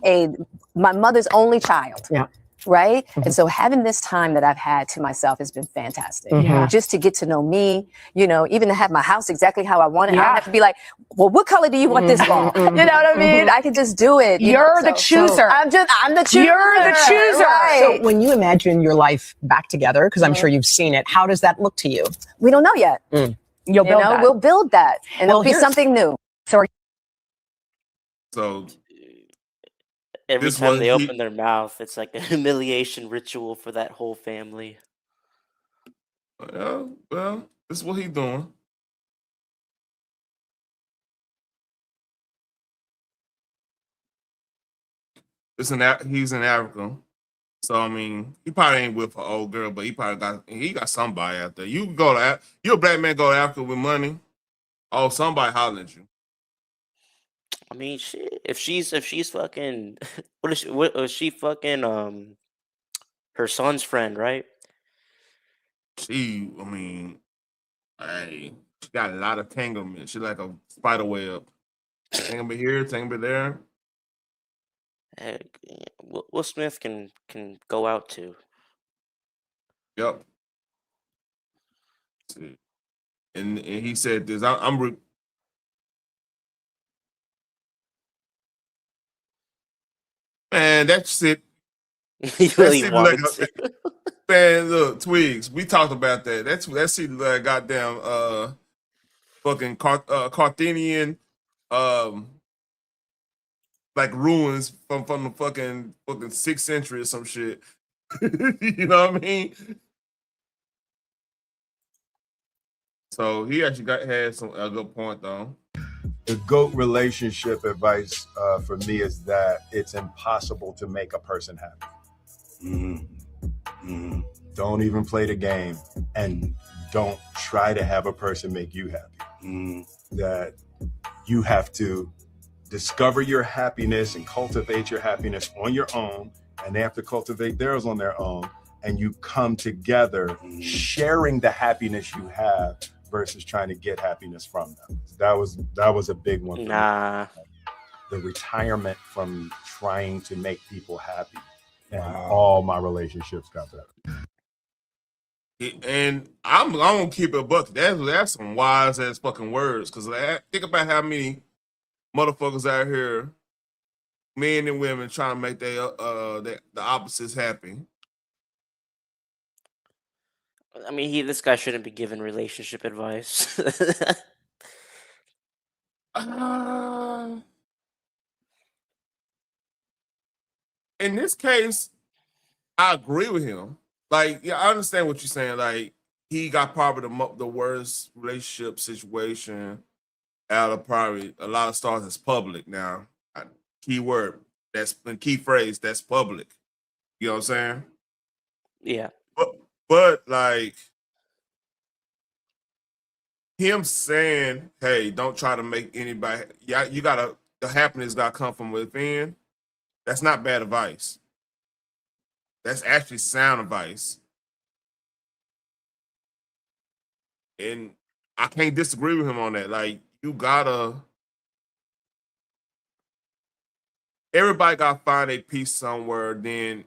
my mother's only child.
Yeah.
Right? And so having this time that I've had to myself has been fantastic.
Yeah.
Just to get to know me, even to have my house exactly how I want it. I don't have to be like, well, what color do you want this wall? You know what I mean? I can just do it.
You're the chooser.
I'm the chooser.
You're the chooser.
Right.
So when you imagine your life back together, because I'm sure you've seen it, how does that look to you?
We don't know yet.
You'll build that.
We'll build that. And it'll be something new.
So
Every
This
time
one,
they
he-
open their mouth, it's like a humiliation ritual for that whole family.
well, this is what he's doing. He's in Africa. So I mean, he probably ain't with an old girl, but he got somebody out there. You can go to you a black man go to Africa with money. Oh, somebody hollering at you.
I mean, shit. If she's fucking, what is she fucking her son's friend, right?
She got a lot of tanglement. She like a spider web. Tanglement here, tanglement there.
Will Smith can go out too.
Yep. See. And he said this. Man, that's it.
He really wanted to.
Man, look, Twigs. We talked about that. That shit like goddamn fucking Carthaginian like ruins from the fucking 6th century or some shit. You know what I mean? So he actually had a good point though.
The GOAT relationship advice for me is that it's impossible to make a person happy. Don't even play the game, and don't try to have a person make you happy. That you have to discover your happiness and cultivate your happiness on your own, and they have to cultivate theirs on their own, and you come together sharing the happiness you have versus trying to get happiness from them. That was a big one for me. The retirement from trying to make people happy. And all my relationships got better.
And I'm gonna keep it a buck. That's some wise ass fucking words. Cause think about how many motherfuckers out here, men and women, trying to make the opposites happy.
I mean, this guy shouldn't be given relationship advice.
In this case, I agree with him. Like, yeah, I understand what you're saying. Like, he got probably the worst relationship situation out of probably a lot of stars that's public now. Key word, key phrase, that's public. You know what I'm saying?
Yeah.
But like him saying, hey, don't try to make anybody, the happiness got to come from within. That's not bad advice. That's actually sound advice. And I can't disagree with him on that. Like, everybody gotta find a peace somewhere, then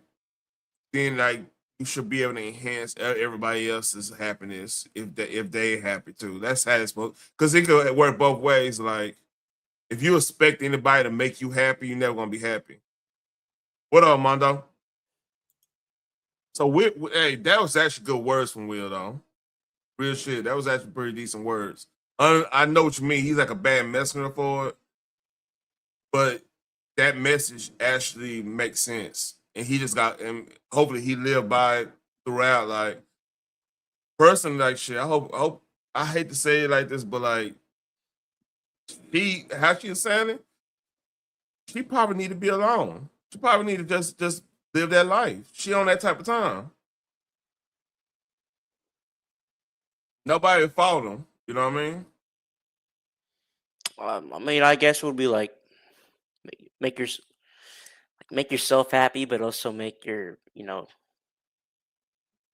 like you should be able to enhance everybody else's happiness if they happy too. That's how it's supposed, because it could work both ways. Like if you expect anybody to make you happy, you're never gonna be happy. What up, Mondo? So hey, that was actually good words from Will though. Real shit. That was actually pretty decent words. I know what you mean. He's like a bad messenger for it, but that message actually makes sense. And he just got, and hopefully he lived by it throughout. Like, personally, like shit. I hate to say it like this, but like, how she was saying it, she probably need to be alone. She probably need to just live that life. She on that type of time. Nobody followed him. You know what I mean?
I mean, I guess it would be like make yourself happy, but also make your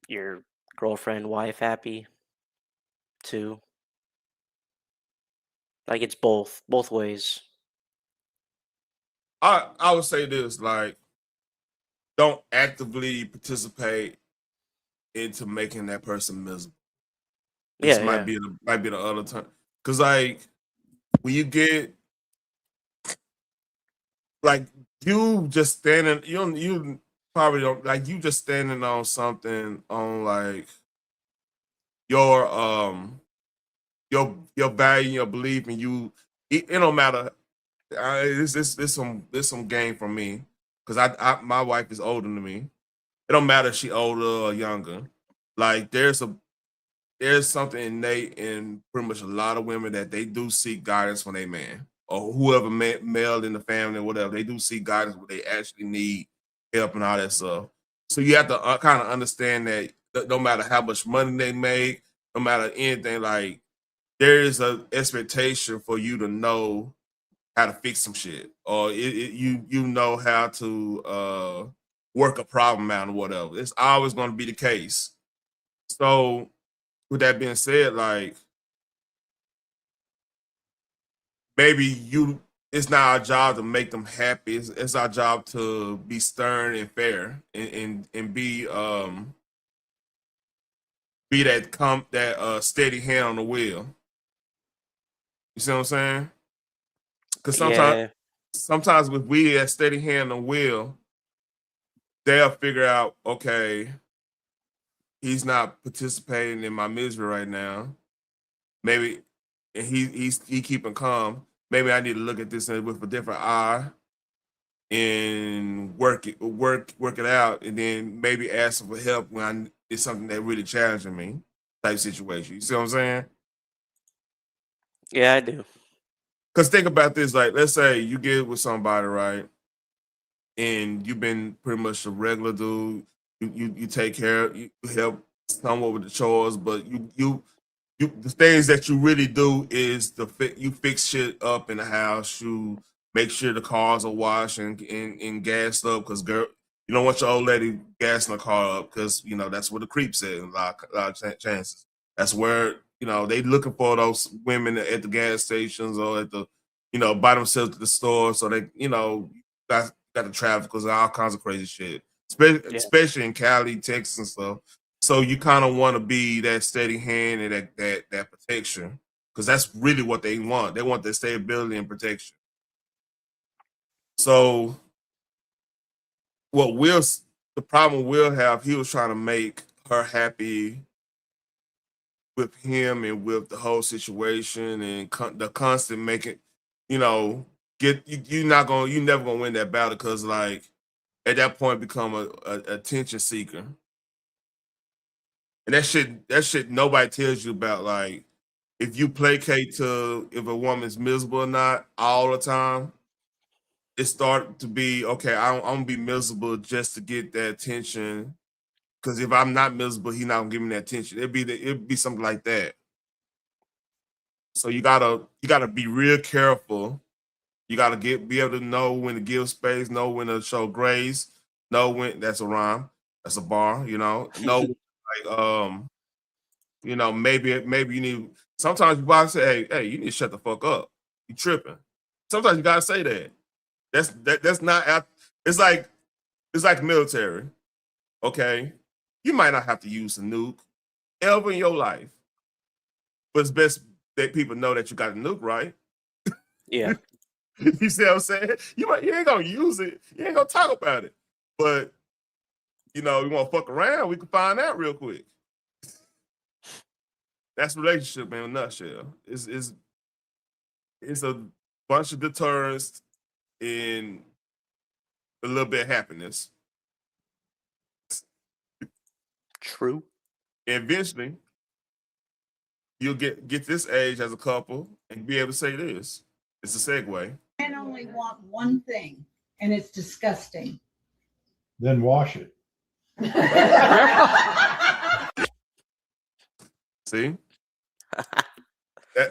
your girlfriend, wife happy too. Like it's both ways.
I would say this, like, don't actively participate into making that person miserable. This might be the other time. Cause like when you get like you just standing, you probably don't like you just standing on something on like your value, your belief, and it don't matter. This some game for me because I my wife is older than me. It don't matter if she older or younger. Like there's something innate in pretty much a lot of women that they do seek guidance from their man or whoever male in the family or whatever. They do seek guidance where they actually need help and all that stuff. So you have to kind of understand that no matter how much money they make, no matter anything, like there is an expectation for you to know how to fix some shit, or you know how to work a problem out or whatever. It's always going to be the case. So, with that being said, like maybe it's not our job to make them happy. It's our job to be stern and fair and be that steady hand on the wheel. You see what I'm saying? Because sometimes with we that steady hand on the wheel, they'll figure out, okay, he's not participating in my misery right now. Maybe, and he keeping calm. Maybe I need to look at this with a different eye and work it out, and then maybe ask him for help when it's something that really challenging me type situation. You see what I'm saying?
Yeah, I do.
Because think about this, like let's say you get with somebody, right? And you've been pretty much a regular dude. You take care, you help somewhat with the chores, but you the things that you really do is you fix shit up in the house. You make sure the cars are washed and gassed up because girl, you don't want your old lady gassing the car up because that's where the creeps at. A lot of chances. That's where they looking for those women at the gas stations or at the by themselves at the store. So they got the traffic because all kinds of crazy shit, especially in Cali, Texas, and stuff. So you kind of want to be that steady hand and that protection because that's really what they want. They want that stability and protection. So the problem Will have, he was trying to make her happy with him and with the whole situation and the constant making, you never gonna win that battle because like at that point become a attention seeker. And that shit nobody tells you about. Like, if you placate to if a woman's miserable or not all the time, it started to be okay. I'm gonna be miserable just to get that attention. Because if I'm not miserable, he's not gonna give me that attention. It'd be something like that. So you gotta be real careful. You gotta be able to know when to give space, know when to show grace, know when that's a rhyme, that's a bar. Know like maybe you need. Sometimes you gotta say, hey, you need to shut the fuck up. You tripping. Sometimes you gotta say that. That's not. It's like military. Okay, You might not have to use a nuke ever in your life, but it's best that people know that you got a nuke, right?
Yeah.
You see what I'm saying? You ain't gonna use it. You ain't gonna talk about it. But you want to fuck around, we can find out real quick. That's relationship in a nutshell. It's a bunch of deterrence and a little bit of happiness.
True.
Eventually, you'll get this age as a couple and be able to say this. It's a segue.
Men only want one thing, and it's disgusting.
Then wash it.
See? That's a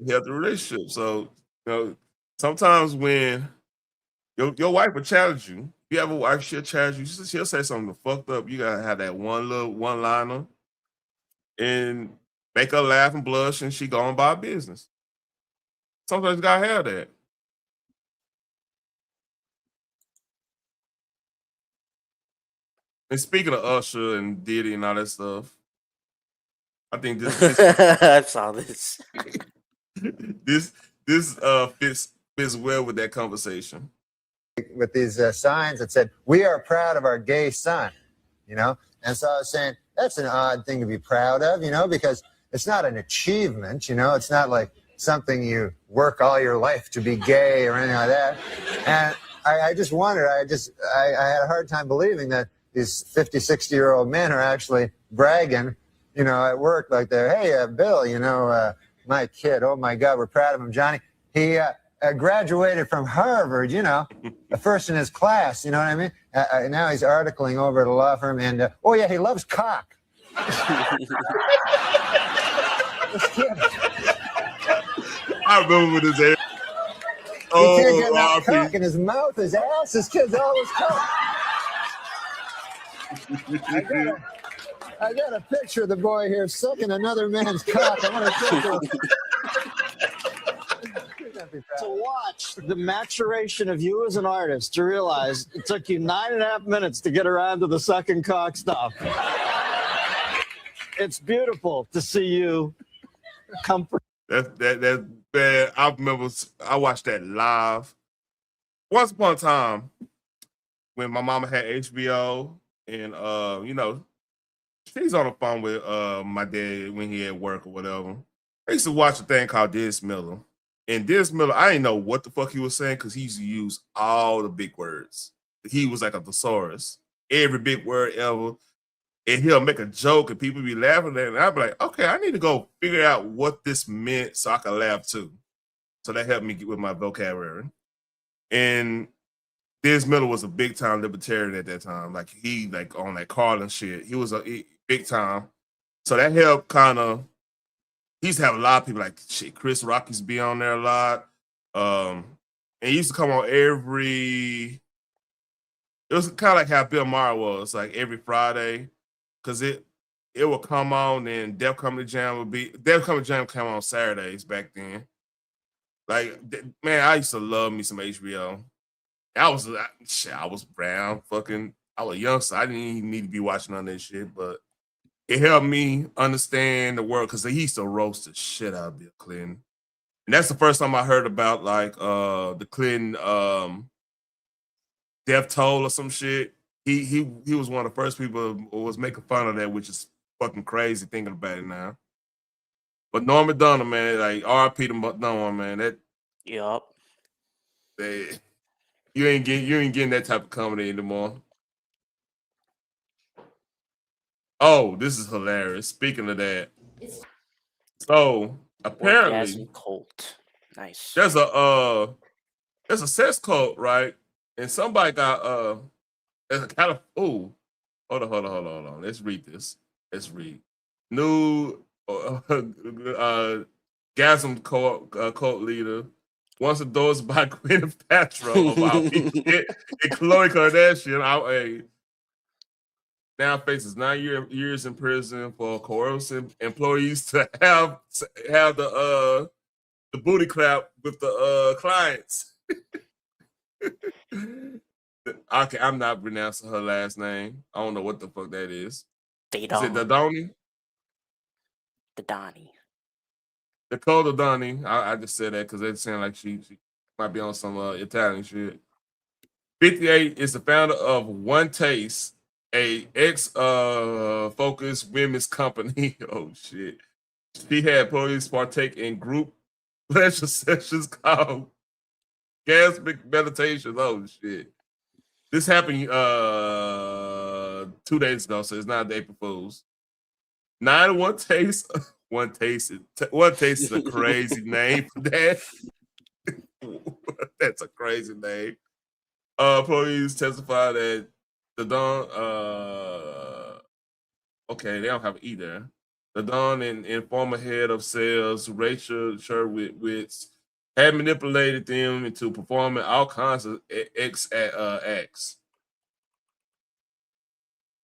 healthy relationship. So, sometimes when your wife will challenge you, you have a wife, she'll challenge you, she'll say something fucked up. You gotta have that one liner and make her laugh and blush, and she go on by business. Sometimes you gotta have that. And speaking of Usher and Diddy and all that stuff, I think this
I saw this.
this fits well with that conversation.
With these signs that said, "We are proud of our gay son," and so I was saying that's an odd thing to be proud of, because it's not an achievement, it's not like something you work all your life to be gay or anything like that. And I just wondered, I had a hard time believing that these 50, 60-year-old men are actually bragging, at work like they're, "Hey, Bill, my kid, oh my God, we're proud of him, Johnny. He graduated from Harvard, the first in his class, you know what I mean? Now he's articling over at a law firm, and oh yeah, he loves cock." This kid.
I remember with his ass.
He can't get enough cock in his mouth, his ass. This kid's always cock. I got a picture of the boy here sucking another man's cock. I want to show you.
To watch the maturation of you as an artist, to realize it took you 9.5 minutes to get around to the sucking cock stuff. It's beautiful to see you comfort.
That's bad. I remember I watched that live. Once upon a time, when my mama had HBO, and she's on the phone with my dad when he at work or whatever. I used to watch a thing called Dennis Miller. And Dennis Miller, I didn't know what the fuck he was saying because he used to use all the big words. He was like a thesaurus. Every big word ever. And he'll make a joke and people be laughing at it. And I'd be like, okay, I need to go figure out what this meant so I can laugh too. So that helped me get with my vocabulary. And Dennis Miller was a big time libertarian at that time. Like he on that Carlin shit. He was a big time. So that helped kind of. He used to have a lot of people like shit. Chris Rock used to be on there a lot. And he used to come on every. It was kind of like how Bill Maher was, like every Friday, because it would come on and Def Comedy Jam came on Saturdays back then. Like man, I used to love me some HBO. I was brown, I was young, so I didn't even need to be watching none of that shit, but it helped me understand the world because he used to roast the shit out of Bill Clinton. And that's the first time I heard about like the Clinton death toll or some shit. He was one of the first people who was making fun of that, which is fucking crazy thinking about it now. But Norm Macdonald, man, like R.I.P. to Norm, man. That
yup.
You ain't getting that type of comedy anymore. Oh, this is hilarious. Speaking of that, so apparently,
Orgasm cult. Nice.
There's a sex cult, right? And somebody got there's a kind of hold on. Let's read this. Let's read. New gasm cult leader wants endorsed by Gwyneth Paltrow about and Khloe Kardashian. Now faces 9 years in prison for coercing employees to have the booty clap with the clients. Okay, I'm not pronouncing her last name. I don't know what the fuck that is.
They
Is it
don't.
Dodoni?
The Donnie.
Dakota Donnie. I just said that because it sounded like she might be on some Italian shit. 58 is the founder of One Taste, a focused women's company. Oh shit. She had employees partake in group pleasure sessions called gasmic meditations. Oh shit. This happened 2 days ago, so it's not the April Fools. 9 One Taste. One Taste is a crazy name for that. That's a crazy name. Employees testify that the Don okay, they don't have it either. The Don and former head of sales, Rachel Sherwitz, had manipulated them into performing all kinds of acts.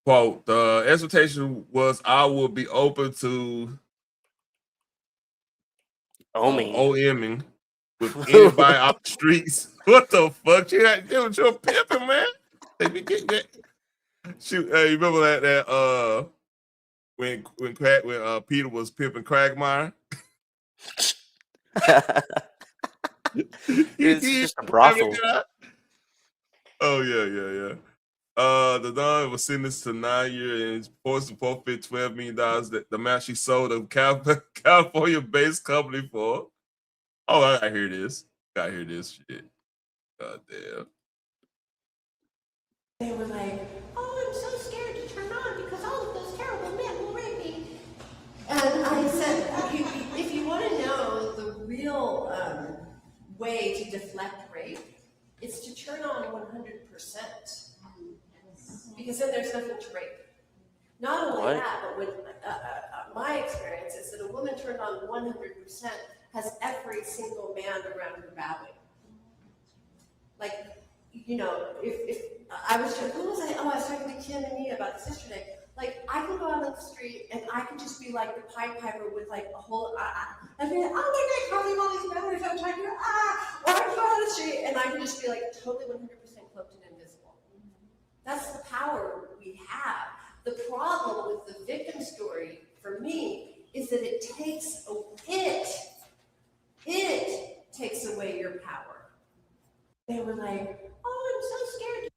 Quote, the expectation was I would be open to OMing with anybody off the streets. What the fuck? You're pimping, man. They be getting that. Shoot, you remember that when Peter was pimping Cragmire?
It's just a brothel.
Oh yeah. The Don was sentenced to 9 years and is forced to forfeit $12 million. That the amount she sold a California-based company for. Oh, I gotta hear this. Gotta hear this shit. God damn.
They were like, "Oh, I'm so scared to turn on because all of those terrible men will rape me." And I said, if you want to know the real way to deflect rape, it's to turn on 100%. Because then there's nothing to rape. Not only that, but when my experience is that a woman turned on 100% has every single man around her bowing. Like, you know, if I was talking, who was I? Oh, I was talking to Kim and Mia about this yesterday. Like, I can go out on the street and I can just be like the Pied Piper with like a whole, I'd be like, oh my God, calling all these men I'm trying to, or I can go out on the street and I can just be like totally 100% cloaked and invisible. That's the power we have. The problem with the victim story, for me, is that it takes away your power. They were like, oh, I'm so scared.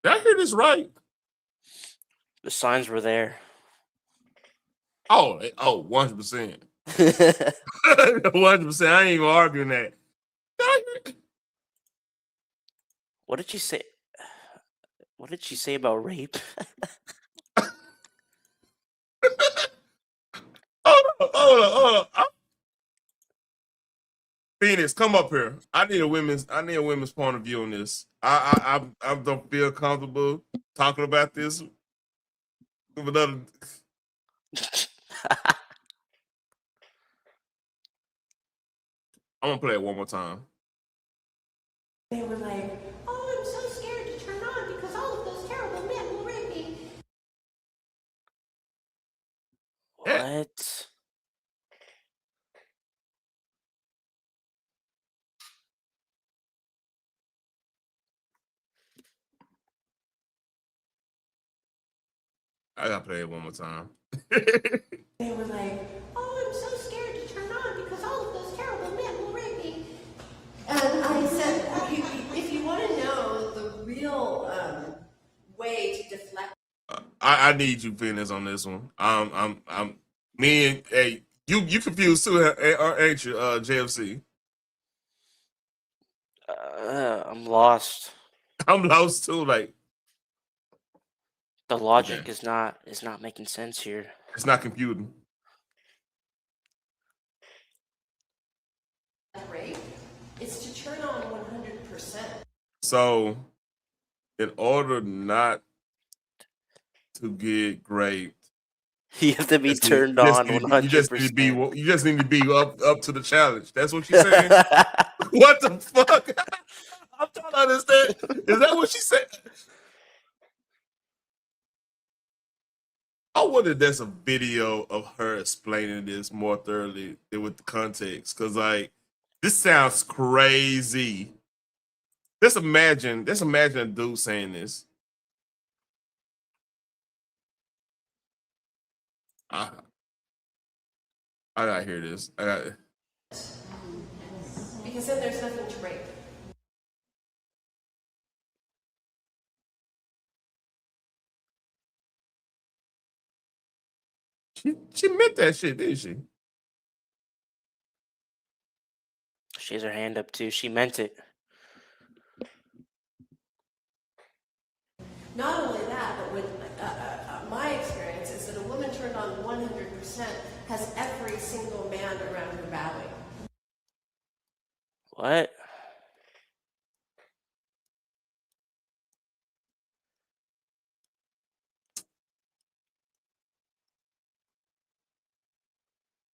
Did I hear this right?
The signs were there.
Oh, 100%. 100%. I ain't even arguing that.
What did you say? What did she say about rape?
Hold on. Phoenix, come up here. I need a women's point of view on this. I don't feel comfortable talking about this with another. I'm gonna play it one more time.
They were like, oh, I'm so scared to turn on because all of those terrible men will rape me.
What?
I gotta play it one more time.
They were like, oh, I'm so scared to turn on because all of those terrible men will rape me. And I said, if you want to know the real way to deflect.
I need you, Phoenix, on this one. Me and hey, you confused too, ain't you, JFC?
I'm lost.
I'm lost too. Like
the logic is not making sense here.
It's not computing.
Rape, it's to turn on 100%.
So, in order not to get raped,
you have to be turned on 100%.
You just need to be up to the challenge. That's what she's saying. What the fuck? I'm trying to understand. Is that what she said? I wonder if there's a video of her explaining this more thoroughly with the context. Cause like this sounds crazy. Just imagine a dude saying this. I gotta hear this.
Because then there's nothing to rape.
She meant that shit, didn't she?
She has her hand up too. She meant it.
Not only that, but with my experience is that a woman turned on 100% has every single man around her bowing.
What?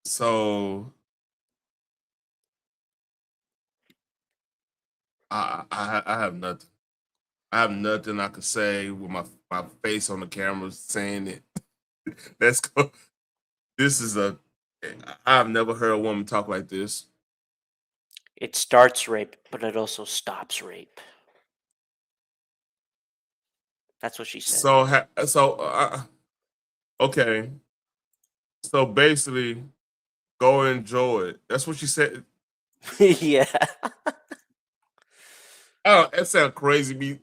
So I have nothing. I have nothing I could say with my face on the camera saying it. Let's go. This is I've never heard a woman talk like this.
It starts rape, but it also stops rape. That's what she said.
Okay. So basically, go enjoy it. That's what she said.
Yeah.
Oh, that sounds crazy.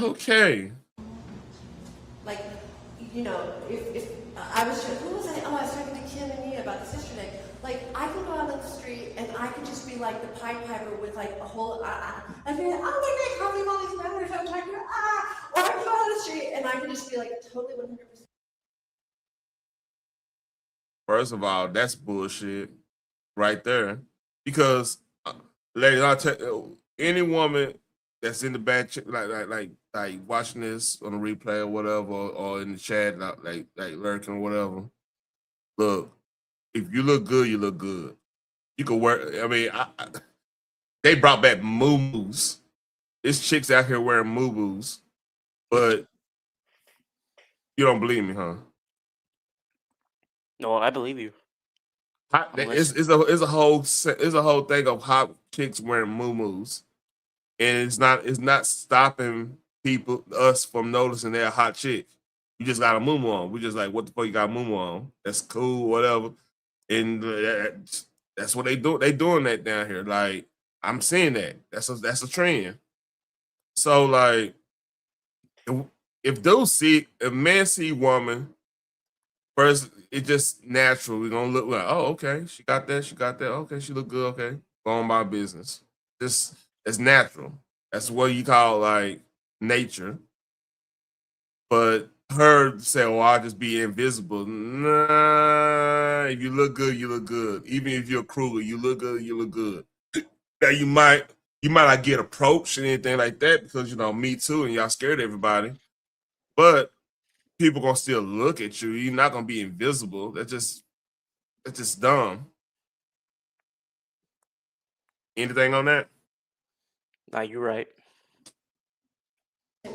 Okay.
Like, you know, if I was just, who was I? Oh, I was talking to Kim and Nia about this yesterday. Like, I can go out on the street and I can just be like the Pied Piper with like a whole, I'd be like, oh my God, how many all these men are talking about, or I can go out on the street and I can just be like totally 100%.
First of all, that's bullshit right there. Because, ladies, I'll tell any woman that's in the back, like watching this on the replay or whatever, or in the chat, like lurking or whatever. Look, if you look good, you look good. You can wear. I mean, they brought back moo-moos. There's chicks out here wearing moo-moos, but you don't believe me, huh?
No, I believe you.
It's a whole thing of hot chicks wearing moo-moos, and it's not stopping us from noticing they're a hot chick. You just got a moo-moo on. We just like, what the fuck you got a moo-moo on? That's cool, whatever. And that's what they do. They doing that down here. Like, I'm seeing that. That's a trend. So like, if men see woman, first it just natural. We're gonna look like, oh, okay, she got that. Okay, she look good. Okay, go on my business. It's natural. That's what you call like nature. But her say, "Oh, I'll just be invisible." Nah, if you look good, you look good. Even if you're Kruger, you look good, you look good. Now you might not get approached or anything like that because Me Too and y'all scared everybody. But people gonna still look at you. You're not gonna be invisible. That's just dumb. Anything on that?
Nah, you're right.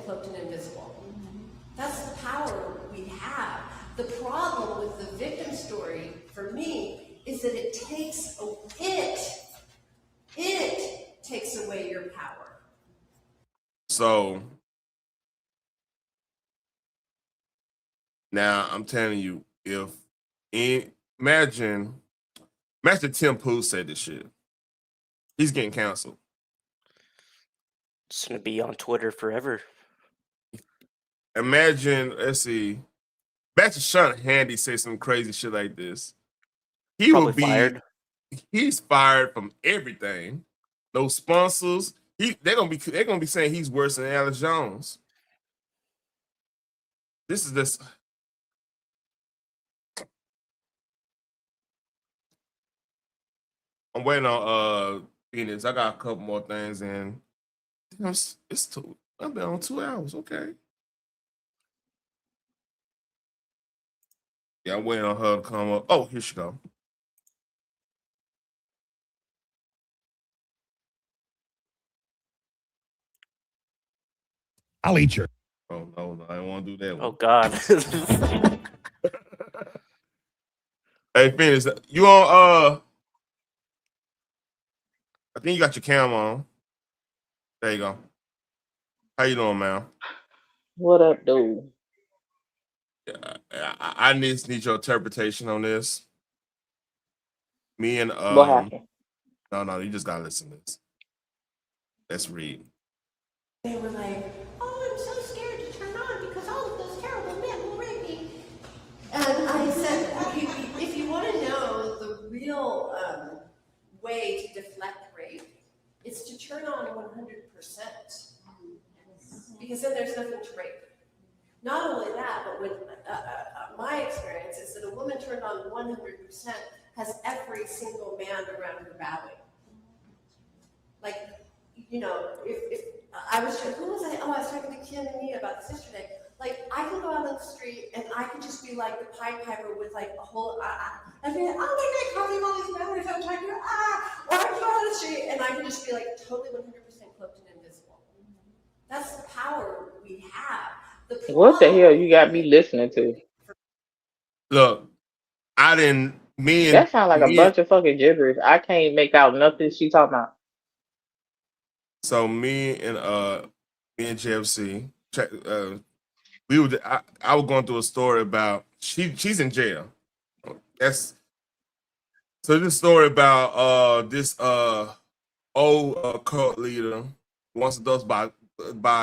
Cloaked and invisible. That's the power we have. The problem with the victim story, for me, is that it takes away your power.
So now I'm telling you, imagine Tim Pool said this shit. He's getting canceled.
It's gonna be on Twitter forever.
Imagine Sean Handy say some crazy shit like this. He
Probably
will be
fired.
He's fired from everything. No sponsors. They're gonna be saying he's worse than Alex Jones. This is this. I'm waiting on Phoenix. I got a couple more things and it's two. I've been on 2 hours. Okay. Yeah, I'm waiting on her to come up. Oh, here she go.
I'll eat your.
Oh no, I don't want to do that one.
Oh God.
Hey, Phoenix, you on? I think you got your cam on. There you go. How you doing, man?
What up, dude?
I need your interpretation on this. Me and
What happened?
no, you just gotta listen to this. Let's read.
They were like, "Oh, I'm so scared to turn on because all of those terrible men will rape me." And I said, if you want to know the real way to deflect rape, it's to turn on 100%. Because then there's nothing to rape. Not only that, but with my experience is that a woman turned on 100% has every single man around her bowing. Like, you know, if I was, who was I? Oh, I was talking to Kim and Mia about this yesterday. Like, I can go out on the street and I can just be like the Pied Piper with like a whole, I'd be like, oh my God, calling all these members I'm talking to, or I can go out on the street and I can just be like totally 100% cloaked and invisible. That's the power we have.
What the hell you got me listening to?
Look, I didn't.
That sounds like a bunch of fucking gibberish. I can't make out nothing she talking about.
So me and JFC, we were. I was going through a story about she's in jail. That's so. This story about this old cult leader once adults by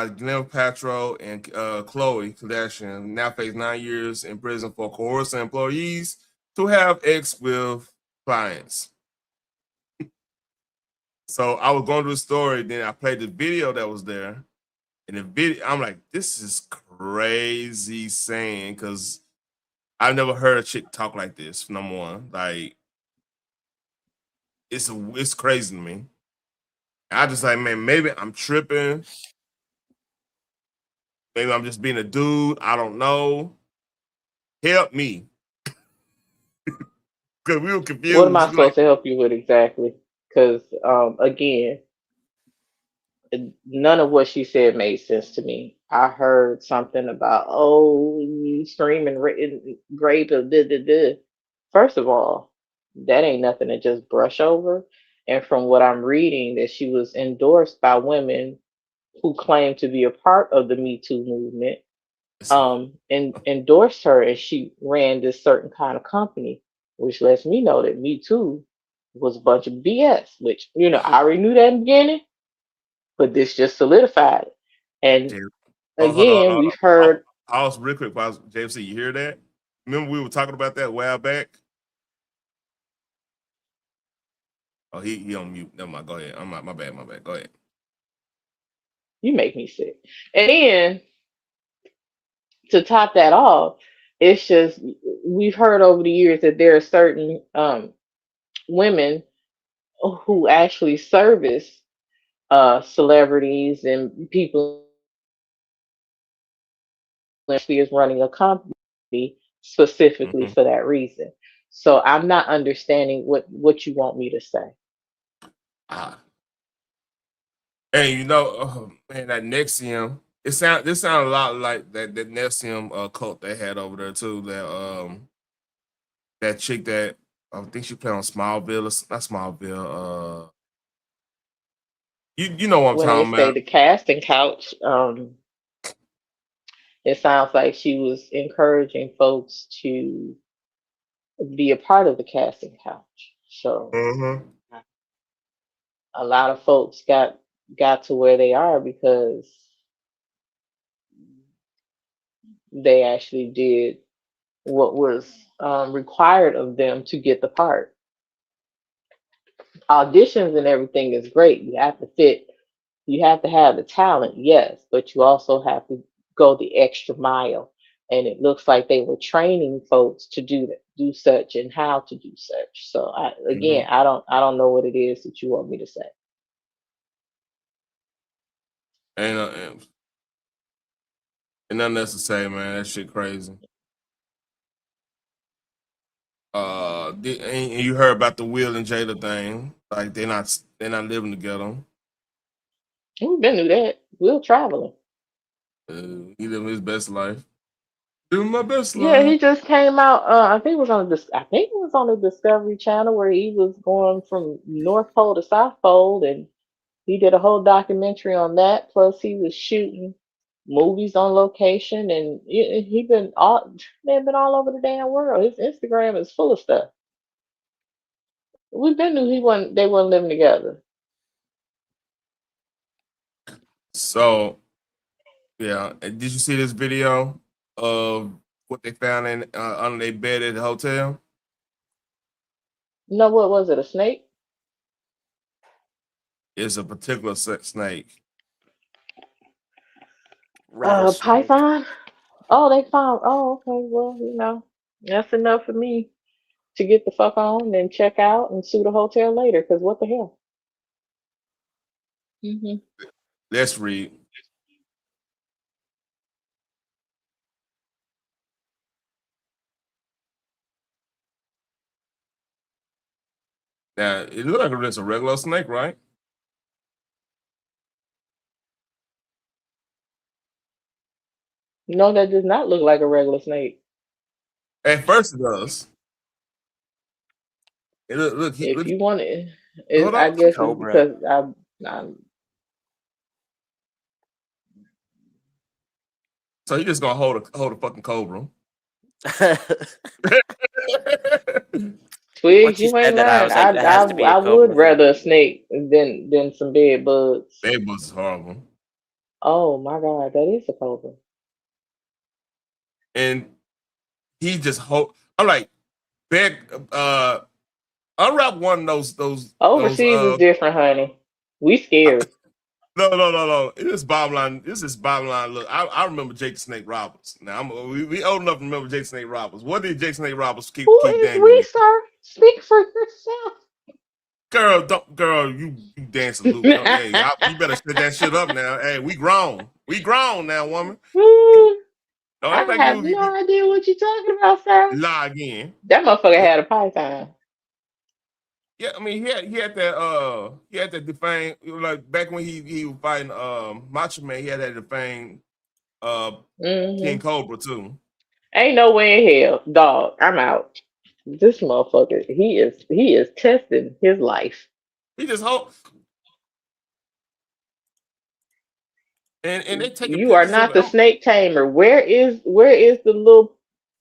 Glenn Paltrow and Khloe Kardashian now face 9 years in prison for coercing employees to have sex with clients. So I was going through the story, then I played the video that was there. And the video, I'm like, this is crazy saying, because I've never heard a chick talk like this, number one. Like, it's crazy to me. I just like, man, maybe I'm tripping. Maybe I'm just being a dude. I don't know. Help me. Because we were confused.
What am I supposed to help you with exactly? Because, again, none of what she said made sense to me. I heard something about, oh, you screaming grape of da. First of all, that ain't nothing to just brush over. And from what I'm reading, that she was endorsed by women who claim to be a part of the Me Too movement, and endorsed her, and she ran this certain kind of company, which lets me know that Me Too was a bunch of BS, which, you know, I already knew that in the beginning, but this just solidified it. And again, we've heard.
Pause real quick, pause. JFC, you hear that? Remember we were talking about that a while back? Oh, he on mute. Never mind. Go ahead. My bad. Go ahead.
You make me sick. And then to top that off, it's just we've heard over the years that there are certain women who actually service celebrities and people actually is running a company specifically for that reason. So I'm not understanding what you want me to say.
Hey, you know, man, that Nexium. This sound a lot like that Nexium cult they had over there too. That chick that I think she played on Smallville, not Smallville. You know what I'm
When
talking
they say
about?
the casting couch, it sounds like she was encouraging folks to be a part of the casting couch. So a lot of folks got to where they are because they actually did what was required of them to get the part. Auditions and everything is great. You have to fit. You have to have the talent, yes, but you also have to go the extra mile. And it looks like they were training folks to do such and how to do such. So I don't know what it is that you want me to say.
Ain't nothing else to say, man. That shit crazy. And you heard about the Will and Jada thing? Like they're not living together.
We've been through that. Will traveling.
He living his best life. Living my best life.
Yeah, he just came out. I think it was on the Discovery Channel where he was going from North Pole to South Pole, and He did a whole documentary on that. Plus, he was shooting movies on location, and he been all over the damn world. His Instagram is full of stuff. We been knew they weren't living together.
So yeah, and did you see this video of what they found in under their bed at the hotel?
No, what was it? A snake?
It's a particular snake.
Python? Oh, they found. Oh, okay. Well, that's enough for me to get the fuck on and check out and sue the hotel later. Because what the hell?
Let's read. Now it looks like it's a regular snake, right?
No, that does not look like a regular snake.
At first it does. Look,
you want it, I guess it's because I'm.
So you just gonna hold a fucking cobra?
Twigs, you ain't lying. I would rather a snake than some bed bugs.
Bed bugs is horrible.
Oh my god, that is a cobra.
And he just I'm like, unwrap one of those.
Overseas is different, honey. We scared.
No. This is bottom line. Look, I remember Jake the Snake Roberts. Now we old enough to remember Jake the Snake Roberts. What did Jake the Snake Roberts keep?
Who is we, sir? Speak for yourself.
Girl, you dance a loop. Hey, you better set that shit up now. Hey, we grown now, woman.
I have no idea what you're talking about, sir.
Lie again.
That motherfucker had a python.
Yeah, I mean, he had that defang, like back when he was fighting Macho Man, he had that defang King Cobra too.
Ain't no way in hell, dog. I'm out. This motherfucker, he is testing his life.
He just hope. And they take
you are not the snake tamer. Where is the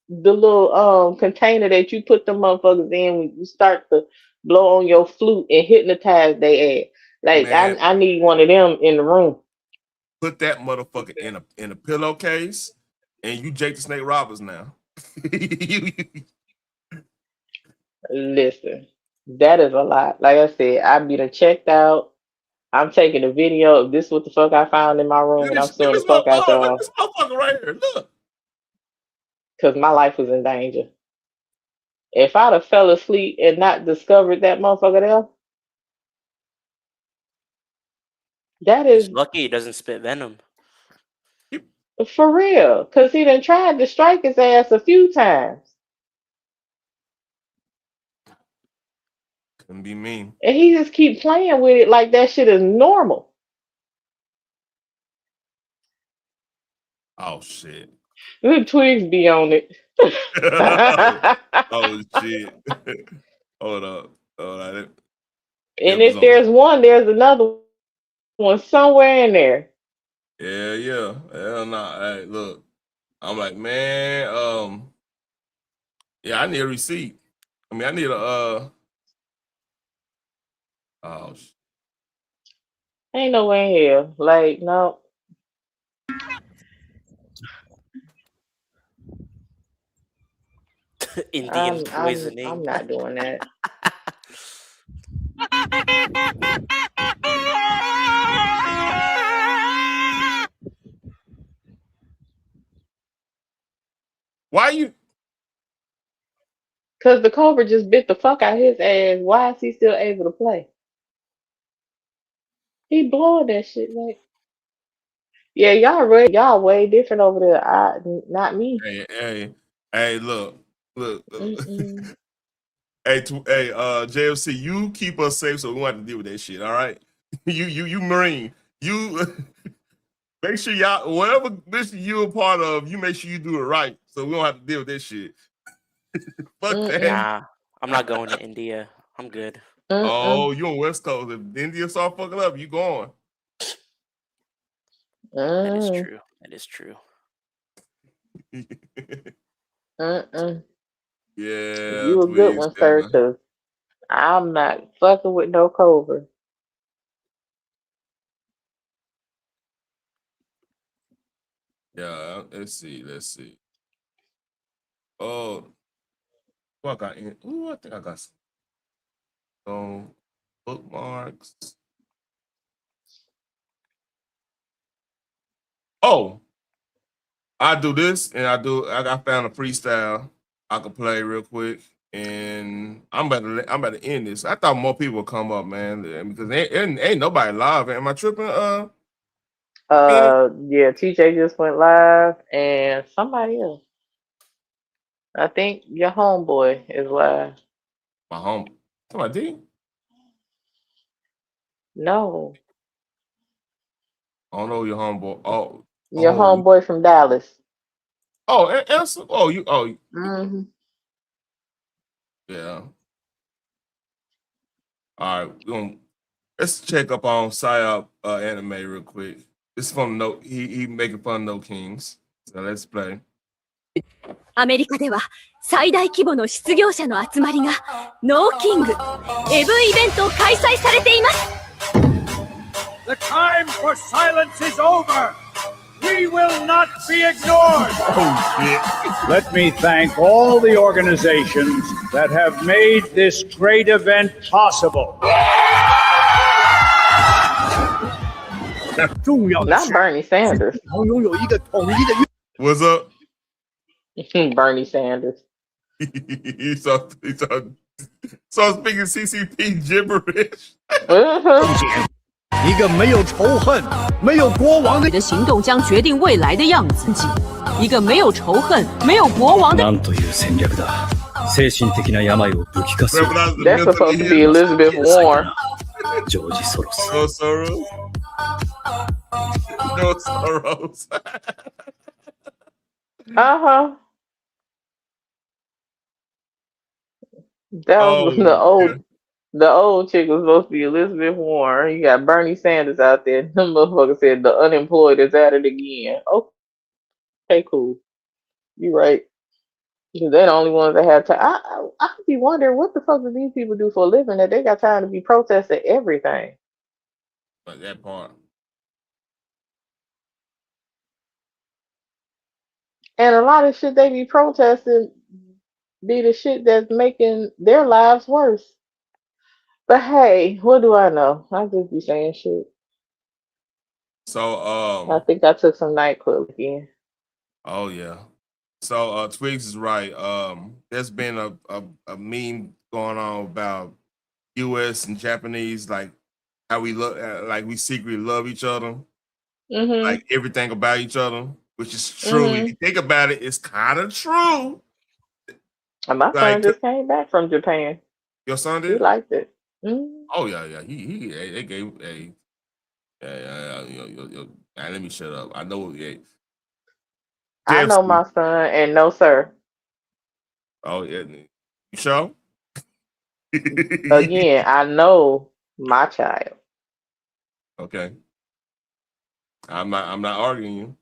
little container that you put the motherfuckers in when you start to blow on your flute and hypnotize they ass? Like, man, I need one of them in the room.
Put that motherfucker in a pillowcase, and you Jake the Snake Roberts now.
Listen, that is a lot. Like I said, I be done checked out. I'm taking a video of this. What the fuck I found in my room, and I'm suing the fuck out y'all.
This motherfucker right here, look.
Because my life was in danger. If I'd have fell asleep and not discovered that motherfucker there, that is
lucky he doesn't spit venom.
For real, because he done tried to strike his ass a few times.
Couldn't be mean.
And he just keep playing with it like that shit is normal.
Oh shit.
The twigs be on it.
Oh shit. Hold up.
And if there's one, there's another one somewhere in there.
Yeah. Hell nah. Hey, look. I'm like, man, yeah, I need a receipt. I mean, I need a oh shit.
Ain't no way in here. Like, no.
Indian poisoning.
I'm not doing that.
Why you?
Because the cobra just bit the fuck out of his ass. Why is he still able to play? He blowing that shit like. Yeah, y'all way different over there. Not me.
Hey, look. Hey, JFC, you keep us safe so we won't have to deal with that shit. All right, you Marine, you make sure y'all whatever mission you a part of, you make sure you do it right so we don't have to deal with this shit. Fuck that.
Nah, I'm not going to India. I'm good.
Oh, you on West Coast. If India start fucking up, you going.
That is true. That is true.
Yeah,
You a good one, sir, because I'm not fucking with no Cobra.
Yeah, let's see. Oh, what I got in? Ooh, I think I got some bookmarks. Oh, I do this, and I found a freestyle I can play real quick, and I'm about to end this. I thought more people would come up, man, because ain't nobody live. Am I tripping?
Yeah, TJ just went live, and somebody else. I think your homeboy is live.
My home. Somebody D?
No,
I don't know your homeboy.
your homeboy from Dallas.
Answer.
Mm-hmm.
Yeah. All right, let's check up on Psyop anime real quick. This is from No. He making fun of No Kings. So let's play.
アメリカでは最大規模の失業者の集まりがノーキングエブイベントを開催されています。
The time for silence is over. We will not be ignored. Let me thank all the organizations that have made this great event possible.
Not Bernie Sanders.
What's up?
Bernie Sanders.
he saw speaking CCP gibberish.
一个没有仇恨、没有国王的行动将决定未来的样子。一个没有仇恨、没有国王的。なんという戦略だ。精神的な病を武器化する。
That's supposed to be Elizabeth Warren.
ジョージ・ソロス。
No Soros. No Soros.
Uh-huh. That was the old chick was supposed to be Elizabeth Warren. You got Bernie Sanders out there. Them motherfucker said the unemployed is at it again. Okay, cool. You right. Because they're the only ones that have time. I could be wondering what the fuck do these people do for a living that they got time to be protesting everything.
But that part.
And a lot of shit they be protesting be the shit that's making their lives worse. But hey, what do I know? I just be saying shit.
So
I think I took some NyQuil again.
Oh yeah. So Twigs is right. There's been a meme going on about US and Japanese, like how we look like we secretly love each other. Like everything about each other, which is true. If you think about it, it's kind of true.
And my son just came back from Japan.
Your son did?
He liked it.
Oh yeah. They gave let me shut up. I know.
I know my son, and no sir.
Oh yeah. You sure?
Again, I know my child.
Okay. I'm not arguing you.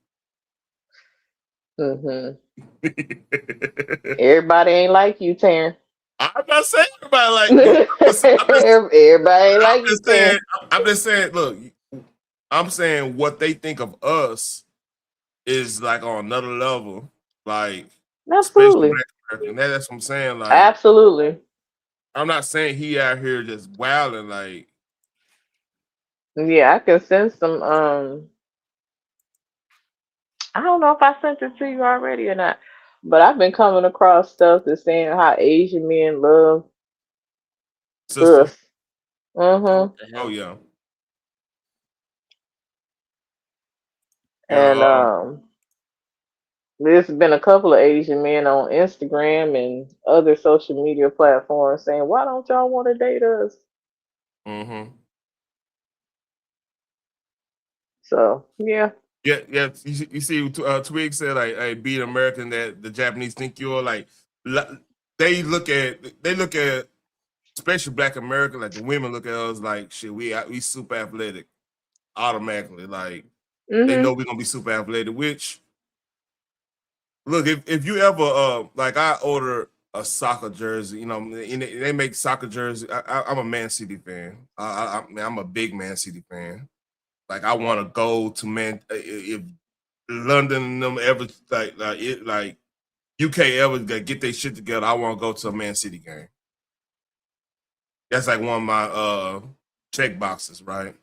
Everybody ain't like you, Taryn.
I'm not saying everybody like you.
Everybody ain't like you, Taryn.
I'm just saying, look, I'm saying what they think of us is like on another level. Like,
absolutely.
That's what I'm saying. Like,
absolutely.
I'm not saying he out here just wilding. Like,
yeah, I can sense some. I don't know if I sent it to you already or not, but I've been coming across stuff that's saying how Asian men love us.
Oh yeah.
And there's been a couple of Asian men on Instagram and other social media platforms saying, "Why don't y'all want to date us?" So yeah.
Yeah. You see, Twig said like, "Hey, be an American that the Japanese think you're like." They look at especially Black America, like the women look at us like shit. We super athletic automatically. Like they know we're gonna be super athletic. Which look, if you ever like I order a soccer jersey, you know, and they make soccer jersey. I'm a Man City fan. I'm a big Man City fan. Like I want to go to if London and them ever like UK ever get their shit together, I want to go to a Man City game. That's like one of my check boxes, right?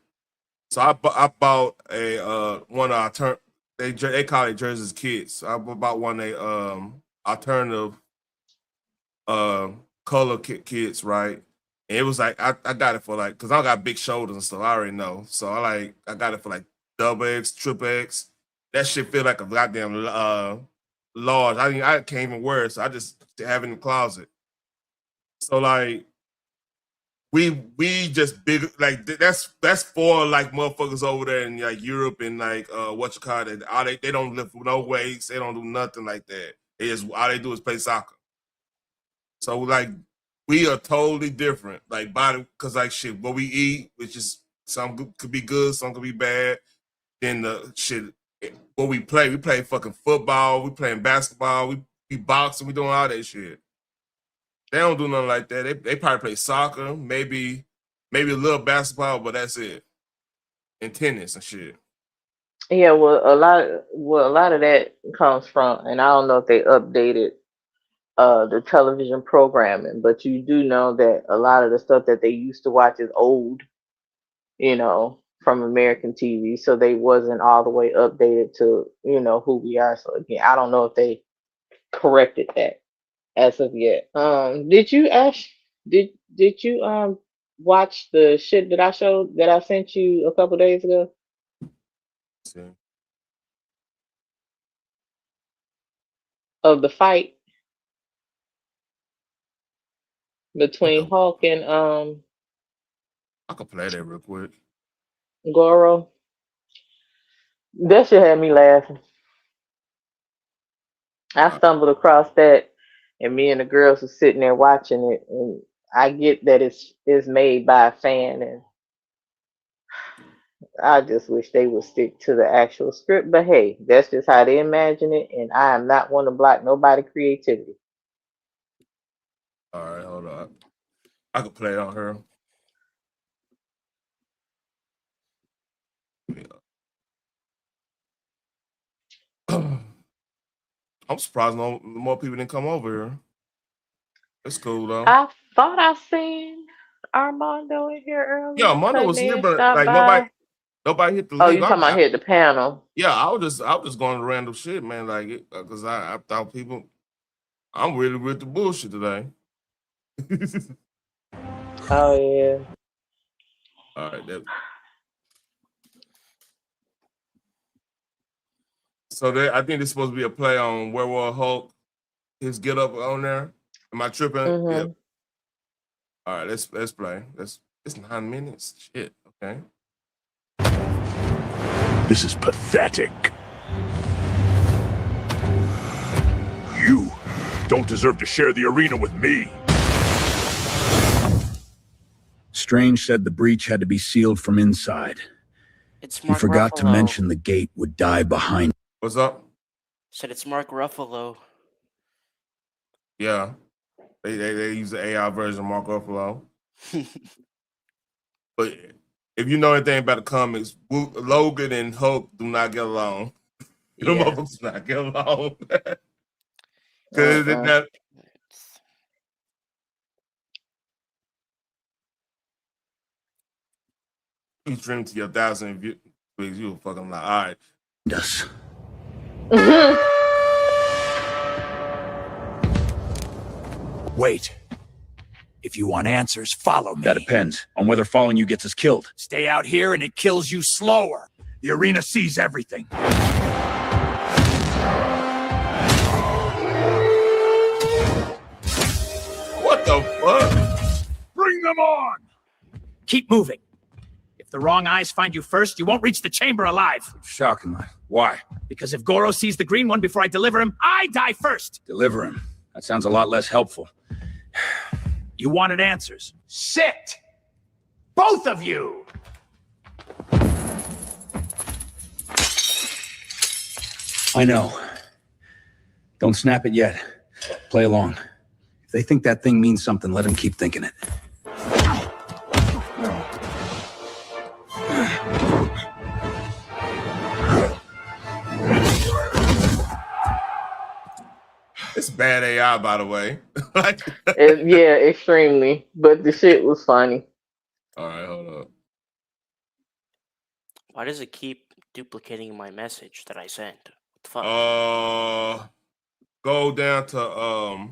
So I bought a one of our they call it jerseys kits. So I bought one of they alternative color kits, right? And it was like I got it for like because I got big shoulders and stuff. I already know, so I got it for like double X, triple X. That shit feel like a goddamn large. I can't even wear it, so I just have it in the closet. So like we just big like that's for like motherfuckers over there in like Europe and like what you call it. They don't lift no weights. They don't do nothing like that. They just all they do is play soccer. So like we are totally different, like body, because like shit, what we eat, which is some could be good, some could be bad. Then the shit, what we play fucking football, we playing basketball, we boxing, we doing all that shit. They don't do nothing like that. They probably play soccer, maybe a little basketball, but that's it. And tennis and shit.
Yeah, well, a lot of that comes from, and I don't know if they updated the television programming, but you do know that a lot of the stuff that they used to watch is old, you know, from American TV, so they wasn't all the way updated to, you know, who we are. So again, I don't know if they corrected that as of yet. Did you watch the shit that I sent you a couple days ago?
See.
Of the fight between Hulk and
I could play that real quick.
Goro? That shit had me laughing. I stumbled across that, and me and the girls were sitting there watching it, and I get that it's made by a fan, and I just wish they would stick to the actual script. But hey, that's just how they imagine it, and I am not one to block nobody's creativity.
All right, hold on. I could play it on her. I'm surprised no more people didn't come over here. It's cool though.
I thought I seen Armando in here earlier.
Yeah, Armando was here, but like nobody hit the
Oh,
link.
you talking about hit the panel?
Yeah, I was just going to random shit, man. Like, because I thought people, I'm really with the bullshit today.
Oh yeah.
All right, so I think there's supposed to be a play on Werewolf Hulk. His get up on there. Am I tripping?
Mm-hmm.
Yep. All right, let's play. It's 9 minutes. Shit. Okay.
This is pathetic. You don't deserve to share the arena with me.
Strange said the breach had to be sealed from inside.
It's
He
Mark
forgot to
Ruffalo.
mention the gate would die behind.
What's up?
Said it's Mark Ruffalo.
Yeah. They use the AI version of Mark Ruffalo. But if you know anything about the comics, Logan and Hulk do not get along. Them motherfuckers do not get along. Because you stream to your 1,000 views, you fucking like, all right.
Us.
Wait. If you want answers, follow me.
That depends on whether following you gets us killed.
Stay out here and it kills you slower. The arena sees everything.
What the fuck?
Bring them on! Keep moving. If the wrong eyes find you first, you won't reach the chamber alive.
Shockingly. Why?
Because if Goro sees the green one before I deliver him, I die first.
Deliver him. That sounds a lot less helpful.
You wanted answers. Sit! Both of you!
I know. Don't snap it yet. Play along. If they think that thing means something, let them keep thinking it.
It's bad AI, by the way.
Yeah, extremely. But the shit was funny.
All right, hold up.
Why does it keep duplicating my message that I sent? What the fuck?
Go down to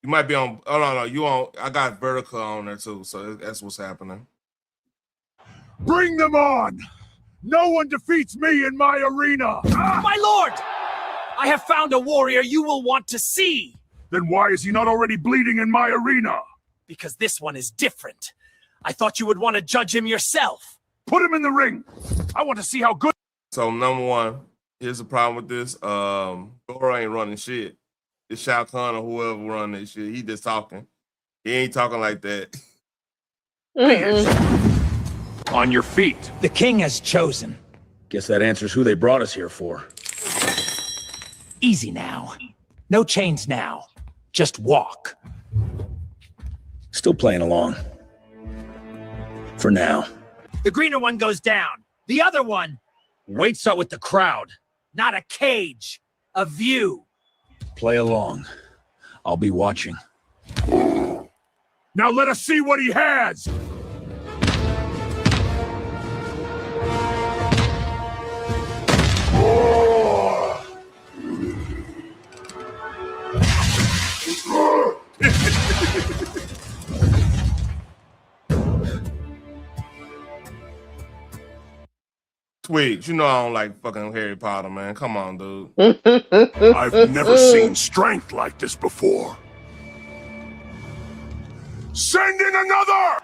you might be on. Oh no, you on. I got vertical on there too, so that's what's happening.
Bring them on! No one defeats me in my arena!
My lord! I have found a warrior you will want to see!
Then why is he not already bleeding in my arena?
Because this one is different. I thought you would want to judge him yourself.
Put him in the ring! I want to see how good...
So number one, here's the problem with this. Goro ain't running shit. It's Shao Kahn or whoever running that shit. He just talking. He ain't talking like that.
On your feet.
The king has chosen.
Guess that answers who they brought us here for.
Easy now. No chains now. Just walk.
Still playing along. For now.
The greener one goes down. The other one waits out with the crowd. Not a cage. A view.
Play along. I'll be watching.
Now let us see what he has!
Twig, you know I don't like fucking Harry Potter, man. Come on, dude.
I've never seen strength like this before. Send in another!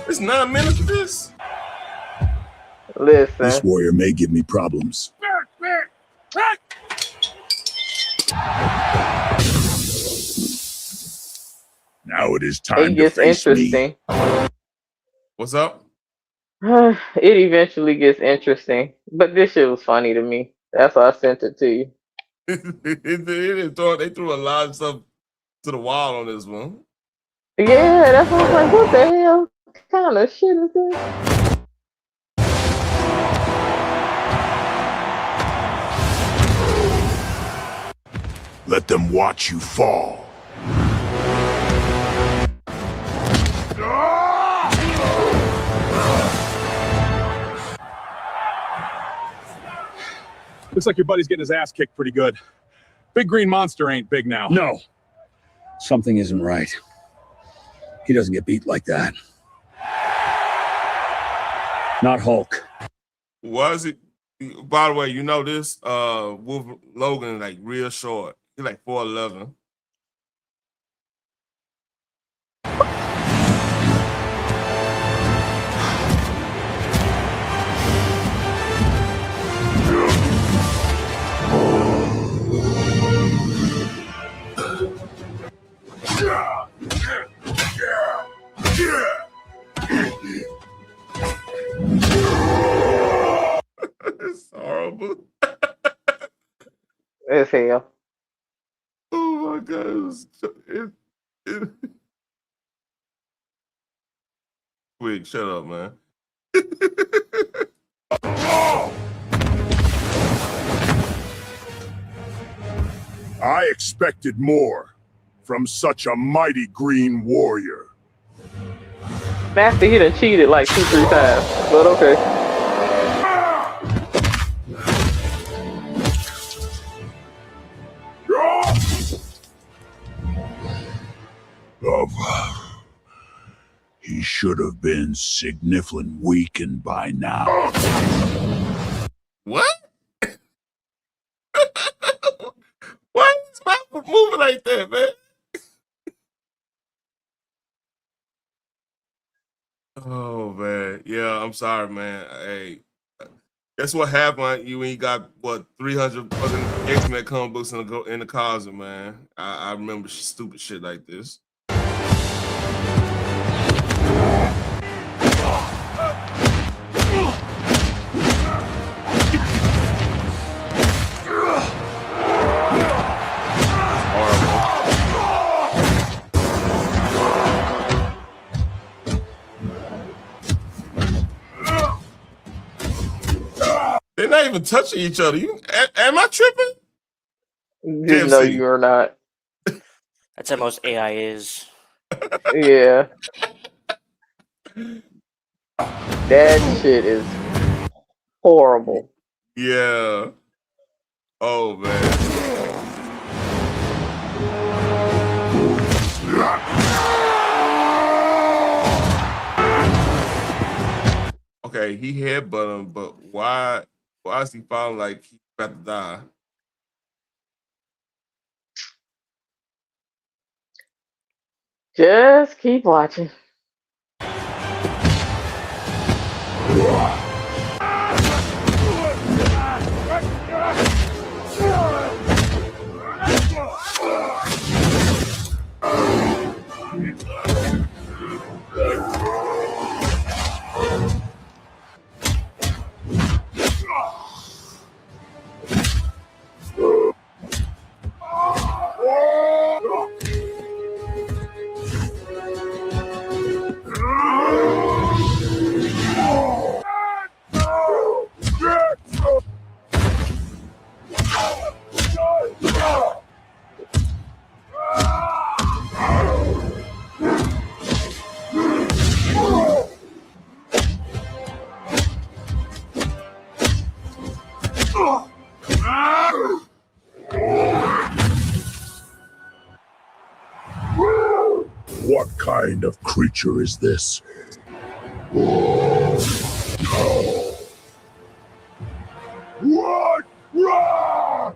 It's 9 minutes of this.
Listen.
This warrior may give me problems. Now it is time
It gets
to face
interesting.
What's up?
It eventually gets interesting. But this shit was funny to me. That's why I sent it to you.
They threw a lot of stuff to the wall on this one.
Yeah, that's why I was like, what the hell kind of shit is this?
Let them watch you fall.
Looks like your buddy's getting his ass kicked pretty good. Big green monster ain't big now.
No. Something isn't right. He doesn't get beat like that. Not Hulk.
Was it? By the way, you know this Wolf Logan like real short. He's like 4'11". It's horrible.
As hell.
Oh my god! Wait, shut up, man.
I expected more from such a mighty green warrior.
Master, he done cheated like 2-3 times. But okay.
He should have been significantly weakened by now.
What? Why is my moving like that, man? Oh man, yeah. I'm sorry, man. Hey, that's what happened when you got what 300 fucking X-Men comic books in the closet, man. I remember stupid shit like this. They're not even touching each other. Am I tripping?
No, you are not.
That's how most AI is.
Yeah. That shit is horrible.
Yeah. Oh man. Okay, he headbutt him, but why is he falling like he's about to die?
Just keep watching.
What kind of creature is this? What? Run!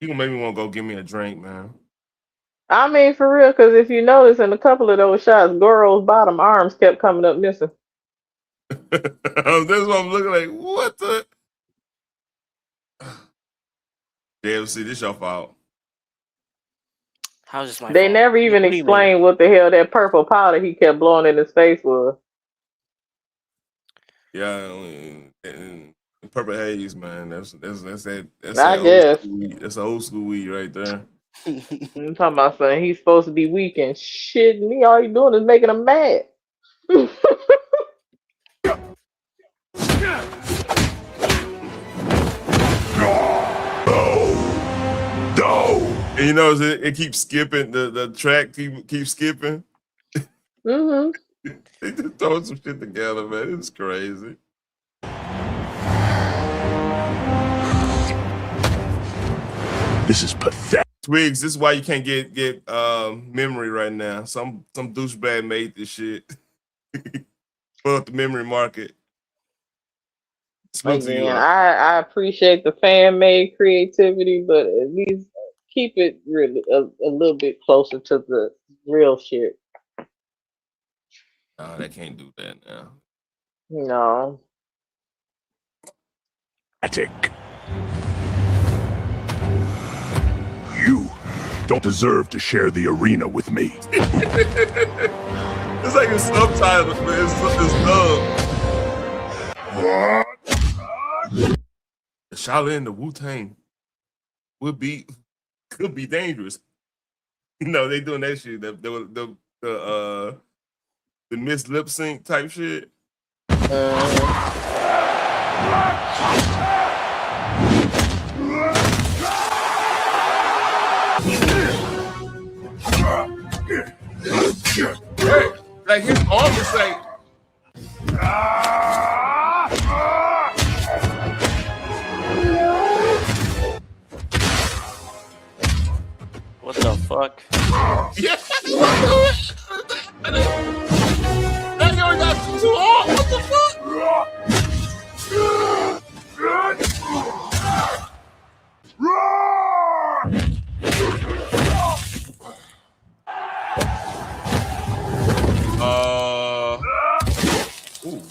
You gonna make me want to go get me a drink, man.
I mean, for real, because if you notice in a couple of those shots, Goro's bottom arms kept coming up missing.
That's what I'm looking like. What the? JFC, this your fault.
How's this my
They
fault?
never even
What do you mean?
explained what the hell that purple powder he kept blowing in his face was.
Yeah, and purple haze, man. That's that.
I guess.
That's old school weed right there.
I'm talking about something. He's supposed to be weak and shit. Me, all you doing is making him mad.
And you know, it keeps skipping. The track keeps skipping.
Mm-hmm.
They just throwing some shit together, man. It's crazy.
This is pathetic.
Twigs, this is why you can't get memory right now. Some douchebag made this shit. Fuck the memory market.
Again, I appreciate the fan made creativity, but at least keep it really a little bit closer to the real shit.
Oh, they can't do that now.
No.
You don't deserve to share the arena with me.
It's like it's subtitles, man. It's dub. Shaolin, the Wu-Tang could be dangerous. You know, they doing that shit. The Miss Lip Sync type shit. Hey, like his arm is like.
fuck?
Yeah. That you got too hard. What the fuck? Ooh.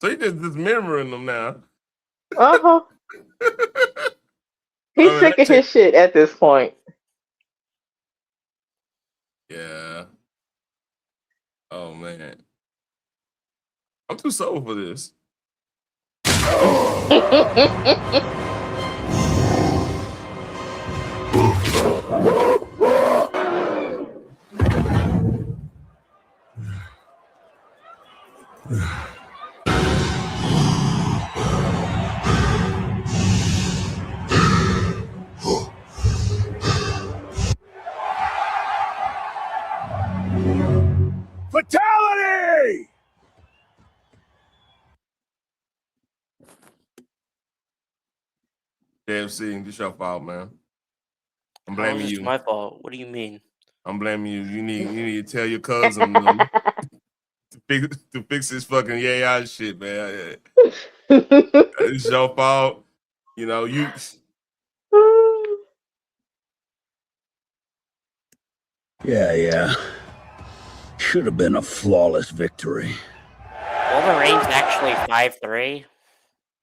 So he just dismembering them now.
Uh-huh. He's sick of his shit at this point.
Yeah. Oh man. I'm too sober for this.
Fatality!
KFC, this your fault, man. I'm
How
blaming
is this
you.
my fault? What do you mean?
I'm blaming you. You need to tell your cousin to fix this fucking yeah shit, man. It's your fault. You know, you
Yeah. Should have been a flawless victory.
Wolverine's actually 5'3".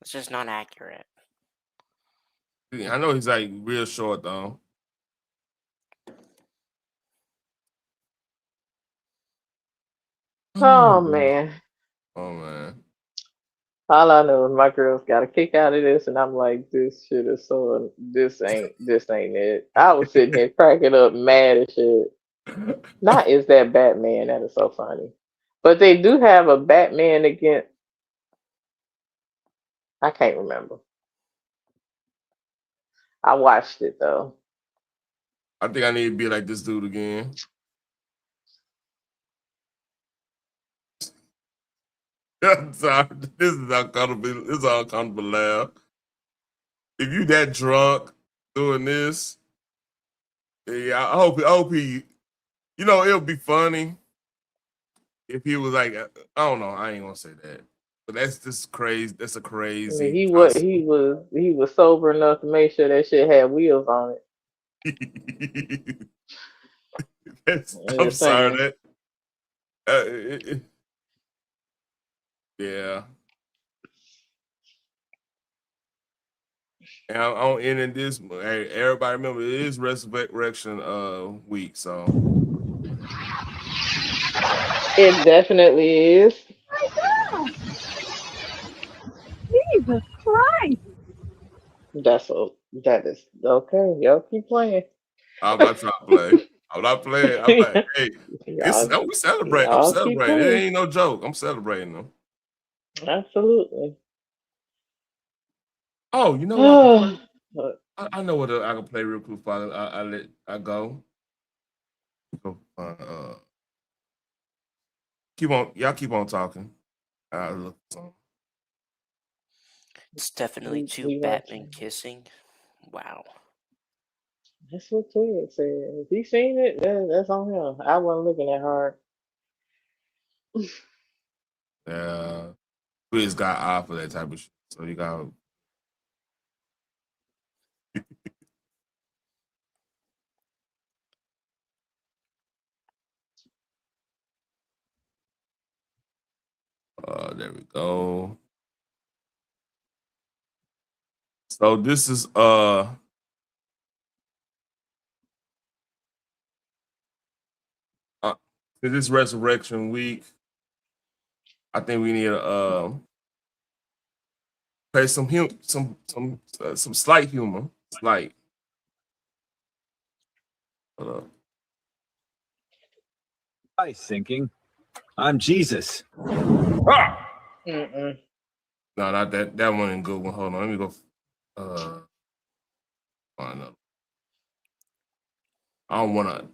It's just not accurate.
I know he's like real short though.
Oh man.
Oh man.
All I know is my girls got a kick out of this, and I'm like, this shit is so. This ain't it. I was sitting here cracking up, mad as shit. Not is that Batman? That is so funny. But they do have a Batman against. I can't remember. I watched it though.
I think I need to be like this dude again. I'm sorry. This is uncomfortable. This is an uncomfortable laugh. If you that drunk doing this, yeah, I hope he, you know, it'll be funny if he was like, I don't know, I ain't gonna say that, but that's just crazy. That's a
I
crazy.
mean, he was sober enough to make sure that shit had wheels on it.
I'm sorry that. Yeah. And I'm ending this. Hey, everybody remember it is Resurrection week, so
It definitely is.
Jesus Christ.
That is okay. Y'all keep playing.
I'm not trying to play. I'm not playing. I'm like, hey, we celebrate. I'm
Y'all keep
celebrating. It
playing.
ain't no joke. I'm celebrating them.
Absolutely.
Oh, you know what I can play? I know what I can play real quick. Father, I go. Keep on, y'all keep on talking. I look.
It's definitely two Batman kissing. Wow.
That's what Ted said. If he seen it, that's on him. I wasn't looking that hard.
Yeah, we just got eye for that type of shit. So you got. There we go. So this is this Resurrection week. I think we need to play some slight humor. Slight. Hold up.
I thinking, I'm Jesus.
Mm-mm.
No, not that. That one ain't good one. Hold on. Let me go. Find out. I don't want to.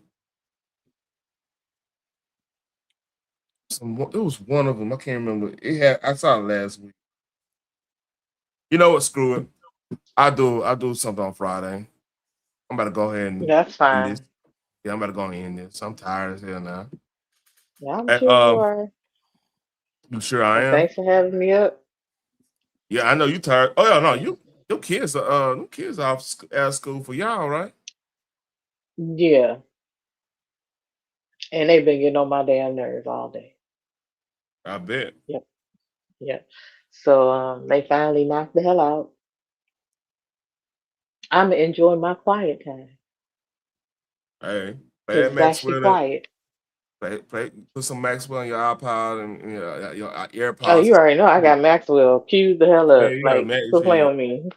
It was one of them. I can't remember. I saw it last week. You know what? Screw it. I do something on Friday. I'm about to go ahead and
That's
end
fine.
this. Yeah, I'm about to go and end this. I'm tired as hell now.
Yeah, I'm
Hey,
sure you are.
you sure I
And
am?
thanks for having me up.
Yeah, I know you tired. Oh yeah, no, your kids are them kids are out of school for y'all, right?
Yeah. And they've been getting on my damn nerves all day.
I bet.
Yep. Yep. So they finally knocked the hell out. I'm enjoying my quiet time.
Hey, play
Because
that
it's actually
Maxwell.
quiet.
Put some Maxwell on your iPod and your
Oh,
AirPods.
you already know I got Maxwell queued the hell
Yeah,
up.
you got
Like,
Max.
quit playing with me.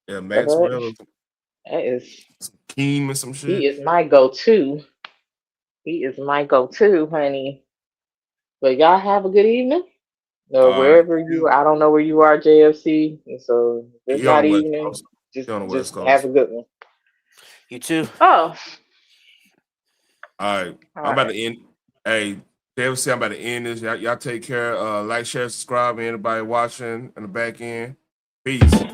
Yeah,
The heck?
Maxwell,
That is,
some Keem and some
he
shit.
is my go-to. He is my go-to, honey. But y'all have a good evening. Or wherever you, I don't know where you are, JFC. And so if it's
He on
not
the West
evening.
Coast. He on the West
Just have
Coast.
a good one.
You too.
Oh,
All right.
all
I'm about
right.
to end. Hey, JFC, I'm about to end this. Y'all take care. Like, share, subscribe, and anybody watching in the back end. Peace.